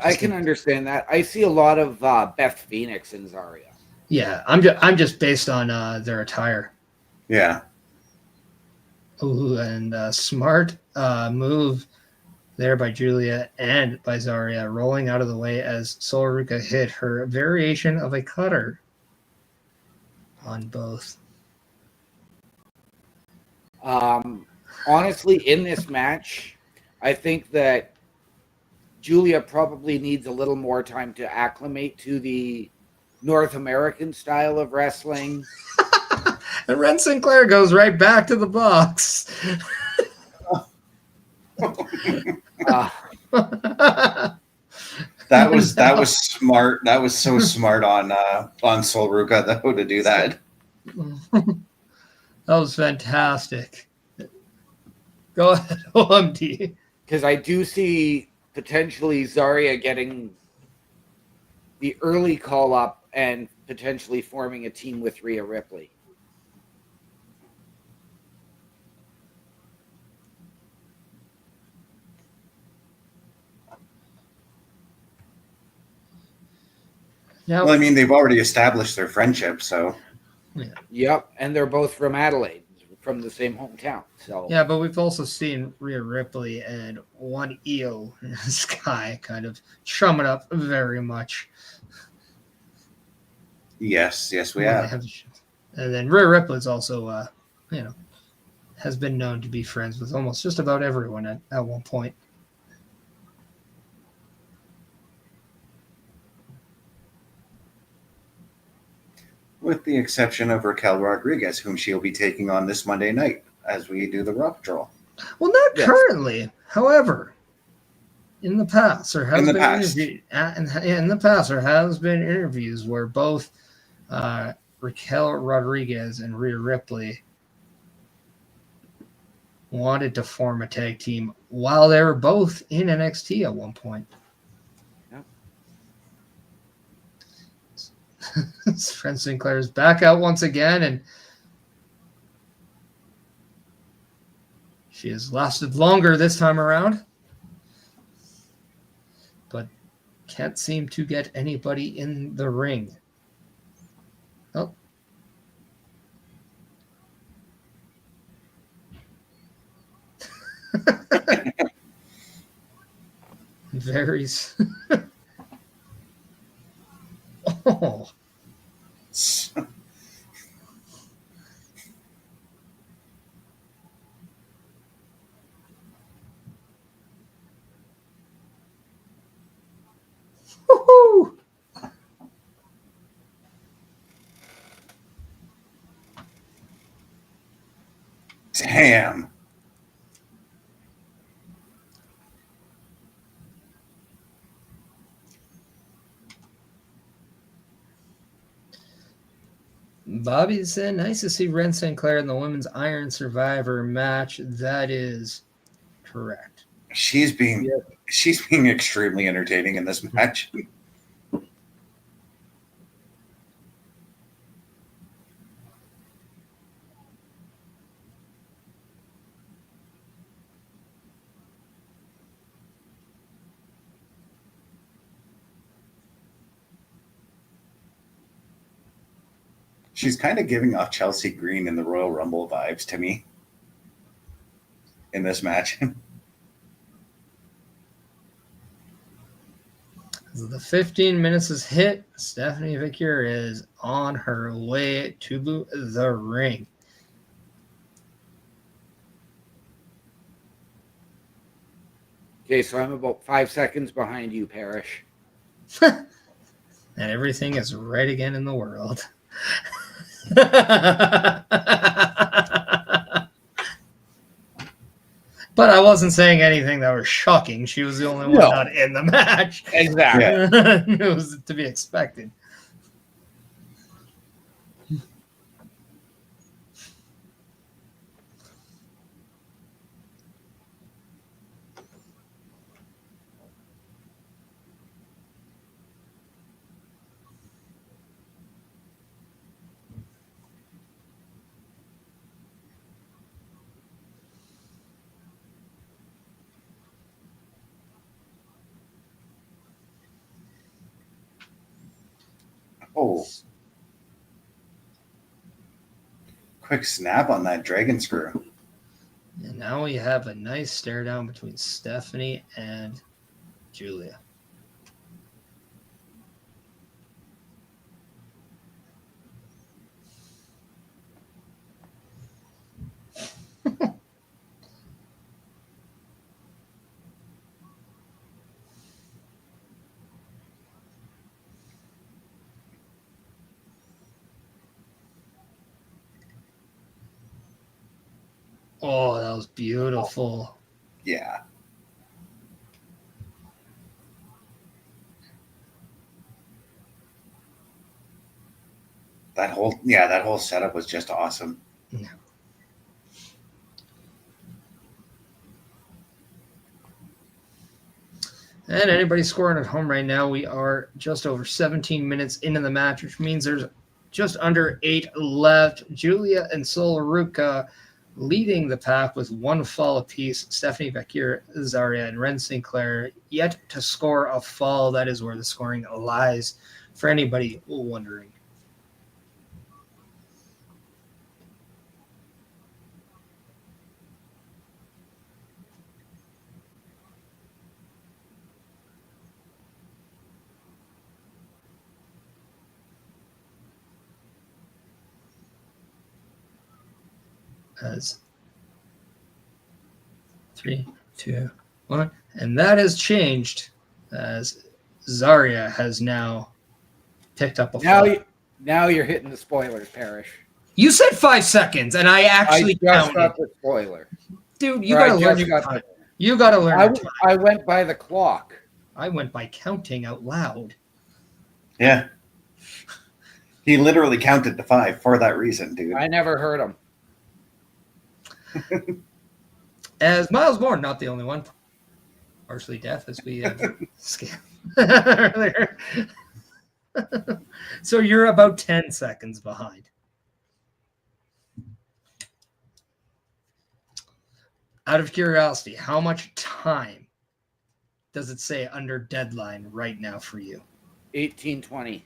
I can understand that. I see a lot of Beth Phoenix in Zaria. Yeah, I'm just based on their attire. Yeah. Ooh, and smart move there by Giulia and by Zaria, rolling out of the way as Ruca hit her variation of a cutter on both. Honestly, in this match, I think that Giulia probably needs a little more time to acclimate to the North American style of wrestling. And Wren Sinclair goes right back to the box. That was smart. That was so smart on Ruca though to do that. That was fantastic. Go ahead, OMD. Because I do see potentially Zaria getting the early call up and potentially forming a team with Rhea Ripley. Now, Well, I mean, they've already established their friendship, so. Yep, and they're both from Adelaide, from the same hometown. So yeah, but we've also seen Rhea Ripley and one Io Sky kind of chum it up very much. Yes, we have. And then Rhea Ripley is also, has been known to be friends with almost just about everyone at one point. With the exception of Raquel Rodriguez, whom she'll be taking on this Monday night as we do the Raw Patrol. Well, not currently. However, in the past, there has been interviews where both Raquel Rodriguez and Rhea Ripley wanted to form a tag team while they were both in NXT at one point. Wren Sinclair is back out once again, and she has lasted longer this time around, but can't seem to get anybody in the ring. Oh. Very. Oh. Damn. Bobby said, nice to see Wren Sinclair in the Women's Iron Survivor match. That is correct. She's being extremely entertaining in this match. She's kind of giving off Chelsea Green in the Royal Rumble vibes to me in this match. The 15 minutes is hit. Stephanie Vaquer is on her way to the ring. Okay, so I'm about 5 seconds behind you, Parrish. And everything is right again in the world. But I wasn't saying anything that was shocking. She was the only one not in the match. Exactly. Yeah. It was to be expected. Oh. Quick snap on that dragon screw. And now we have a nice stare down between Stephanie and Giulia. Oh, that was beautiful. Yeah. That whole setup was just awesome. Yeah. And anybody scoring at home right now, we are just over 17 minutes into the match, which means there's just under 8 left. Giulia and Ruca leading the pack with 1 fall apiece. Stephanie Vaquer, Zaria, and Wren Sinclair yet to score a fall. That is where the scoring lies for anybody wondering. As 3, 2, 1, and that has changed as Zaria has now picked up a fall. Now you're hitting the spoilers, Parrish. You said 5 seconds, and I actually I just counted. got the spoiler. Dude, you gotta learn your time. You gotta learn your time. I went by the clock. I went by counting out loud. Yeah. He literally counted to 5 for that reason, dude. I never heard him. As Myles Borne, not the only one, partially deaf, as we scanned earlier. So you're about 10 seconds behind. Out of curiosity, how much time does it say under deadline right now for you? 18:20.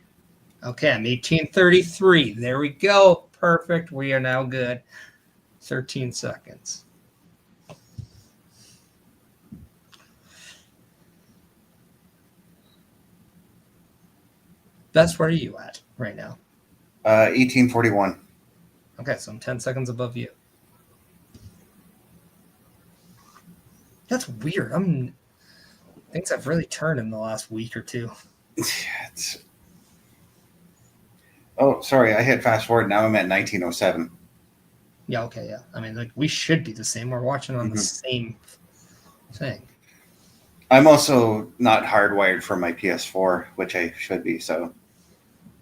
Okay, I'm 18:33. There we go. Perfect. We are now good. 13 seconds. That's where are you at right now? 1841. Okay, so I'm 10 seconds above you. That's weird. Things have really turned in the last week or two. Oh, sorry. I hit fast forward. Now I'm at 1907. Yeah, okay, yeah. I mean, like, we should be the same. We're watching on the Mm-hmm. same thing. I'm also not hardwired for my PS4, which I should be, so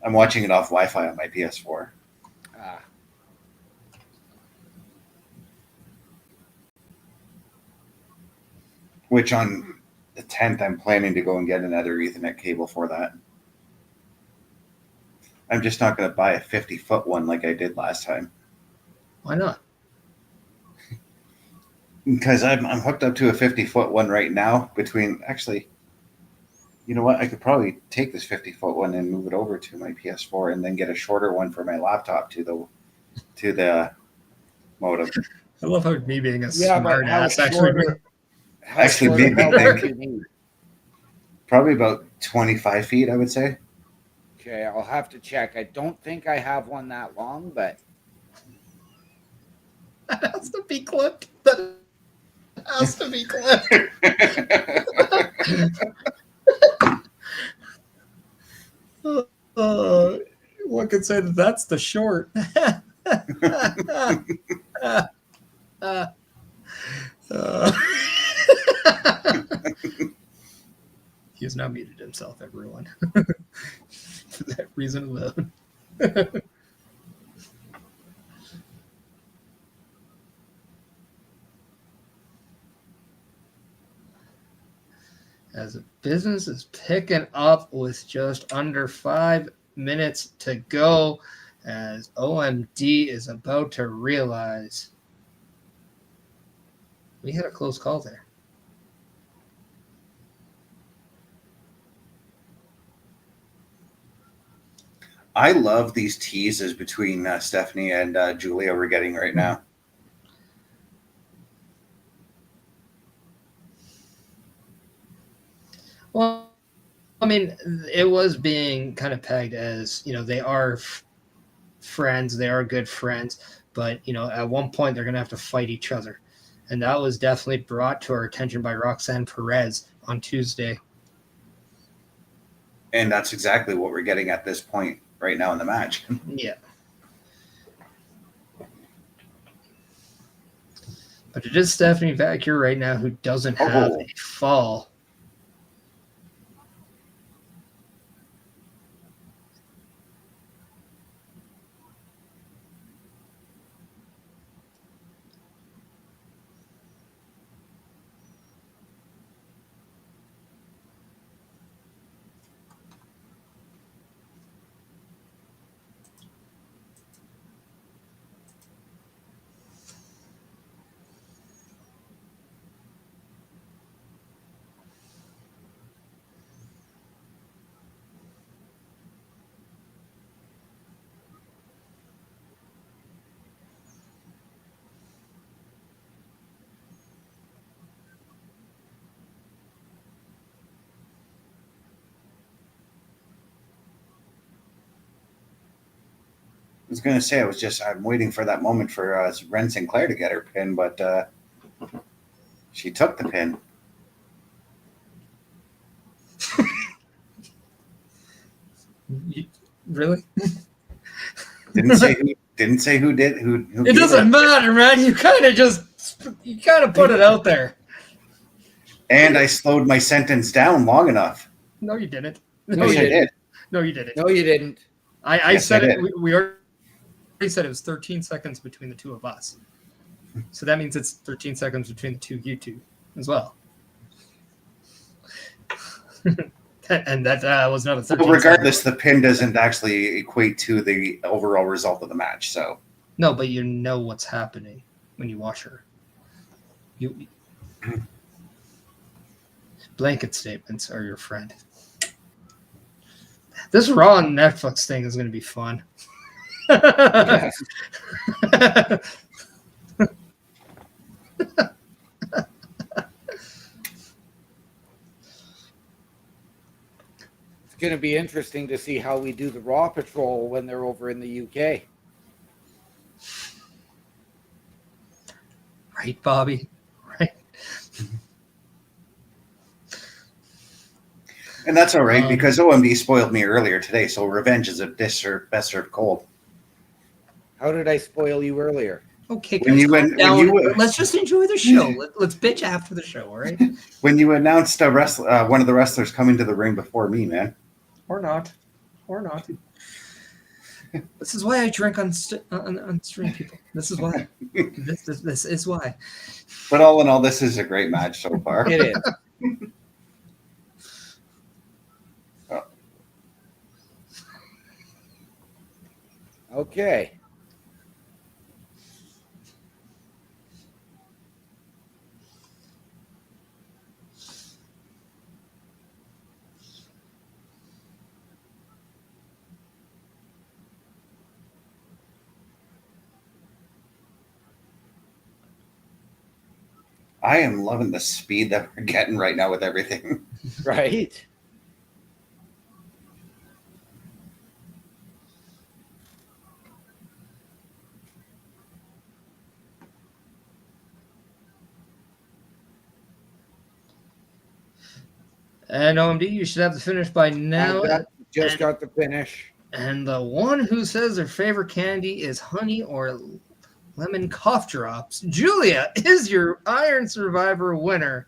I'm watching it off Wi-Fi on my PS4. Ah, Which on the 10th, I'm planning to go and get another Ethernet cable for that. I'm just not going to buy a 50-foot one like I did last time. Why not? Because I'm hooked up to a 50-foot one right now. Actually, you know what? I could probably take this 50-foot one and move it over to my PS4, and then get a shorter one for my laptop to the modem. I love how me being a yeah, smart but how ass actually. shorter? How Actually, short made of me help think. do you need? Probably about 25 feet, I would say. Okay, I'll have to check. I don't think I have one that long, but That has to be clipped. That has to be clipped. One could say that that's the short. He has now muted himself, everyone. For that reason alone. As business is picking up with just under 5 minutes to go, as OMD is about to realize we had a close call there. I love these teases between Stephanie and Giulia we're getting right now. Well, I mean, it was being kind of pegged as, they are friends, they are good friends, but, at one point they're going to have to fight each other. And that was definitely brought to our attention by Roxanne Perez on Tuesday. And that's exactly what we're getting at this point right now in the match. Yeah. But it is Stephanie Vaquer right now who doesn't have a fall. I was going to say, I'm waiting for that moment for Wren Sinclair to get her pin, but she took the pin. Really? Didn't say who did. Who It doesn't matter, man. You kind of put it out there. And I slowed my sentence down long enough. No, you didn't. No, I did. No, you didn't. no, you didn't. I Yes, said I it. did. We already said it was 13 seconds between the two of us. So that means it's 13 seconds between the two of you two as well. And that was not a 13 Well, regardless, the pin doesn't actually equate to the overall result of the match. So No, but you know what's happening when you watch her. Blanket statements are your friend. This Raw on Netflix thing is going to be fun. Yes. It's going to be interesting to see how we do the Raw Patrol when they're over in the UK. Right, Bobby? Right. And that's all right, because OMD spoiled me earlier today, so revenge is a best served cold. How did I spoil you earlier? Okay, When guys, you calm went- when down. you- Let's just enjoy the show. Let's bitch after the show, all right? When you announced one of the wrestlers coming to the ring before me, man. Or not. This is why I drink on stream, people. This is why. This is why. But all in all, this is a great match so far. It is. Okay. I am loving the speed that we're getting right now with everything. Right. And OMD, you should have the finish by now. Just got the finish. And the one who says their favorite candy is honey or lemon cough drops, Giulia is your Iron Survivor winner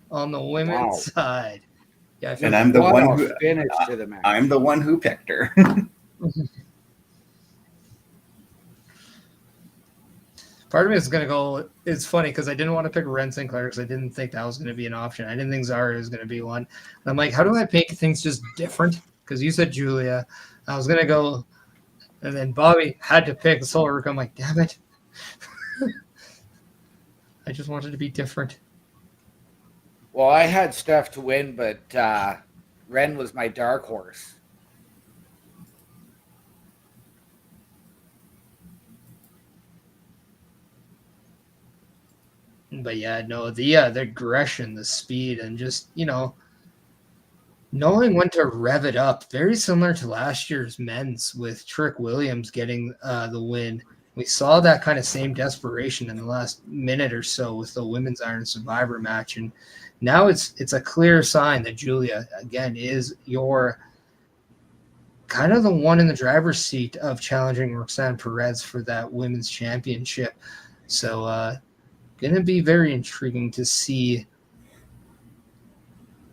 on the women's side. Yeah, And I'm the one who finish to the match. I'm the one who picked her. Part of me is going to go. It's funny because I didn't want to pick Wren Sinclair because I didn't think that was going to be an option. I didn't think Zaria was going to be one. And I'm like, how do I make things just different? Because you said Giulia. I was going to go. And then Bobby had to pick Soul Ruca. I'm like, damn it. I just wanted to be different. Well, I had Steph to win, but Wren was my dark horse. But yeah, no, the aggression, the speed, and just, knowing when to rev it up. Very similar to last year's men's with Trick Williams getting the win. We saw that kind of same desperation in the last minute or so with the women's Iron Survivor match. And now it's a clear sign that Giulia, again, is your kind of the one in the driver's seat of challenging Roxanne Perez for that women's championship. So, going to be very intriguing to see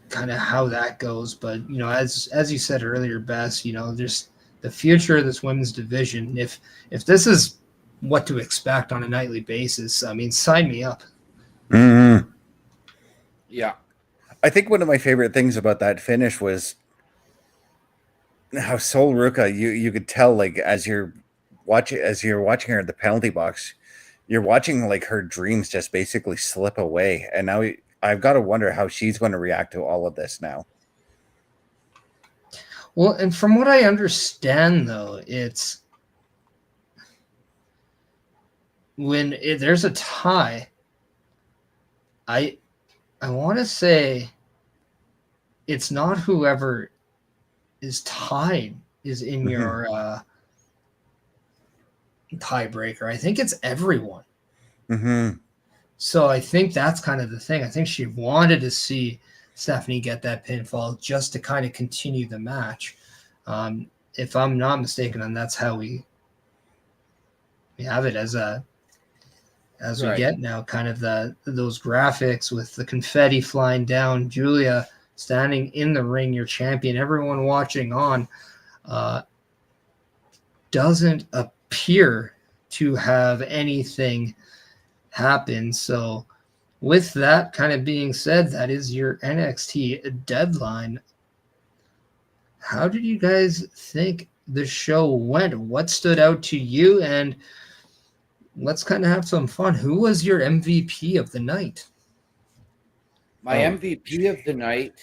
kind of how that goes. But, as you said earlier, Bess, just the future of this women's division. If this is what to expect on a nightly basis, I mean, sign me up. Mm-hmm. Yeah. I think one of my favorite things about that finish was how Soul Ruca, you could tell, like, as you're watching her at the penalty box, you're watching like her dreams just basically slip away. And now I've got to wonder how she's going to react to all of this now. Well, and from what I understand, though, it's when there's a tie, I want to say it's not whoever is tied is in your tiebreaker. I think it's everyone. Mm-hmm. So I think that's kind of the thing. I think she wanted to see Stephanie get that pinfall just to kind of continue the match. If I'm not mistaken, and that's how we have it as we get now, kind of those graphics with the confetti flying down, Giulia standing in the ring, your champion, everyone watching on, doesn't appear to have anything happen. So with that kind of being said, that is your NXT deadline. How did you guys think the show went? What stood out to you? And let's kind of have some fun. Who was your MVP of the night? My MVP of the night,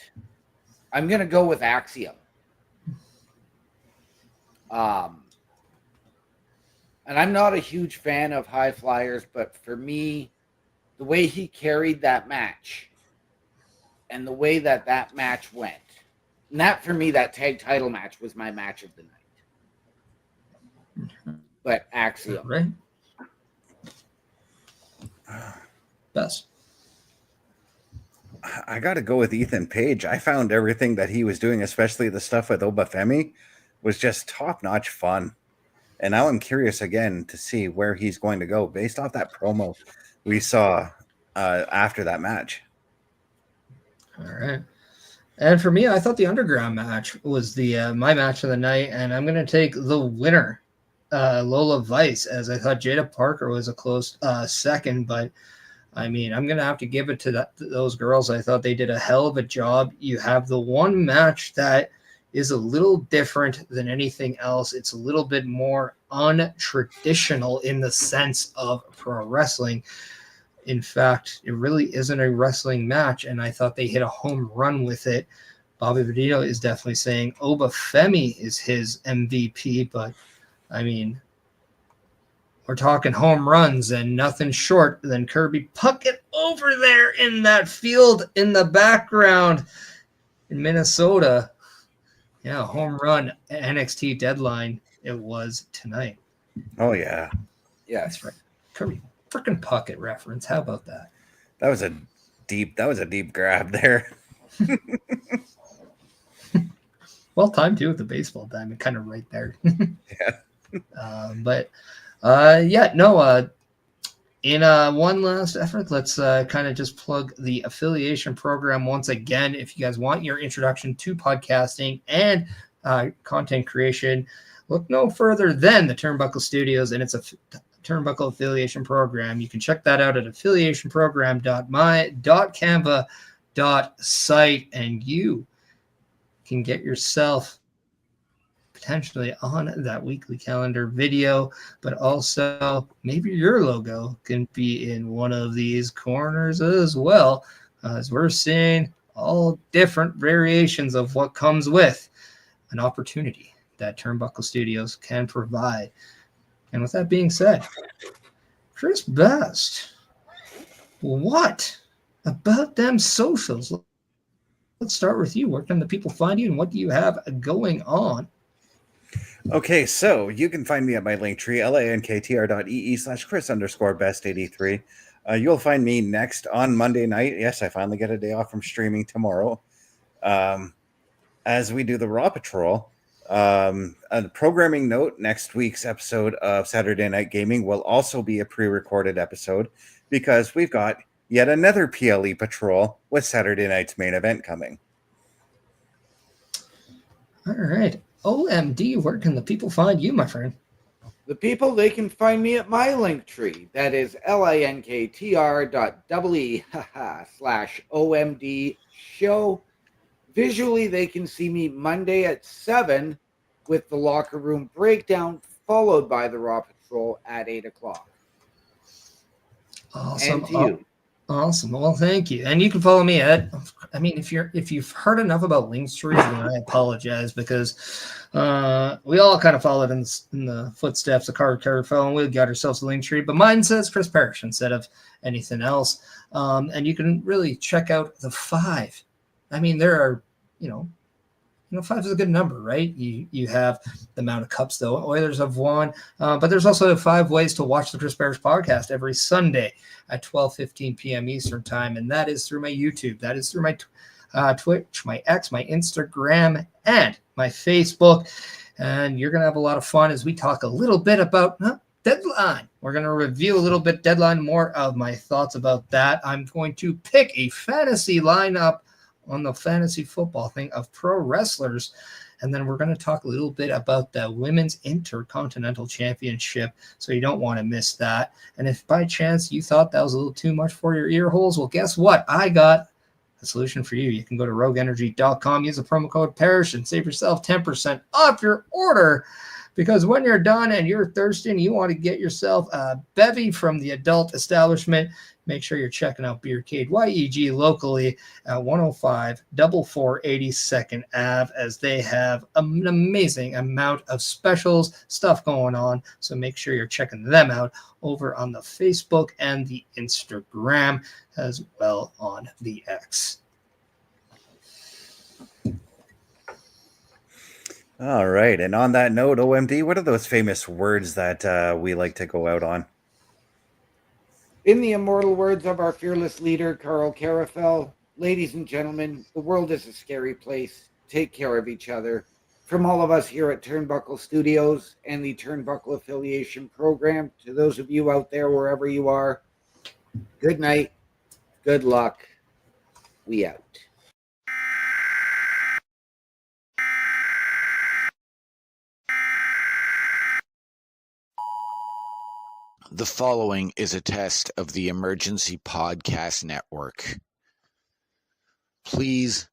I'm going to go with Axiom. And I'm not a huge fan of high flyers, but for me, the way he carried that match and the way that match went, and that for me, that tag title match was my match of the night. But Axiom. Right. Best. I got to go with Ethan Page. I found everything that he was doing, especially the stuff with Obafemi, was just top-notch fun. And now I'm curious again to see where he's going to go based off that promo we saw after that match. All right. And for me, I thought the Underground match was the my match of the night, and I'm going to take the winner, Lola Vice, as I thought Jaida Parker was a close second, but I mean, I'm going to have to give it to those girls. I thought they did a hell of a job. You have the one match that is a little different than anything else. It's a little bit more untraditional in the sense of pro wrestling. In fact, it really isn't a wrestling match, and I thought they hit a home run with it. Bobby Badito is definitely saying Obafemi is his MVP, but I mean, we're talking home runs and nothing short than Kirby Puckett over there in that field in the background in Minnesota. Yeah, home run NXT Deadline it was tonight. Oh, yeah. Yes. That's right. Kirby freaking Puckett reference. How about that? That was a deep grab there. Well timed too with the baseball diamond, kind of right there. Yeah. In one last effort, let's kind of just plug the affiliation program once again. If you guys want your introduction to podcasting and content creation, look no further than the Turnbuckle Studios, and it's a Turnbuckle affiliation program. You can check that out at affiliationprogram.my.canva.site, and you can get yourself potentially on that weekly calendar video, but also maybe your logo can be in one of these corners as well, as we're seeing all different variations of what comes with an opportunity that Turnbuckle Studios can provide. And with that being said, Chris Best, what about them socials? Let's start with you. Where can the people find you, and what do you have going on? Okay, so you can find me at my link tree, lanktr.ee/Chris_best83. You'll find me next on Monday night. Yes, I finally get a day off from streaming tomorrow. As we do the Raw Patrol. A programming note, next week's episode of Saturday Night Gaming will also be a pre-recorded episode because we've got yet another PLE Patrol with Saturday night's main event coming. All right. OMD, where can the people find you, my friend? The people, they can find me at my link tree. That is linktr.ee/OMD show. Visually, they can see me Monday at 7 with the Locker Room Breakdown, followed by the Raw Patrol at 8 o'clock. Awesome. And to you. Awesome. Well, thank you. And you can follow me at, I mean, if you've heard enough about Linktree, then I apologize because we all kind of followed in the footsteps of Card Carter fell, and we got ourselves a Linktree. But mine says Chris Parrish instead of anything else. And you can really check out the 5. I mean, there are, 5 is a good number, right? You have the amount of cups, though. Oilers have won. But there's also 5 ways to watch the Chris Parrish podcast every Sunday at 12:15 p.m. Eastern time. And that is through my YouTube. That is through my Twitch, my X, my Instagram, and my Facebook. And you're going to have a lot of fun as we talk a little bit about Deadline. We're going to review a little bit Deadline, more of my thoughts about that. I'm going to pick a fantasy lineup on the fantasy football thing of pro wrestlers. And then we're going to talk a little bit about the Women's Intercontinental Championship. So you don't want to miss that. And if by chance you thought that was a little too much for your ear holes, well, guess what? I got a solution for you. You can go to rogueenergy.com, use the promo code PARISH, and save yourself 10% off your order. Because when you're done and you're thirsty and you want to get yourself a bevy from the adult establishment, make sure you're checking out Beercade YEG locally at 105 482nd Ave, as they have an amazing amount of specials stuff going on. So make sure you're checking them out over on the Facebook and the Instagram, as well on the X. All right. And on that note, OMD, what are those famous words that we like to go out on? In the immortal words of our fearless leader, Carl Carafel, ladies and gentlemen, the world is a scary place. Take care of each other. from all of us here at Turnbuckle Studios and the Turnbuckle Affiliation Program, to those of you out there, wherever you are, good night, good luck, we out. The following is a test of the Emergency Podcast Network. Please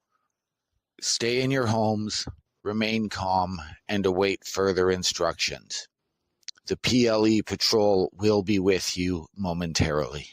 stay in your homes, remain calm, and await further instructions. The PLE Patrol will be with you momentarily.